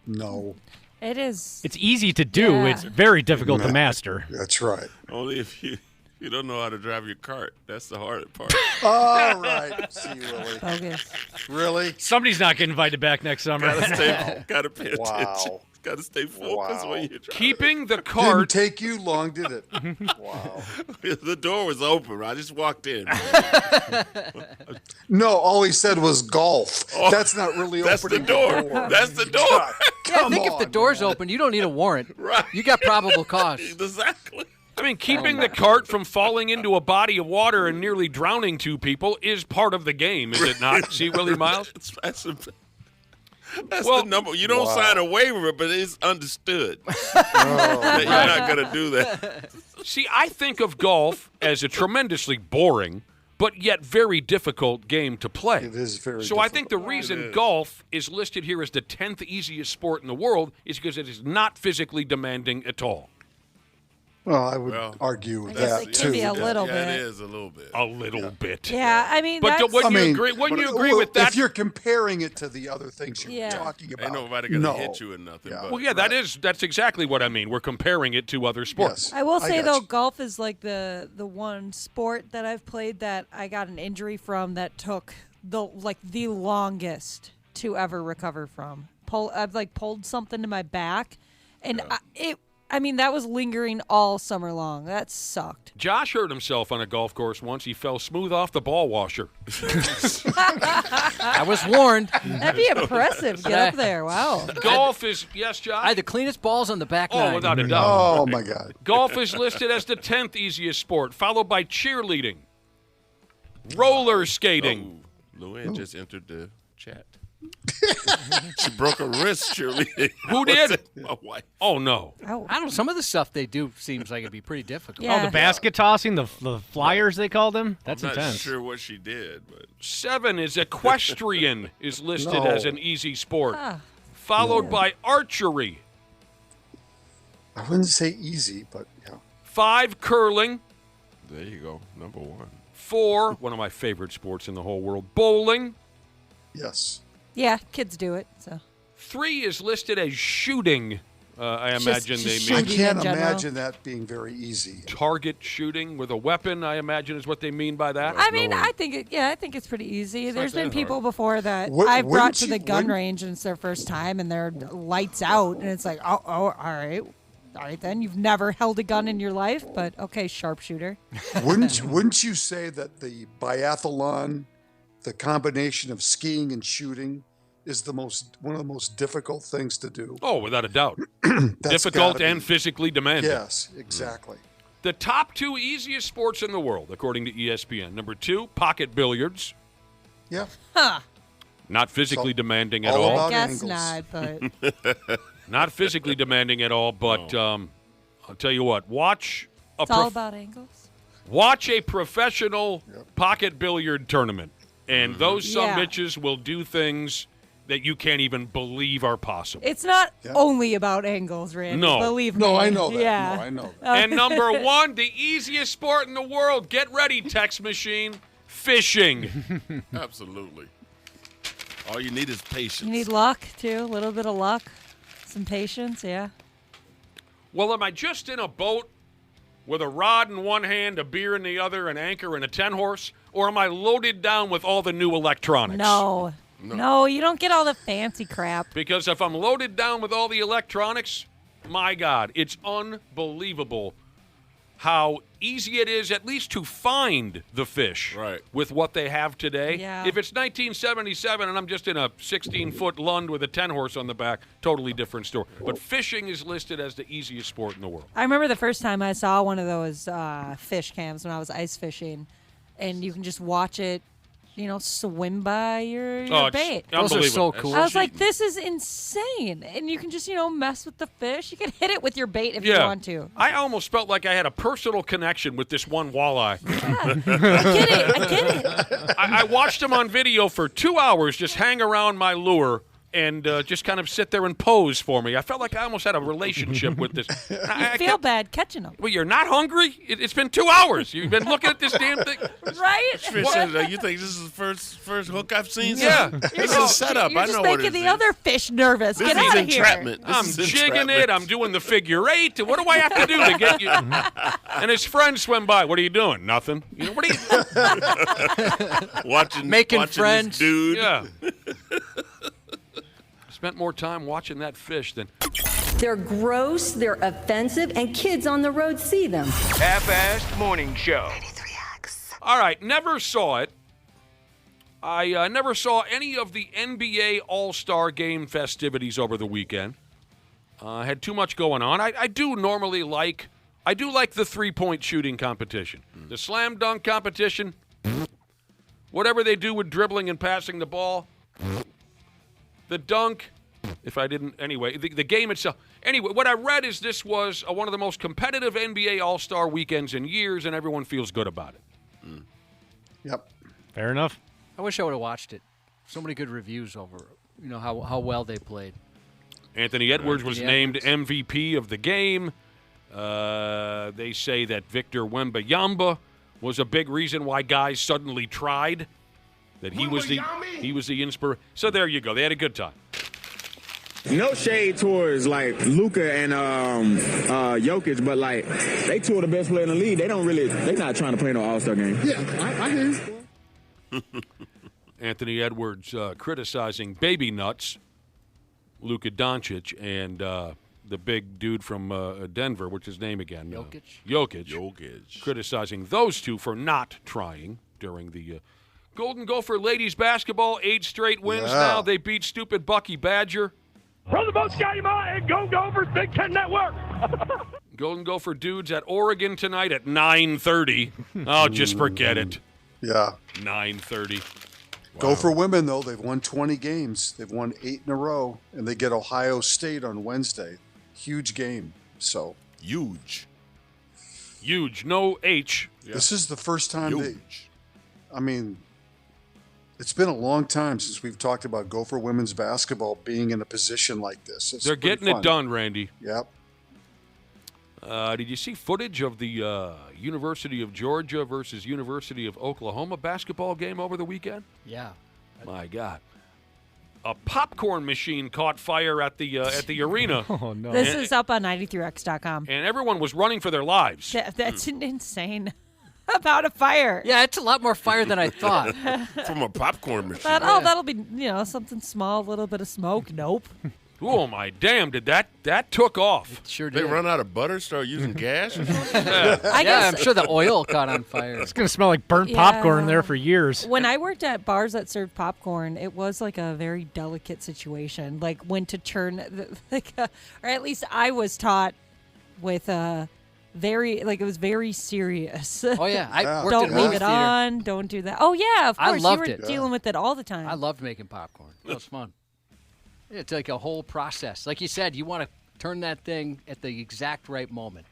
No. It is. It's easy to do. Yeah. It's very difficult to master. That's right. Only if you don't know how to drive your cart. That's the hardest part. All right. See, Willie. Bogus. Really? Somebody's not getting invited back next summer. Gotta pay attention. Wow. Gotta stay focused when you're driving. Keeping the Didn't cart. take you long, did it? Wow. The door was open. I just walked in. No, all he said was golf. That's not really That's opening the door. That's the door. Yeah, I think if the door's open, you don't need a warrant. Right. You got probable cause. Exactly. I mean, keeping the cart from falling into a body of water and nearly drowning two people is part of the game, is it not? See, Willie Miles? That's the number. You don't sign a waiver, but it's understood that you're not going to do that. See, I think of golf as a tremendously boring but yet very difficult game to play. It is very So I think the reason golf is listed here as the 10th easiest sport in the world is because it is not physically demanding at all. Well, I would argue that it too. can be a little bit. It is a little bit. A little bit. Yeah, I mean, But that's, wouldn't you agree with that? If you're comparing it to the other things you're Yeah. talking about, Ain't nobody going to hit you or nothing. Yeah. But, Well, yeah, that's exactly what I mean. We're comparing it to other sports. Yes. I will say got though, you. golf is like the one sport that I've played that I got an injury from that took the longest to ever recover from. I've pulled something to my back, and I mean that was lingering all summer long. That sucked. Josh hurt himself on a golf course once. He fell smooth off the ball washer. I was warned. That'd be impressive. Get up there. Wow. Golf is, yes, Josh? I had the cleanest balls on the back Oh, nine. without a doubt. Oh my God. Golf is listed as the 10th easiest sport, followed by cheerleading, roller skating. Luann just entered the chat. She broke her wrist, surely. Who did? My wife. Oh, no. I don't know. Some of the stuff they do seems like it'd be pretty difficult. Yeah. Oh, the basket tossing, the flyers they call them. That's I'm not intense. sure what she did, but 7 is equestrian is listed No. as an easy sport, Ah. followed by archery. I wouldn't say easy, but yeah. 5, curling. there you go. Number 1. 4, one of my favorite sports in the whole world, bowling. Yes. Yeah, kids do it. So 3 is listed as shooting. I imagine just they shooting. mean I can't in general. imagine that being very easy. target shooting with a weapon, I imagine is what they mean by that. I mean, I think it's pretty easy. There's been that people hard. before that Wou- I've brought wouldn't to you- the gun wouldn't- range and it's their first time and they're lights out and it's like, oh, all right then. You've never held a gun in your life, but okay, sharpshooter. Wouldn't you say that the biathlon, the combination of skiing and shooting, is one of the most difficult things to do? Oh, without a doubt. That's Difficult gotta and be. physically demanding. Yes, exactly. The top 2 easiest sports in the world, according to ESPN. Number 2, pocket billiards. Yeah. Huh. Not physically demanding at all all. about Guess angles. not, but Not physically demanding at all, but I'll tell you what. Watch a it's all about angles. watch a professional pocket billiard tournament, and those Yeah. sumbitches will do things that you can't even believe are possible. It's not only about angles, Randy. No. Believe me. No, I know that. Yeah. No, I know that. And number 1, the easiest sport in the world. Get ready, text machine. Fishing. Absolutely. All you need is patience. You need luck too, a little bit of luck, some patience. Yeah. Well, am I just in a boat with a rod in one hand, a beer in the other, an anchor, and a 10-horse? Or am I loaded down with all the new electronics? No, you don't get all the fancy crap. Because if I'm loaded down with all the electronics, my God, it's unbelievable how easy it is at least to find the fish with what they have today. Yeah. If it's 1977 and I'm just in a 16-foot Lund with a 10-horse on the back, totally different story. But fishing is listed as the easiest sport in the world. I remember the first time I saw one of those fish cams when I was ice fishing, and you can just watch it, swim by your bait. Those are so cool. I was like, this is insane. And you can just, mess with the fish. You can hit it with your bait if you want to. I almost felt like I had a personal connection with this one walleye. I get it. I watched him on video for 2 hours just hang around my lure and just kind of sit there and pose for me. I felt like I almost had a relationship with this. I feel bad catching them. Well, you're not hungry? It's been 2 hours. You've been looking at this damn thing. Right? Fish said, you think this is the first hook I've seen? Yeah. This is a setup. You're I just know what it making is. the other fish nervous. This Get is out of here. entrapment. I'm This is jigging entrapment. it. I'm doing the figure 8. What do I have to do to get you? And his friends swim by. What are you doing? Nothing. You know, what are you Making friends. This dude. Yeah. Spent more time watching that fish than. They're gross, they're offensive, and kids on the road see them. Half-assed morning show. All right, never saw it. I never saw any of the NBA All-Star Game festivities over the weekend. Had too much going on. I do like the three-point shooting competition. The slam dunk competition, whatever they do with dribbling and passing the ball. The dunk, if I didn't, anyway, the game itself. Anyway, what I read is this was one of the most competitive NBA All-Star weekends in years, and everyone feels good about it. Yep. Fair enough. I wish I would have watched it. So many good reviews over, how well they played. Anthony Edwards was named Edwards. MVP of the game. They say that Victor Wembanyama was a big reason why guys suddenly tried. That he was the inspiration. So there you go. They had a good time. No shade towards like Luka and Jokic, but like they two are the best players in the league. They're not trying to play no All-Star game. Yeah, I hear you. Anthony Edwards criticizing baby nuts, Luka Doncic, and the big dude from Denver, what's his name again? Jokic. Criticizing those two for not trying during the Golden Gopher ladies basketball. 8 straight wins now. They beat stupid Bucky Badger. From the most game and go Gophers, Big Ten Network. Golden Gopher dudes at Oregon tonight at 9:30. Oh, just forget it. Yeah. 9:30. Go for women, though. They've won 20 games. They've won 8 in a row, and they get Ohio State on Wednesday. Huge game. So huge. No H. This is the first time it's been a long time since we've talked about Gopher women's basketball being in a position like this. They're getting it done, Randy. Yep. Did you see footage of the University of Georgia versus University of Oklahoma basketball game over the weekend? Yeah. My God. A popcorn machine caught fire at the arena. Oh, no. This is up on 93x.com. And everyone was running for their lives. That's insane. About a fire. Yeah, it's a lot more fire than I thought. From a popcorn machine. That'll be something small, a little bit of smoke. Nope. Oh my damn! Did that took off? It sure They did. run out of butter, start using gas or something? I'm sure the oil caught on fire. It's going to smell like burnt popcorn there for years. When I worked at bars that served popcorn, it was like a very delicate situation. Like when to turn, or at least I was taught with it was very serious. Oh yeah, I worked don't in leave movie it theater. on. Don't do that. Oh yeah, of I course. loved you were it. dealing with it all the time. I loved making popcorn. It was fun. It's like a whole process. Like you said, you want to turn that thing at the exact right moment.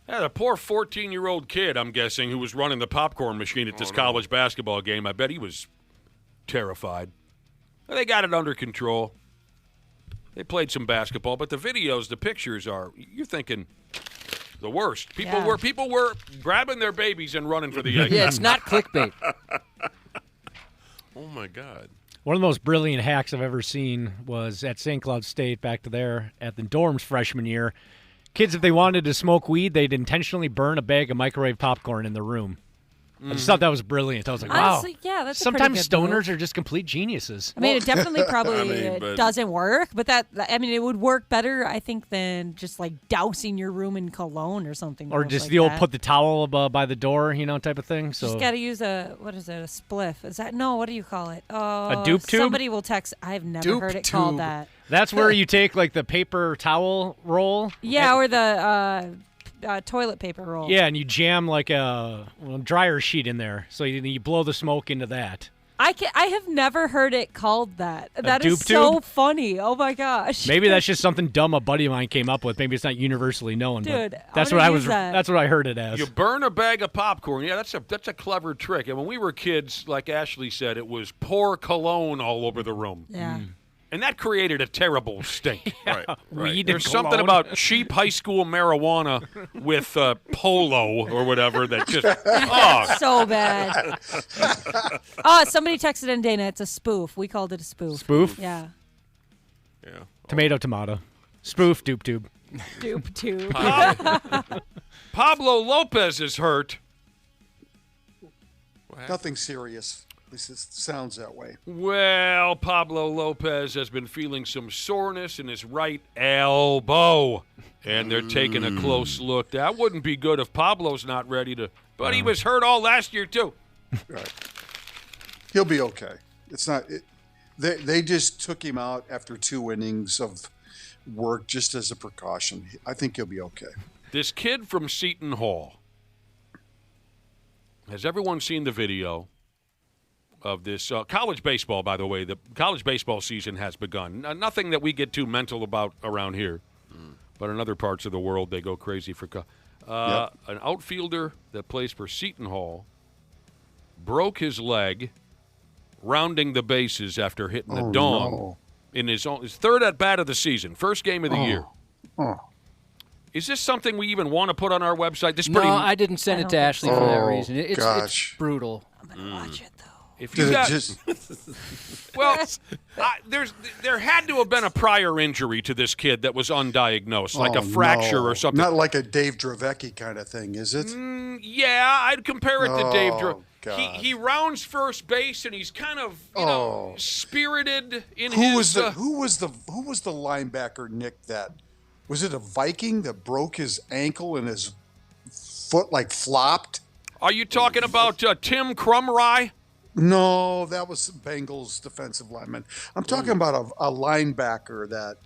Yeah, the poor 14-year-old kid, I'm guessing, who was running the popcorn machine at this college basketball game. I bet he was terrified. They got it under control. They played some basketball, but the videos, the pictures you're thinking the worst. People were grabbing their babies and running for the exit. Yeah, it's not clickbait. Oh my God. One of the most brilliant hacks I've ever seen was at St. Cloud State back to there at the dorms freshman year. Kids, if they wanted to smoke weed, they'd intentionally burn a bag of microwave popcorn in the room. I just thought that was brilliant. I was like, Honestly, wow. yeah, that's Sometimes a pretty good stoners move. are just complete geniuses. I mean, it definitely probably doesn't work, but it would work better, I think, than just like dousing your room in cologne or something. Or just the old put the towel by the door, type of thing. So just got to use a spliff. Is that what do you call it? Oh, a dupe tube. Somebody will text. I've never heard it called that. That's where you take like the paper towel roll. Yeah, or the toilet paper roll. Yeah, and you jam like a dryer sheet in there, so you blow the smoke into that. I have never heard it called that. That is dupe so tube? funny. Oh my gosh. Maybe that's just something dumb a buddy of mine came up with. Maybe it's not universally known. Dude, but that's I'm what gonna I was. use that. That's what I heard it as. You burn a bag of popcorn. Yeah, that's a clever trick. And when we were kids, like Ashley said, it was pour cologne all over the room. Yeah. And that created a terrible stink. Right. Weed There's and something cologne. about cheap high school marijuana with Polo or whatever that just, oh. So bad. Somebody texted in, Dana. It's a spoof. We called it a spoof. Spoof? Yeah. Yeah. Tomato. Spoof, doop tube. Doop tube. Pablo Lopez is hurt. Nothing serious. At least it sounds that way. Well, Pablo Lopez has been feeling some soreness in his right elbow, and they're taking a close look. That wouldn't be good if Pablo's not ready to. But he was hurt all last year too. Right. He'll be okay. It's not. They just took him out after 2 innings of work just as a precaution. I think he'll be okay. This kid from Seton Hall. Has everyone seen the video of this college baseball, by the way? The college baseball season has begun. Nothing that we get too mental about around here, but in other parts of the world, they go crazy for an outfielder that plays for Seton Hall broke his leg rounding the bases after hitting a dong in his third at-bat of the season, first game of the year. Is this something we even want to put on our website? This No, I didn't send it to Ashley for that reason. It's brutal. I'm going to watch it, though. If you got, well, there had to have been a prior injury to this kid that was undiagnosed, like a fracture or something. Not like a Dave Dravecki kind of thing, is it? Yeah, I'd compare it to Dave Dravecki. God. He rounds first base and he's kind of spirited in Who his. was the linebacker, Nick? That was it a Viking that broke his ankle and his foot flopped? Are you talking about Tim Crumry? No, that was Bengals defensive lineman. I'm talking about a linebacker that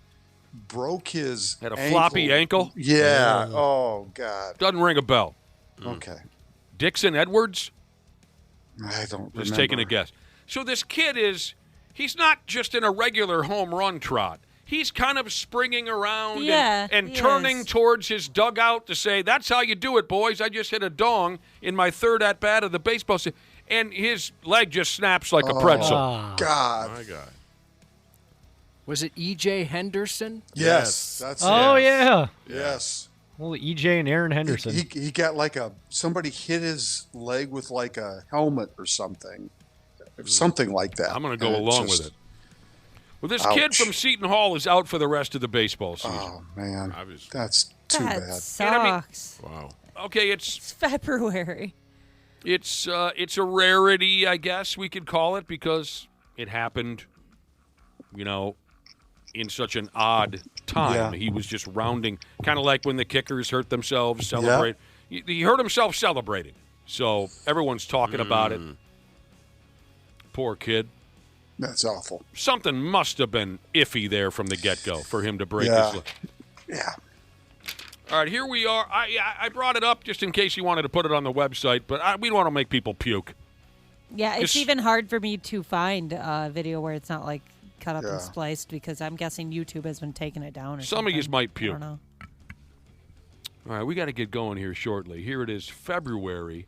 broke his Had a floppy ankle? Yeah. Oh, God. Doesn't ring a bell. Okay. Dixon Edwards? I don't Just remember. taking a guess. So this kid he's not just in a regular home run trot. He's kind of springing around and turning towards his dugout to say, that's how you do it, boys. I just hit a dong in my third at-bat of the baseball season. And his leg just snaps like a pretzel. God. My God. Was it E.J. Henderson? Yes. That's Oh, it. yeah. Yes. Well, EJ and Aaron Henderson. He got somebody hit his leg with a helmet or something. Something like that. I'm going to go along with it. Well, this kid from Seton Hall is out for the rest of the baseball season. Oh, man. That's too That bad. sucks. Wow. Okay, It's February. It's a rarity, I guess we could call it, because it happened, in such an odd time. Yeah. He was just rounding, kind of like when the kickers hurt themselves celebrate. He hurt himself celebrating. So everyone's talking about it. Poor kid. That's awful. Something must have been iffy there from the get-go for him to break his leg. Yeah. All right, here we are. I brought it up just in case you wanted to put it on the website, but we don't want to make people puke. Yeah, it's even hard for me to find a video where it's not cut up and spliced, because I'm guessing YouTube has been taking it down or Some something. of you might puke. I don't know. All right, we got to get going here shortly. Here it is, February,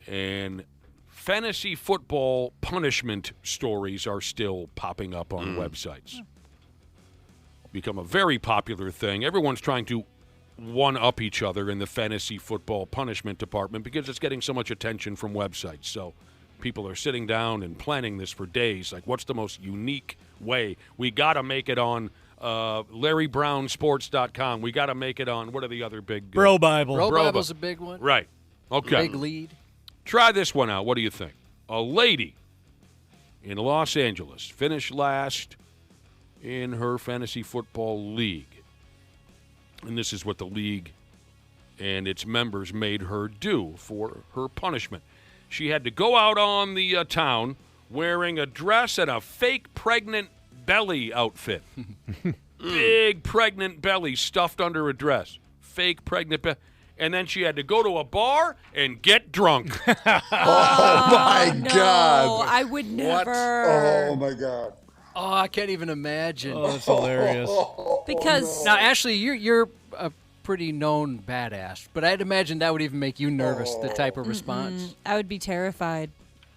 and fantasy football punishment stories are still popping up on websites. Become a very popular thing. Everyone's trying to one-up each other in the fantasy football punishment department because it's getting so much attention from websites. So people are sitting down and planning this for days. Like, what's the most unique way? We got to make it on LarryBrownSports.com. We got to make it on, what are the other big... Bro Bible. Bro Bible's a big one. Right. Okay. Big lead. Try this one out. What do you think? A lady in Los Angeles finished last in her fantasy football league. And this is what the league and its members made her do for her punishment. She had to go out on the town wearing a dress and a fake pregnant belly outfit. Big pregnant belly stuffed under a dress. Fake pregnant belly. And then she had to go to a bar and get drunk. Oh, my God. No, I would never. Oh, my God. Oh, I can't even imagine. Oh, that's hilarious. Because now, Ashley, you're a pretty known badass, but I'd imagine that would even make you nervous, the type of response. I would be terrified.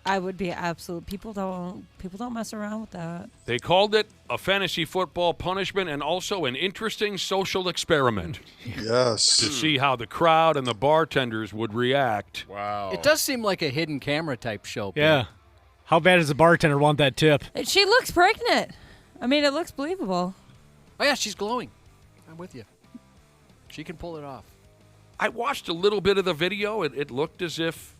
I would be absolute. People don't mess around with that. They called it a fantasy football punishment and also an interesting social experiment. Yes. To see how the crowd and the bartenders would react. Wow. It does seem like a hidden camera type show. Yeah. How bad does the bartender want that tip? She looks pregnant. I mean, it looks believable. Oh, yeah, she's glowing. I'm with you. She can pull it off. I watched a little bit of the video. It looked as if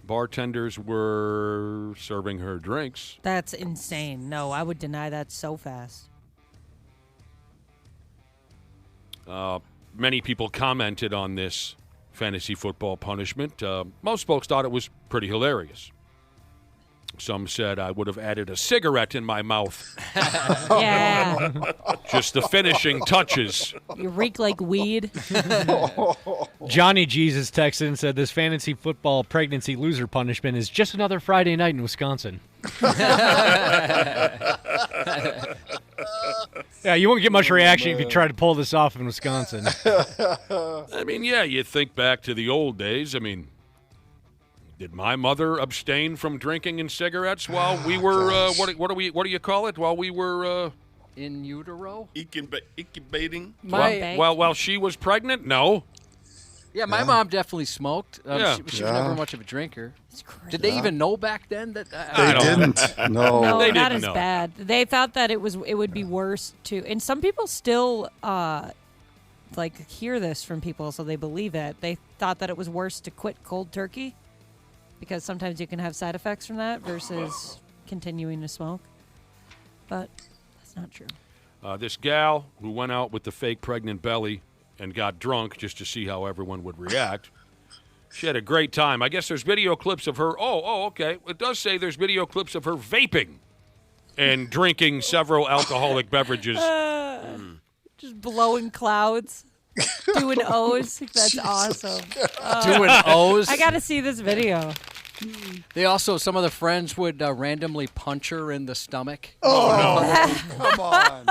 bartenders were serving her drinks. That's insane. No, I would deny that so fast. Many people commented on this fantasy football punishment. Most folks thought it was pretty hilarious. Some said I would have added a cigarette in my mouth. Yeah. Just the finishing touches. You reek like weed. Johnny Jesus texted and said this fantasy football pregnancy loser punishment is just another Friday night in Wisconsin. Yeah, you won't get much reaction if you try to pull this off in Wisconsin. I mean, yeah, you think back to the old days. I mean, did my mother abstain from drinking and cigarettes while we were what do you call it? While we were in utero? Incubating? While she was pregnant? No. Yeah, my mom definitely smoked. Yeah. She was never much of a drinker. Did they even know back then that? They didn't. No, No, they not didn't as know. bad. They thought that it would be worse to, and some people still hear this from people, so they believe it. They thought that it was worse to quit cold turkey because sometimes you can have side effects from that versus continuing to smoke. But that's not true. This gal who went out with the fake pregnant belly and got drunk just to see how everyone would react. She had a great time. I guess there's video clips of her. Oh, okay. It does say there's video clips of her vaping and drinking several alcoholic beverages. Just blowing clouds, doing O's. That's awesome. Doing O's? I got to see this video. They also, some of the friends would randomly punch her in the stomach. Oh, no. Come on.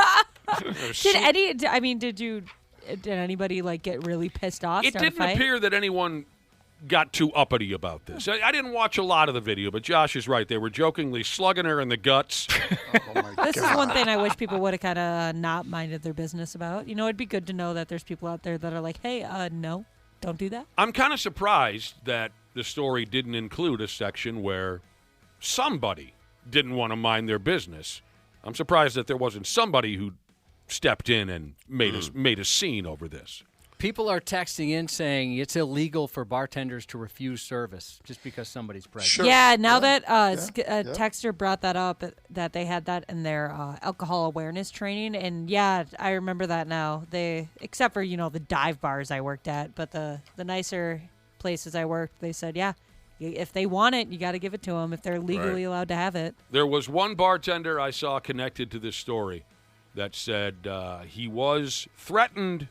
Did anybody get really pissed off? It start a didn't fight? appear that anyone got too uppity about this. I didn't watch a lot of the video, but Josh is right. They were jokingly slugging her in the guts. This is one thing I wish people would have kind of not minded their business about. You know, it'd be good to know that there's people out there that are like, hey, no, don't do that. I'm kind of surprised that the story didn't include a section where somebody didn't want to mind their business. I'm surprised that there wasn't somebody who stepped in and made a scene over this. People are texting in saying it's illegal for bartenders to refuse service just because somebody's pregnant. Sure. Yeah, now that a texter brought that up, that they had that in their alcohol awareness training, and yeah, I remember that now. Except for the dive bars I worked at, but the nicer places I worked, they said, yeah, if they want it, you got to give it to them if they're legally allowed to have it. There was one bartender I saw connected to this story that said he was threatened.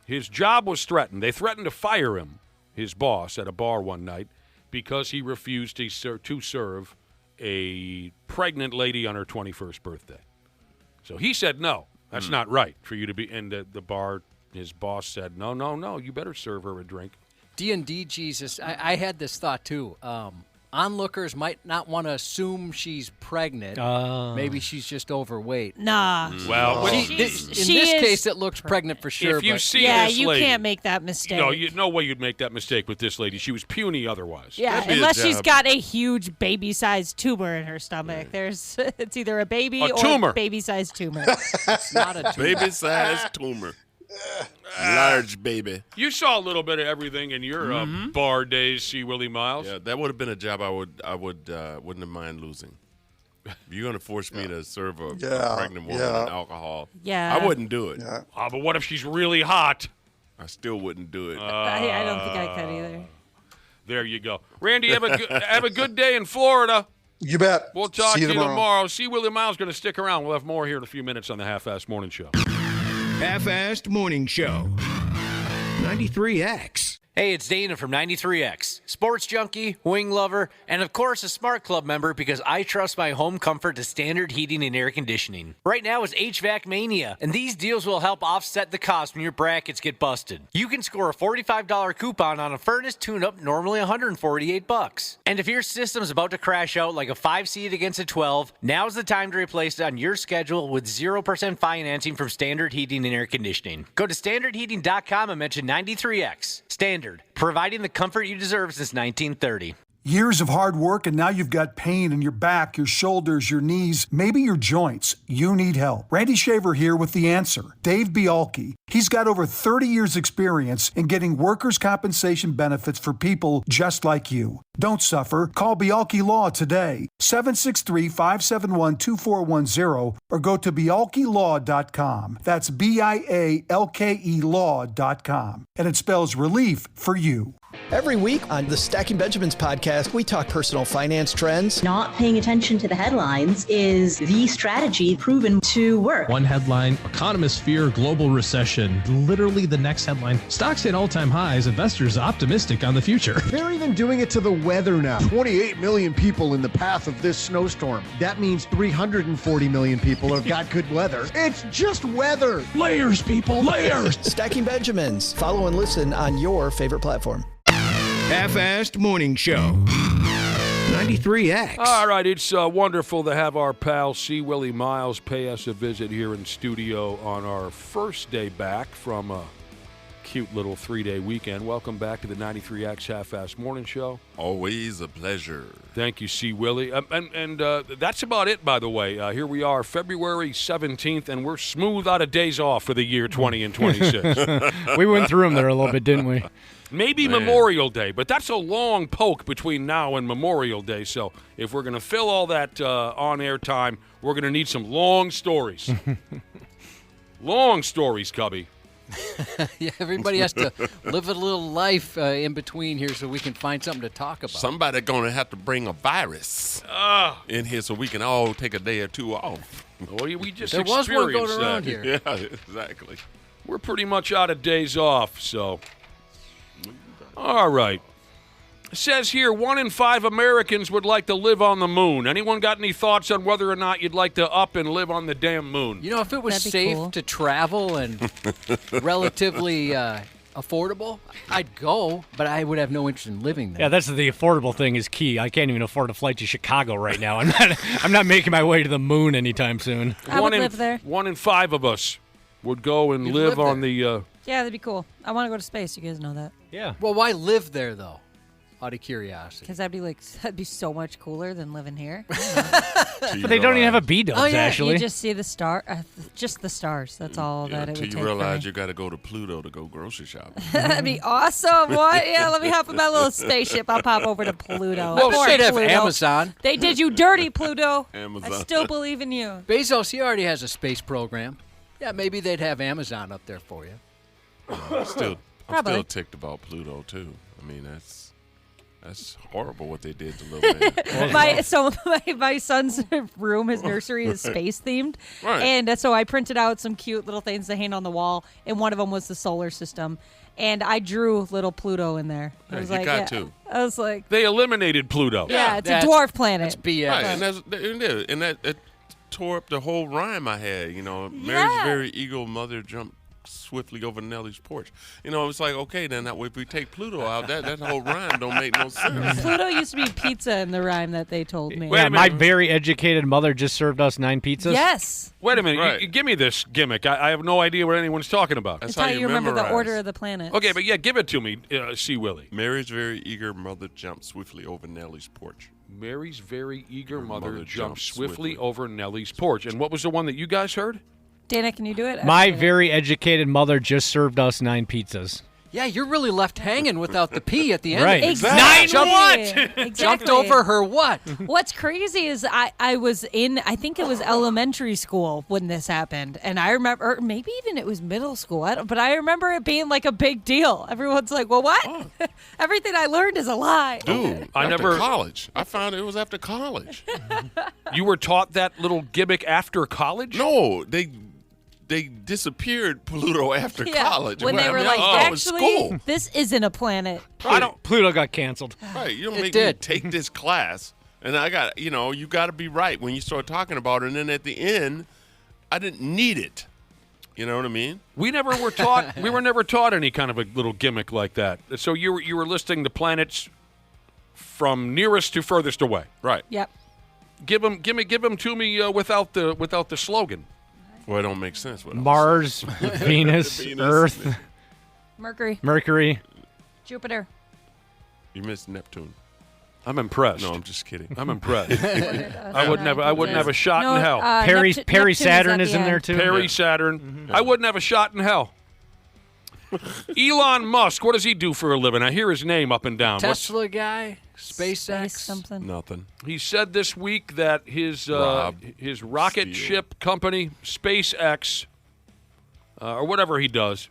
His job was threatened. They threatened to fire him, his boss, at a bar one night because he refused to serve a pregnant lady on her 21st birthday. So he said, no, that's not right for you to be. And the bar, his boss said, no, you better serve her a drink. D&D Jesus, I had this thought too. Onlookers might not want to assume she's pregnant. Maybe she's just overweight. Nah. Well, in this case, it looks pregnant for sure. If you see this you lady, can't make that mistake. No, no way you'd make that mistake with this lady. She was puny otherwise. Yeah, unless she's got a huge baby-sized tumor in her stomach. It's either a baby or tumor. a baby-sized tumor. It's not a tumor. Baby-sized tumor. Large baby. You saw a little bit of everything in your bar days, C. Willie Miles. Yeah, that would have been a job I wouldn't have mind losing. If you're gonna force me to serve a pregnant woman alcohol, yeah, I wouldn't do it. Yeah. But what if she's really hot? I still wouldn't do it. I don't think I could either. There you go, Randy. Have a good day in Florida. You bet. We'll talk See to you you tomorrow. tomorrow. C. Willie Miles going to stick around. We'll have more here in a few minutes on the Half-Assed Morning Show. Half-Assed Morning Show. 93X. Hey, it's Dana from 93X, sports junkie, wing lover, and of course a Smart Club member because I trust my home comfort to Standard Heating and Air Conditioning. Right now is HVAC Mania, and these deals will help offset the cost when your brackets get busted. You can score a $45 coupon on a furnace tune-up, normally $148. And if your system's about to crash out like a 5-seed against a 12, now's the time to replace it on your schedule with 0% financing from Standard Heating and Air Conditioning. Go to standardheating.com and mention 93X. Standard, providing the comfort you deserve since 1930. Years of hard work, and now you've got pain in your back, your shoulders, your knees, maybe your joints. You need help. Randy Shaver here with the answer. Dave Bialke. He's got over 30 years experience in getting workers' compensation benefits for people just like you. Don't suffer. Call Bialke Law today, 763-571-2410, or go to bialkelaw.com. That's BIALKE law.com. And it spells relief for you. Every week on the Stacking Benjamins podcast, we talk personal finance trends. Not paying attention to the headlines is the strategy proven to work. One headline, economists fear global recession. Literally the next headline, stocks hit all-time highs, investors optimistic on the future. They're even doing it to the weather now. 28 million people in the path of this snowstorm. That means 340 million people have got good weather. It's just weather. Layers, people, layers. Stacking Benjamins. Follow and listen on your favorite platform. Half-assed morning show. 93X. All right, it's wonderful to have our pal C. Willie Miles pay us a visit here in studio on our first day back from a cute little 3-day weekend. Welcome back to the 93X Half-assed morning show. Always a pleasure. Thank you, C. Willie. And that's about it, by the way. Here we are, February 17th, and we're smooth out of days off for the year 20 and 26. We went through them there a little bit, didn't we? Maybe Memorial Day, but that's a long poke between now and Memorial Day. So if we're going to fill all that on-air time, we're going to need some long stories. Long stories, Cubby. Yeah, everybody has to live a little life in between here so we can find something to talk about. Somebody going to have to bring a virus in here so we can all take a day or two off. Well, we just there was one going around here. Yeah, exactly. We're pretty much out of days off, so... All right. It says here 1 in 5 Americans would like to live on the moon. Anyone got any thoughts on whether or not you'd like to up and live on the damn moon? You know, if it was safe to travel and relatively affordable, I'd go, but I would have no interest in living there. Yeah, that's the affordable thing is key. I can't even afford a flight to Chicago right now. I'm not making my way to the moon anytime soon. I would live there. 1 in 5 of us would go and live on the... Yeah, that'd be cool. I want to go to space. You guys know that. Yeah. Well, why live there, though? Out of curiosity. Because that'd be so much cooler than living here. But they don't even have a B-dubs, oh, yeah, actually. You just see the just the stars. That's all that it would take. Until you realize you got to go to Pluto to go grocery shopping. That'd be awesome. What? Yeah, let me hop in my little spaceship. I'll pop over to Pluto. Well, Poor they'd have Pluto. Amazon. They did you dirty, Pluto. Amazon. I still believe in you. Bezos, he already has a space program. Yeah, maybe they'd have Amazon up there for you. I'm still ticked about Pluto too. I mean, that's horrible what they did to little man. my son's room, his nursery is space themed, right. And so I printed out some cute little things to hang on the wall, and one of them was the solar system, and I drew little Pluto in there. I was like, I was like, they eliminated Pluto. Yeah, it's a dwarf planet. That's BS. Right, and that tore up the whole rhyme I had. You know, Mary's very eagle mother jumped swiftly over Nellie's porch. You know, it's like, okay, then if we take Pluto out, that whole rhyme don't make no sense. Pluto used to be pizza in the rhyme that they told me. Yeah, my very educated mother just served us 9 pizzas. Yes. Wait a minute. Give me this gimmick. I have no idea what anyone's talking about. That's how you remember the order of the planets. Okay, but yeah, give it to me, C. Willie. Mary's very eager mother jumped swiftly over Nellie's porch. Mary's very eager mother jumped swiftly over Nellie's porch. And what was the one that you guys heard? Dana, can you do it? My very educated mother just served us 9 pizzas. Yeah, you're really left hanging without the P at the end. Right. Exactly. 9 what? Exactly. Jumped over her what? What's crazy is I was in, I think it was elementary school when this happened. And I remember, or maybe even it was middle school. But I remember it being like a big deal. Everyone's like, well, what? Oh. Everything I learned is a lie. Dude, after college. I found it was after college. You were taught that little gimmick after college? No, they disappeared Pluto after Yeah, college. when they were like, it was actually, school. this isn't a planet. Pluto got canceled. Right, you don't It make did. me take this class. And I got, you got to be right when you start talking about it. And then at the end, I didn't need it. You know what I mean? We never were taught. We were never taught any kind of a little gimmick like that. So you were listing the planets from nearest to furthest away. Right. Yep. Give them to me without the slogan. Well, it don't make sense. Mars, Venus, Earth, Mercury, Jupiter. You missed Neptune. I'm impressed. No, I'm just kidding. I'm impressed. I wouldn't have a shot No, in hell. Perry Neptune Saturn is is at in the there end. too. Perry Saturn. I wouldn't have a shot in hell. Elon Musk, what does he do for a living? I hear his name up and down. Tesla guy, SpaceX, something. Nothing. He said this week that his rocket Steele. ship company, SpaceX, or whatever he does,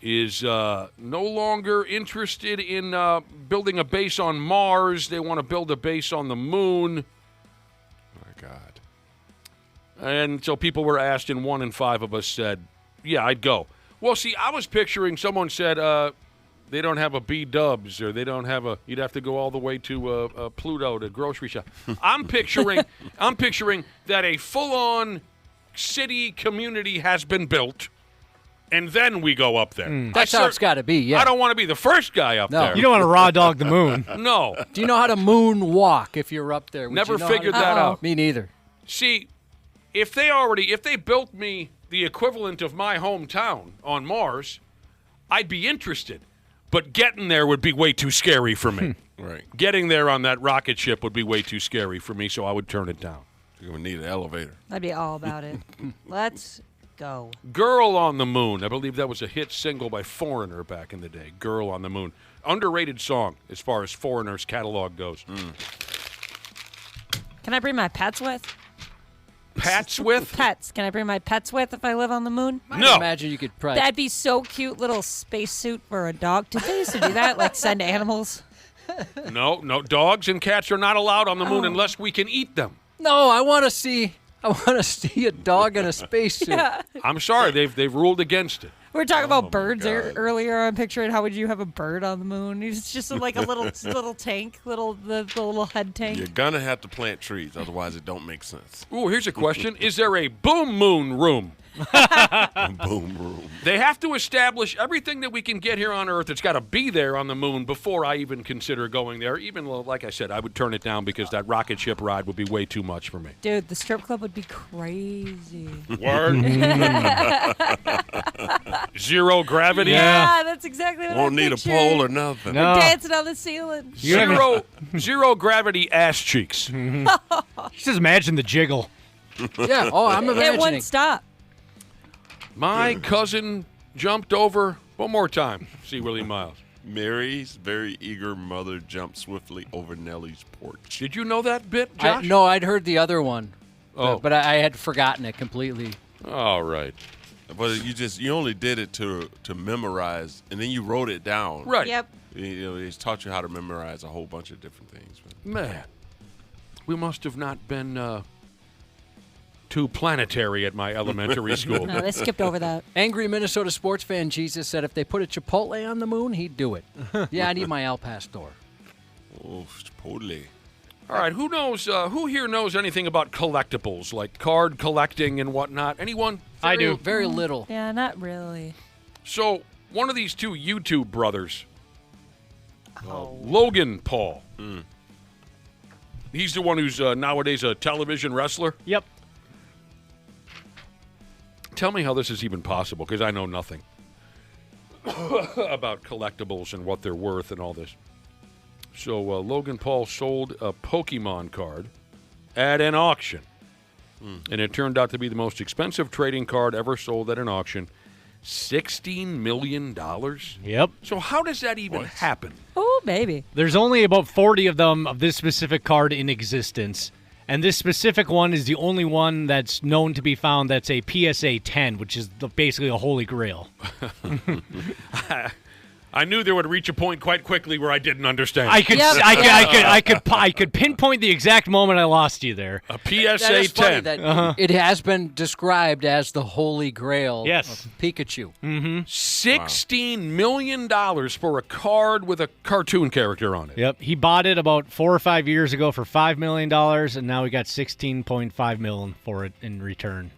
is no longer interested in building a base on Mars. They want to build a base on the moon. My God. And so people were asked, and 1 in 5 of us said, yeah, I'd go. Well, see, I was picturing someone said they don't have a B-dubs, or they don't have you'd have to go all the way to Pluto to grocery shop. I'm picturing that a full-on city community has been built, and then we go up there. That's how it's got to be, yeah. I don't want to be the first guy up there. You don't want to raw dog the moon. No. Do you know how to moonwalk if you're up there? Would Never you know how figured to- that out. Me neither. See, if they built me the equivalent of my hometown on Mars, I'd be interested. But getting there would be way too scary for me. Right. Getting there on that rocket ship would be way too scary for me, so I would turn it down. You're going to need an elevator. I'd be all about it. Let's go. Girl on the Moon. I believe that was a hit single by Foreigner back in the day. Girl on the Moon. Underrated song as far as Foreigner's catalog goes. Can I bring my pets with? Pets with? Pets. Can I bring my pets with if I live on the moon? I imagine you could probably. That'd be so cute, little spacesuit for a dog. Did they used to do that? Like send animals? No. Dogs and cats are not allowed on the moon unless we can eat them. No, I want to see a dog in a spacesuit. Yeah. I'm sorry, they've ruled against it. We were talking about birds earlier. I'm picturing how would you have a bird on the moon? It's just like a little tank, the little head tank. You're going to have to plant trees, otherwise it don't make sense. Ooh, here's a question. Is there a boom moon room? Boom room. They have to establish everything that we can get here on Earth. It's got to be there on the moon before I even consider going there. Even though, like I said, I would turn it down because that rocket ship ride would be way too much for me. Dude, the strip club would be crazy. Word. Zero gravity. Yeah, that's exactly what Won't I'm need a picturing. pole or nothing. We're dancing on the ceiling. Zero gravity ass cheeks. Just imagine the jiggle. Yeah. Oh, I'm It imagining. wouldn't stop. My cousin jumped over. One more time. See Willie Miles. Mary's very eager mother jumped swiftly over Nellie's porch. Did you know that bit, Josh? No, I'd heard the other one. Oh. But I had forgotten it completely. All right. But you only did it to memorize, and then you wrote it down. Right. Yep. They taught you how to memorize a whole bunch of different things. Man, we must have not been too planetary at my elementary school. No, they skipped over that. Angry Minnesota sports fan Jesus said if they put a Chipotle on the moon, he'd do it. Yeah, I need my El Pastor. Oh, Chipotle. All right, who here knows anything about collectibles, like card collecting and whatnot? Anyone? I do. Very little. Yeah, not really. So, one of these two YouTube brothers, Logan Paul. He's the one who's nowadays a television wrestler. Yep. Tell me how this is even possible, because I know nothing about collectibles and what they're worth and all this. So Logan Paul sold a Pokemon card at an auction. And it turned out to be the most expensive trading card ever sold at an auction. $16 million? Yep. So how does that even happen? Oh, baby. There's only about 40 of them of this specific card in existence. And this specific one is the only one that's known to be found that's a PSA 10, which is basically a holy grail. I knew there would reach a point quite quickly where I didn't understand. I could pinpoint the exact moment I lost you there. A PSA That is funny 10. that it has been described as the holy grail of Pikachu. Mm-hmm. $16 million for a card with a cartoon character on it. Yep. He bought it about 4 or 5 years ago for $5 million, and now he got $16.5 million for it in return.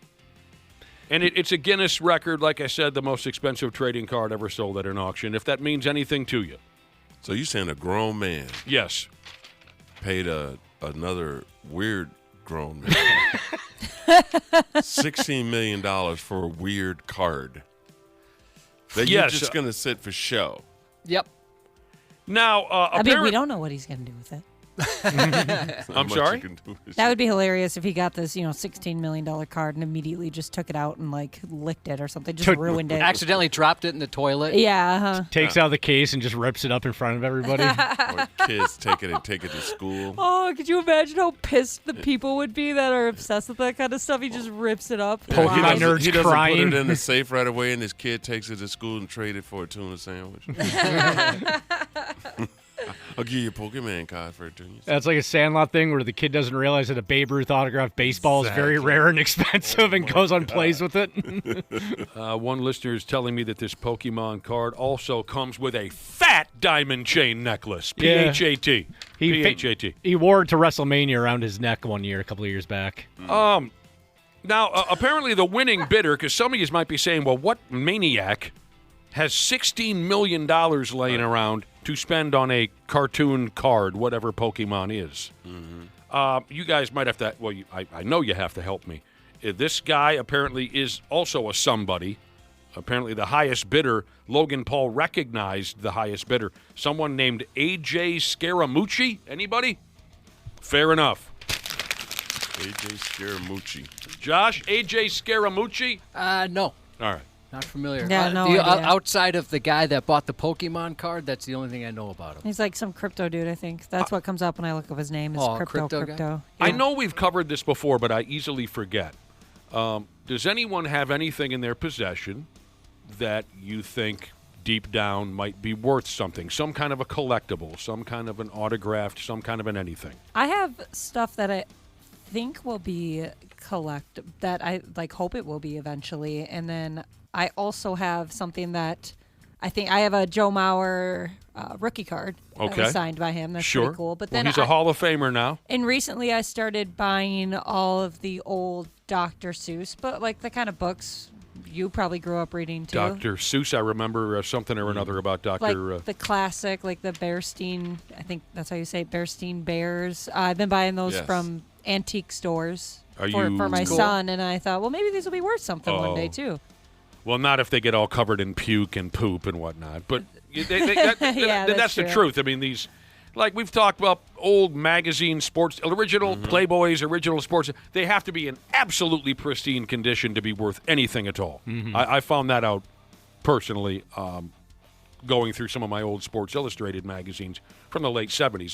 And it's a Guinness record, like I said, the most expensive trading card ever sold at an auction, if that means anything to you. So you saying a grown man? Yes. Paid another weird grown man $16 million for a weird card that you're just going to sit for show. Yep. Now, I mean, we don't know what he's going to do with it. I'm sorry? That would be hilarious if he got this, $16 million card and immediately just took it out and licked it or something, just ruined it. Accidentally dropped it in the toilet. Yeah. Takes out the case and just rips it up in front of everybody. Or kids take it to school. Oh, could you imagine how pissed the people would be that are obsessed with that kind of stuff? He just rips it up. Yeah, Pokemon nerds he doesn't crying. put it in the safe right away, and his kid takes it to school and trade it for a tuna sandwich. I'll give you a Pokemon card for a tuna sandwich. That's like a Sandlot thing where the kid doesn't realize that a Babe Ruth autographed baseball is very rare and expensive and goes on plays with it. One listener is telling me that this Pokemon card also comes with a fat diamond chain necklace. PHAT. PHAT. He wore it to WrestleMania around his neck one year, a couple of years back. Now, apparently the winning bidder, because some of you might be saying, well, what maniac has $16 million laying around to spend on a cartoon card, whatever Pokemon is? Mm-hmm. You guys might have to, I know you have to help me. This guy apparently is also a somebody. Apparently the highest bidder, Logan Paul recognized the highest bidder. Someone named AJ Scaramucci. Anybody? Fair enough. AJ Scaramucci. Josh, AJ Scaramucci? No. All right. Not familiar. Yeah, no idea. Outside of the guy that bought the Pokemon card, that's the only thing I know about him. He's like some crypto dude, I think. That's what comes up when I look up his name is crypto. guy? I know we've covered this before, but I easily forget. Does anyone have anything in their possession that you think deep down might be worth something? Some kind of a collectible, some kind of an autographed, some kind of an anything? I have stuff that I think will be that I hope it will be eventually, and then I also have something that I think I have a Joe Mauer rookie card that was signed by him. That's pretty cool. But then he's a Hall of Famer now. And recently I started buying all of the old Dr. Seuss, but the kind of books you probably grew up reading too. Dr. Seuss, I remember something or another about Dr. The classic, the Bearstein, I think that's how you say it, Bearstein Bears. I've been buying those from antique stores for my son, and I thought, well, maybe these will be worth something one day too. Well, not if they get all covered in puke and poop and whatnot. But that's the truth. I mean, these, we've talked about old magazine sports, original Playboys, original sports. They have to be in absolutely pristine condition to be worth anything at all. I found that out personally going through some of my old Sports Illustrated magazines from the late 70s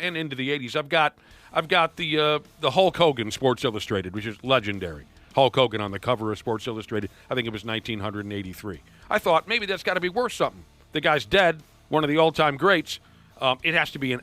and into the 80s. I've got the Hulk Hogan Sports Illustrated, which is legendary. Hulk Hogan on the cover of Sports Illustrated. I think it was 1983. I thought maybe that's got to be worth something. The guy's dead, one of the all-time greats. It has to be in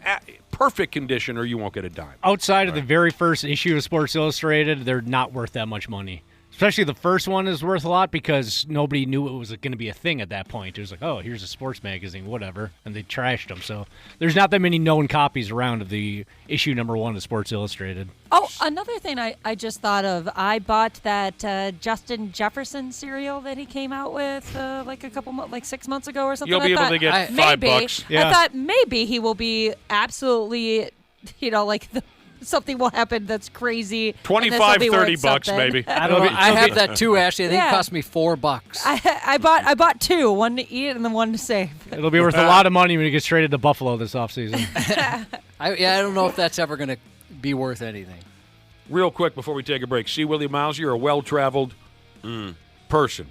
perfect condition or you won't get a dime. Outside of the very first issue of Sports Illustrated, they're not worth that much money. Especially the first one is worth a lot because nobody knew it was going to be a thing at that point. It was like, oh, here's a sports magazine, whatever, and they trashed them. So there's not that many known copies around of the issue number 1 of Sports Illustrated. Oh, another thing I just thought of. I bought that Justin Jefferson cereal that he came out with a couple 6 months ago or something. You'll be able to get $5. Yeah. I thought maybe he will be absolutely, something will happen that's crazy. $25, $30 maybe. I don't know. I have that too, Ashley. I think it cost me $4. I bought 2, one to eat and then one to save. It'll be worth a lot of money when he gets traded to Buffalo this offseason. I don't know if that's ever going to be worth anything. Real quick before we take a break, see, Willie Miles, you're a well-traveled person.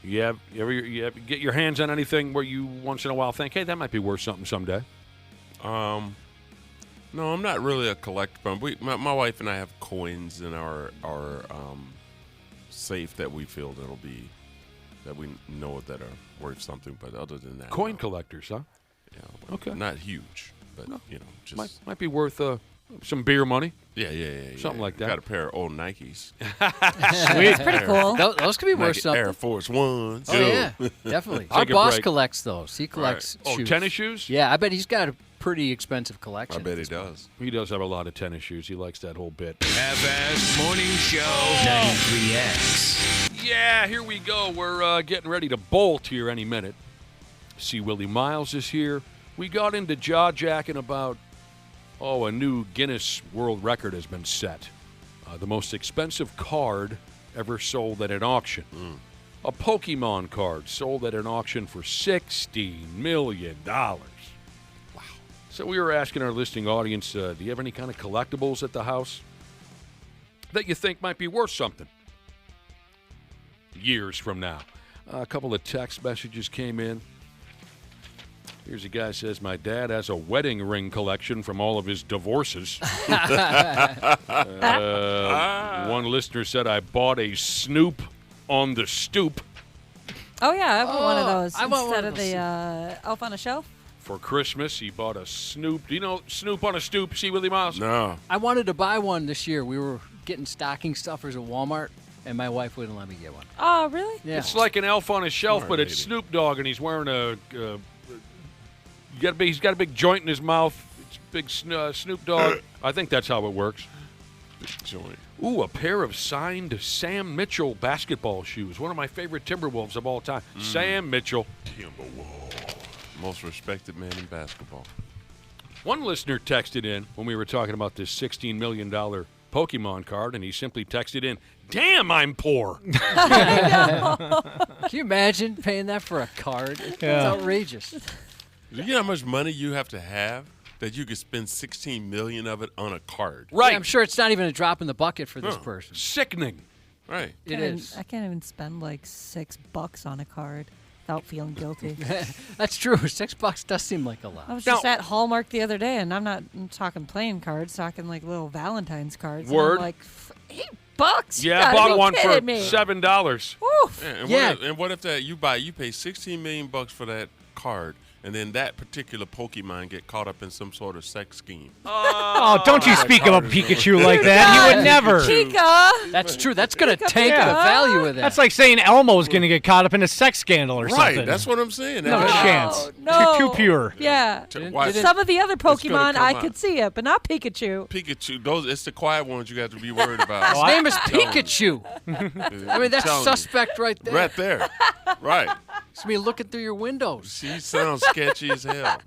You ever get your hands on anything where you once in a while think, hey, that might be worth something someday? No, I'm not really a collector. My wife and I have coins in our safe that we feel that'll be that we know that are worth something. But other than that, Coin collectors, huh? Yeah. Okay. Not huge, but just might be worth some beer money. Yeah. Something like that. Got a pair of old Nikes. Sweet. Pretty cool. Those could be worth Nike something. Air Force Ones. Oh, yeah. Definitely. Our Take a boss break. collects those. He collects Oh, shoes. tennis shoes? Yeah, I bet he's got a pretty expensive collection. I bet he does. He does have a lot of tennis shoes. He likes that whole bit. Half-Assed Morning Show, 93X. Yeah, here we go. We're getting ready to bolt here any minute. See, Willie Miles is here. We got into jaw-jacking about, a new Guinness World Record has been set. The most expensive card ever sold at an auction. A Pokemon card sold at an auction for $16 million. Wow. So we were asking our listening audience, do you have any kind of collectibles at the house that you think might be worth something years from now? A couple of text messages came in. Here's a guy who says, my dad has a wedding ring collection from all of his divorces. One listener said, I bought a Snoop on the stoop Oh, yeah, I want one of those I want instead one of of the those. Elf on a Shelf. for Christmas. He bought a Snoop. Do you know Snoop on a stoop? See Willie Miles? No. I wanted to buy one this year. We were getting stocking stuffers at Walmart, and my wife wouldn't let me get one. Oh, really? Yeah. It's like an elf on a shelf, Smart but it's lady. Snoop Dogg, and he's wearing he's got a big joint in his mouth. It's big Snoop Dogg. I think that's how it works. Big joint. Ooh, a pair of signed Sam Mitchell basketball shoes. One of my favorite Timberwolves of all time. Sam Mitchell. Timberwolves. Most respected man in basketball. One listener texted in when we were talking about this $16 million Pokemon card, and he simply texted in, damn, I'm poor. Can you imagine paying that for a card? It's outrageous. Do you know how much money you have to have that you could spend $16 million of it on a card? Right. Yeah, I'm sure it's not even a drop in the bucket for this person. Sickening. Right. It is. I can't even spend like $6 on a card without feeling guilty. That's true. $6 does seem like a lot. I was just at Hallmark the other day, and I'm talking playing cards, talking like little Valentine's cards. and Word. I'm like, $8? Yeah, You I gotta bought be one for kidding me. $7. Oof. And what if that you pay $16 million for that card, and then that particular Pokemon get caught up in some sort of sex scheme? Oh, don't you speak about Pikachu like that. You would never. Pika. That's true. That's going to tank Yeah. the value of that. That's like saying Elmo's going to get caught up in a sex scandal or Right, something. that's what I'm saying. No That- chance. No. Too pure. Yeah. Why- Some of the other gonna Pokemon, come I out. could see it, but not Pikachu. Pikachu, it's the quiet ones you got to be worried about. His name is Telling you. Pikachu. I mean, that's Telling you. suspect right there. Right there. Right. It's me looking through your windows. He sounds sketchy as hell.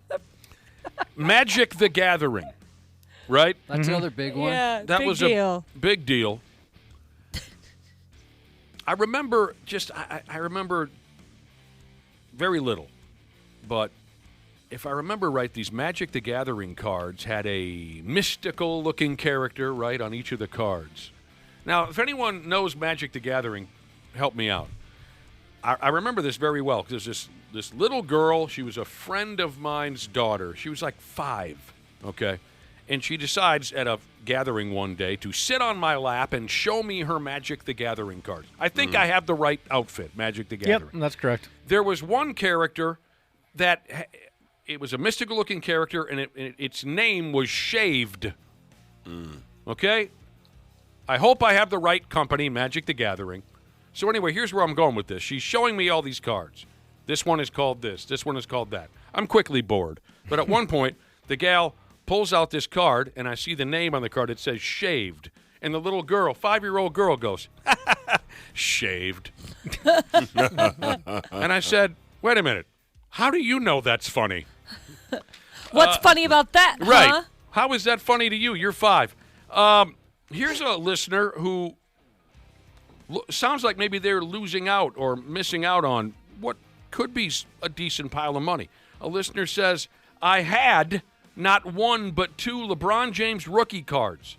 Magic the Gathering, right? That's another big one. Yeah, That big was deal. a big deal. I remember I remember very little, but if I remember right, these Magic the Gathering cards had a mystical looking character, right, on each of the cards. Now, if anyone knows Magic the Gathering, help me out. I remember this very well because there's this little girl. She was a friend of mine's daughter. She was like 5, okay? And she decides at a gathering one day to sit on my lap and show me her Magic the Gathering cards. I think I have the right outfit, Magic the Gathering. Yep, that's correct. There was one character that it was a mystical-looking character, and its name was Shaved. Okay? I hope I have the right company, Magic the Gathering. So anyway, here's where I'm going with this. She's showing me all these cards. This one is called this. This one is called that. I'm quickly bored. But at one point, the gal pulls out this card, and I see the name on the card. It says Shaved. And the little girl, 5-year-old girl, goes, Shaved. And I said, wait a minute. How do you know that's funny? What's funny about that, Right. huh? How is that funny to you? You're 5. Here's a listener who sounds like maybe they're losing out or missing out on what could be a decent pile of money. A listener says, I had not 1 but 2 LeBron James rookie cards,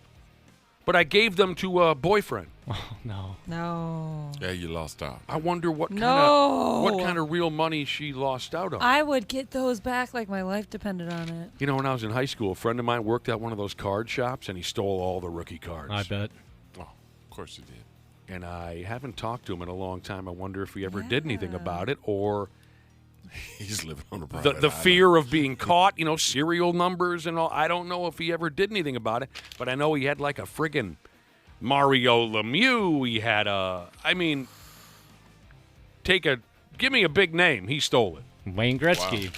but I gave them to a boyfriend. Oh, no. No. Yeah, you lost out. I wonder what No. kind of real money she lost out on. I would get those back like my life depended on it. You know, when I was in high school, a friend of mine worked at one of those card shops, and he stole all the rookie cards. I bet. Oh, of course you did. and I haven't talked to him in a long time. I wonder if he ever did anything about it, or he's living on a private the fear of being caught, serial numbers and all. I don't know if he ever did anything about it, but I know he had like a friggin' Mario Lemieux. He had give me a big name. He stole it. Wayne Gretzky.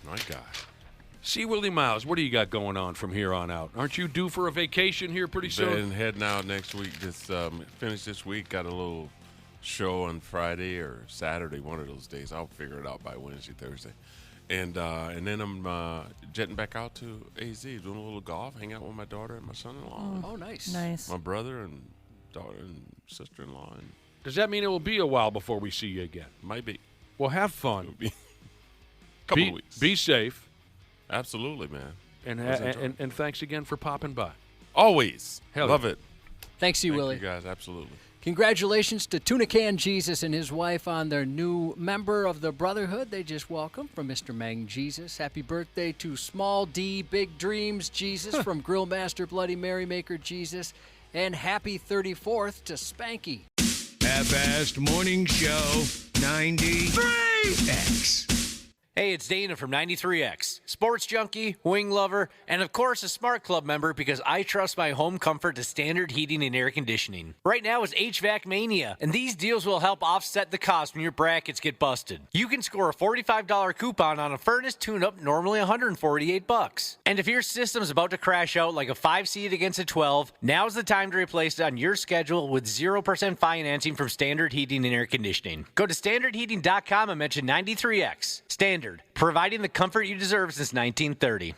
Wow. My God. See, Willie Miles, what do you got going on from here on out? Aren't you due for a vacation here pretty soon? Been heading out next week. Just finished this week. Got a little show on Friday or Saturday, one of those days. I'll figure it out by Wednesday, Thursday. And then I'm jetting back out to AZ, doing a little golf, hanging out with my daughter and my son-in-law. Oh, nice. Nice. My brother and daughter and sister-in-law. And does that mean it will be a while before we see you again? Might be. Well, have fun. It'll be a couple of weeks. Be safe. Absolutely, man. And thanks again for popping by. Always. Love it. Thanks to you, Willie. You guys, absolutely. Congratulations to Tuna Can Jesus and his wife on their new member of the Brotherhood. They just welcomed from Mr. Mang Jesus. Happy birthday to Small D, Big Dreams Jesus from Grill Master Bloody Mary Maker Jesus. And happy 34th to Spanky. Half-assed morning show 93X. Hey, it's Dana from 93X, sports junkie, wing lover, and of course a Smart Club member because I trust my home comfort to Standard Heating and Air Conditioning. Right now is HVAC Mania, and these deals will help offset the cost when your brackets get busted. You can score a $45 coupon on a furnace tune-up, normally $148. And if your system's about to crash out like a 5-seed against a 12, now's the time to replace it on your schedule with 0% financing from Standard Heating and Air Conditioning. Go to standardheating.com and mention 93X. Standard, providing the comfort you deserve since 1930.